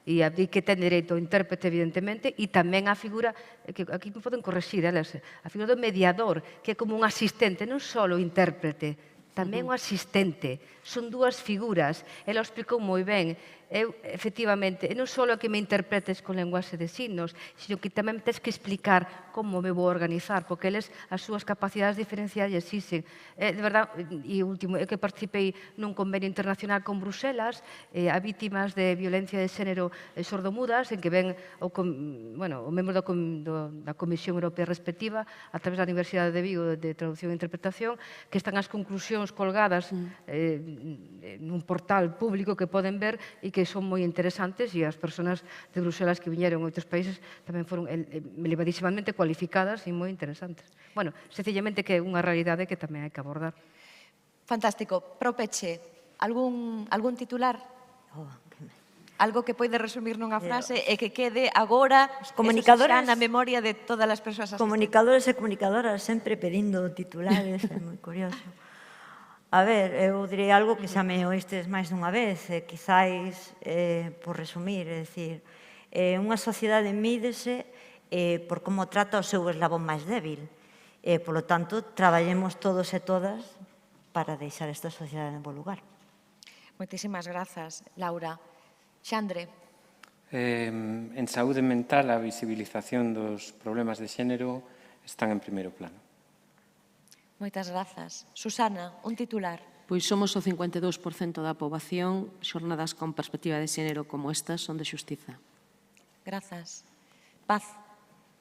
e di que ten dereito ao intérprete, evidentemente, e tamén a figura, que aquí me poden correxir, a figura do mediador, que é como un asistente, non só o intérprete, tamén o asistente. Son dúas figuras. Ela o explicou moi ben. Eu, efectivamente, non só que me interpretes con lenguaxe de signos, sino que tamén tens que explicar como me vou organizar, porque eles, as súas capacidades diferenciadas existen. De verdad, e último, eu que participei nun convenio internacional con Bruselas a vítimas de violencia de xénero sordomudas, en que ven o membro da Comisión Europea respectiva, a través da Universidade de Vigo de Traducción e Interpretación, que están as conclusións colgadas nun portal público que poden ver e que son moi interesantes, e as persoas de Bruselas que viñeron a outros países tamén foron elevadísimamente cualificadas e moi interesantes. Bueno, sencillamente que é unha realidade que tamén hai que abordar. Fantástico. Pro peche, algún titular? Algo que pode resumir nunha frase e que quede agora xa na memoria de todas as persoas asistentes. Comunicadores e comunicadoras sempre pedindo titulares, é moi curioso. A ver, eu direi algo que xa me oístes máis dunha vez, quizáis por resumir, é dicir, unha sociedade mídese por como trata o seu eslabón máis débil. Por lo tanto, traballemos todos e todas para deixar esta sociedade en bo lugar. Moitísimas grazas, Laura. Xandre. En saúde mental, a visibilización dos problemas de xénero están en primeiro plano. Moitas grazas. Susana, un titular. Pois somos o 52% da poboación, xornadas con perspectiva de xénero como estas son de xustiza. Grazas. Paz.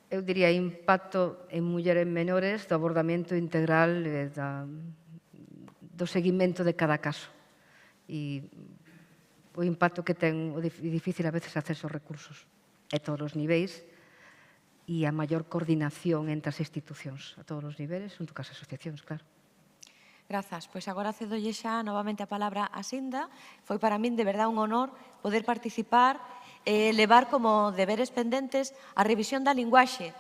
Eu diría impacto en mulleres menores do abordamento integral do seguimento de cada caso. E o impacto que ten o difícil a veces acceso aos recursos a todos os niveis e a maior coordinación entre as institucións a todos os niveis, junto cas asociacións, claro. Grazas. Pois agora cedolle xa novamente a palabra a Sinda. Foi para min de verdade un honor poder participar e levar como deberes pendentes a revisión da linguaxe.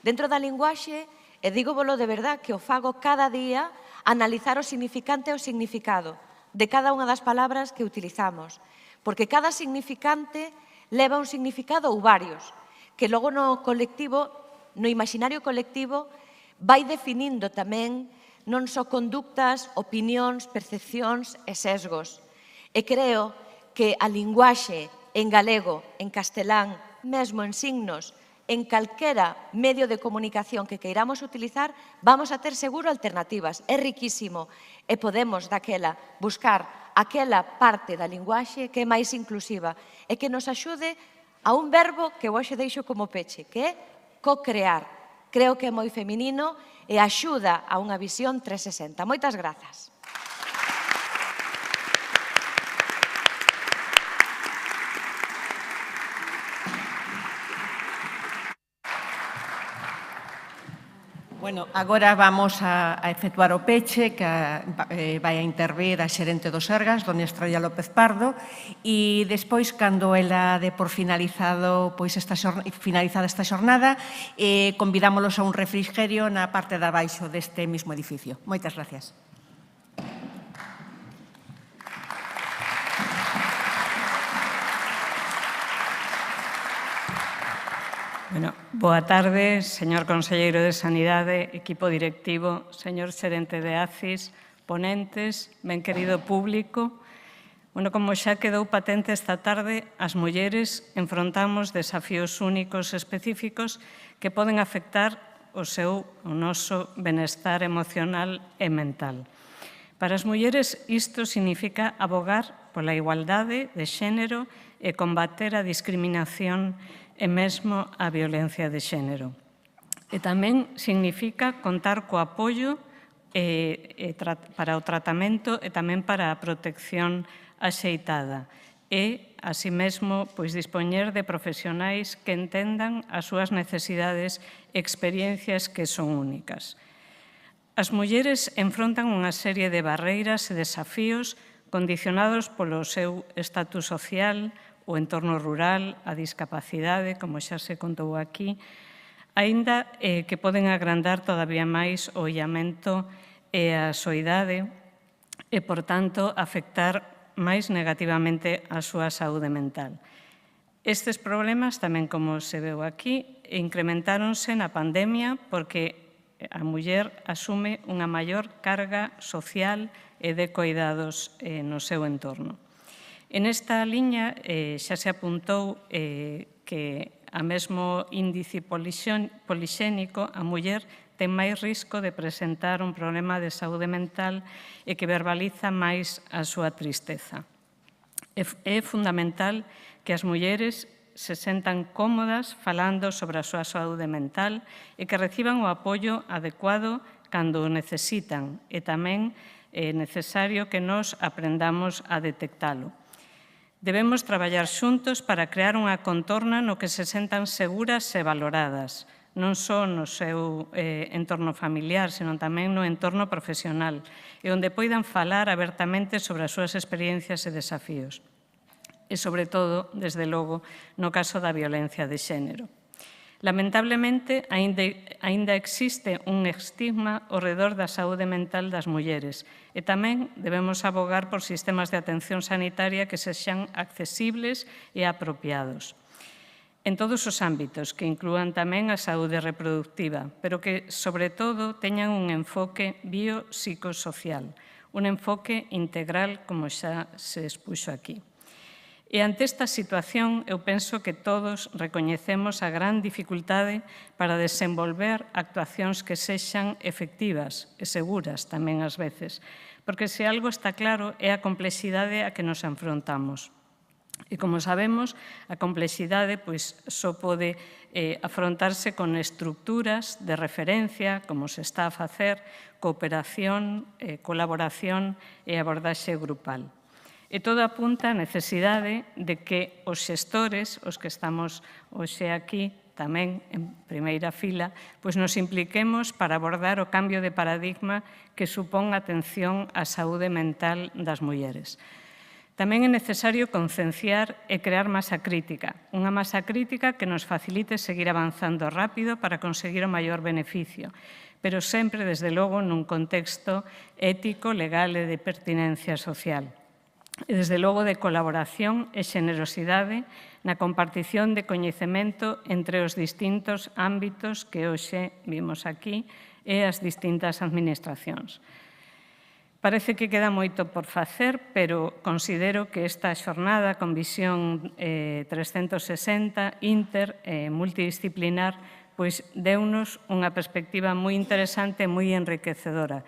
Dentro da linguaxe, e dígovolo de verdade, que o fago cada día, analizar o significante e o significado de cada unha das palabras que utilizamos. Porque cada significante leva un significado ou varios, que logo no colectivo, no imaginario colectivo, vai definindo tamén non só conductas, opinións, percepcións e sesgos. E creo que a linguaxe en galego, en castelán, mesmo en signos, en calquera medio de comunicación que queiramos utilizar, vamos a ter seguro alternativas. É riquísimo e podemos daquela buscar aquela parte da linguaxe que é máis inclusiva e que nos axude a un verbo que hoxe deixo como peche, que é co-crear. Creo que é moi feminino e axuda a unha visión 360. Moitas grazas. Bueno, agora vamos a efectuar o peche que vai a intervir a xerente do Sergas, doña Estrella López Pardo, e despois, cando ela de por finalizada esta xornada, convidámolos a un refrigerio na parte de abaixo deste mesmo edificio. Moitas gracias. Bueno, boa tarde, señor conselleiro de Sanidade, equipo directivo, señor xerente de ACIS, ponentes, ben querido público. Bueno, como xa quedou patente esta tarde, as mulleres enfrontamos desafíos únicos específicos que poden afectar o noso benestar emocional e mental. Para as mulleres isto significa abogar pola igualdade de xénero e combater a discriminación e mesmo a violencia de xénero. E tamén significa contar co apoio para o tratamento e tamén para a protección axeitada e, así mesmo, dispoñer de profesionais que entendan as súas necesidades e experiencias que son únicas. As mulleres enfrontan unha serie de barreiras e desafíos condicionados polo seu estatus social, o entorno rural, a discapacidade, como xa se contou aquí, aínda que poden agrandar todavía máis o illamento e a soidade e, por tanto, afectar máis negativamente a súa saúde mental. Estes problemas, tamén como se veu aquí, incrementáronse na pandemia porque a muller asume unha maior carga social e de cuidados no seu entorno. En esta liña xa se apuntou que a mesmo índice polixénico a muller ten máis risco de presentar un problema de saúde mental e que verbaliza máis a súa tristeza. É fundamental que as mulleres se sentan cómodas falando sobre a súa saúde mental e que reciban o apoio adecuado cando o necesitan e tamén é necesario que nos aprendamos a detectalo. Debemos traballar xuntos para crear unha contorna no que se sentan seguras e valoradas, non só no seu entorno familiar, senón tamén no entorno profesional, e onde poidan falar abertamente sobre as súas experiencias e desafíos. E, sobre todo, desde logo, no caso da violencia de xénero. Lamentablemente, aínda existe un estigma ao redor da saúde mental das mulleres e tamén debemos abogar por sistemas de atención sanitaria que sexan accesibles e apropiados en todos os ámbitos, que inclúan tamén a saúde reproductiva, pero que, sobre todo, teñan un enfoque biopsicosocial, Un enfoque integral, como xa se expuxo aquí. E ante esta situación, eu penso que todos recoñecemos a gran dificultade para desenvolver actuacións que sexan efectivas e seguras tamén ás veces, porque se algo está claro é a complexidade a que nos enfrontamos. E como sabemos, a complexidade só pode afrontarse con estructuras de referencia, como se está a facer, cooperación, colaboración e abordaxe grupal. E todo apunta á necesidade de que os xestores, os que estamos hoxe aquí, tamén en primeira fila, nos impliquemos para abordar o cambio de paradigma que supón a atención á saúde mental das mulleres. Tamén é necesario concienciar e crear masa crítica, unha masa crítica que nos facilite seguir avanzando rápido para conseguir o maior beneficio, pero sempre, desde logo, nun contexto ético, legal e de pertinencia social. E, desde logo, de colaboración e xenerosidade na compartición de coñecemento entre os distintos ámbitos que hoxe vimos aquí e as distintas administracións. Parece que queda moito por facer, pero considero que esta xornada con visión 360, multidisciplinar, deunos unha perspectiva moi interesante e moi enriquecedora,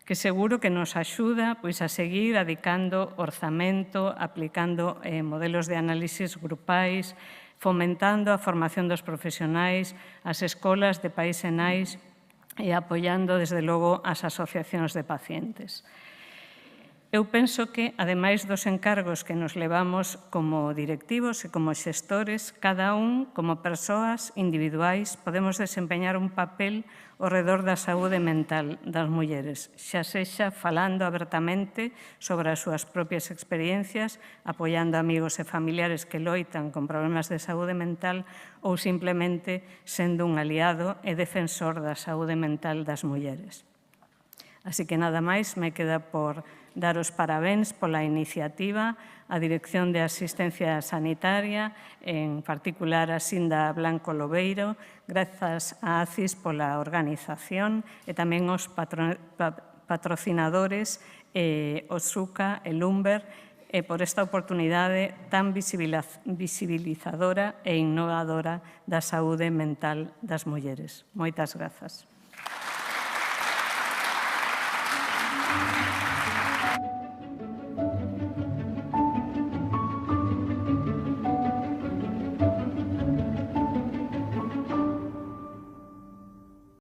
que seguro que nos axuda a seguir adicando orzamento, aplicando modelos de análisis grupais, fomentando a formación dos profesionais, as escolas de pais e nais e apoiando, desde logo, as asociacións de pacientes. Eu penso que, ademais dos encargos que nos levamos como directivos e como xestores, cada un, como persoas individuais, podemos desempeñar un papel ao redor da saúde mental das mulleres, xa sexa falando abertamente sobre as súas propias experiencias, apoiando amigos e familiares que loitan con problemas de saúde mental ou simplemente sendo un aliado e defensor da saúde mental das mulleres. Así que nada máis, me queda por dar os parabéns pola iniciativa á Dirección de Asistencia Sanitaria, en particular a Sinda Blanco Lobeiro, grazas a ACIS pola organización e tamén os patrocinadores Otsuka e Lumber e por esta oportunidade tan visibilizadora e innovadora da saúde mental das mulleres. Moitas grazas.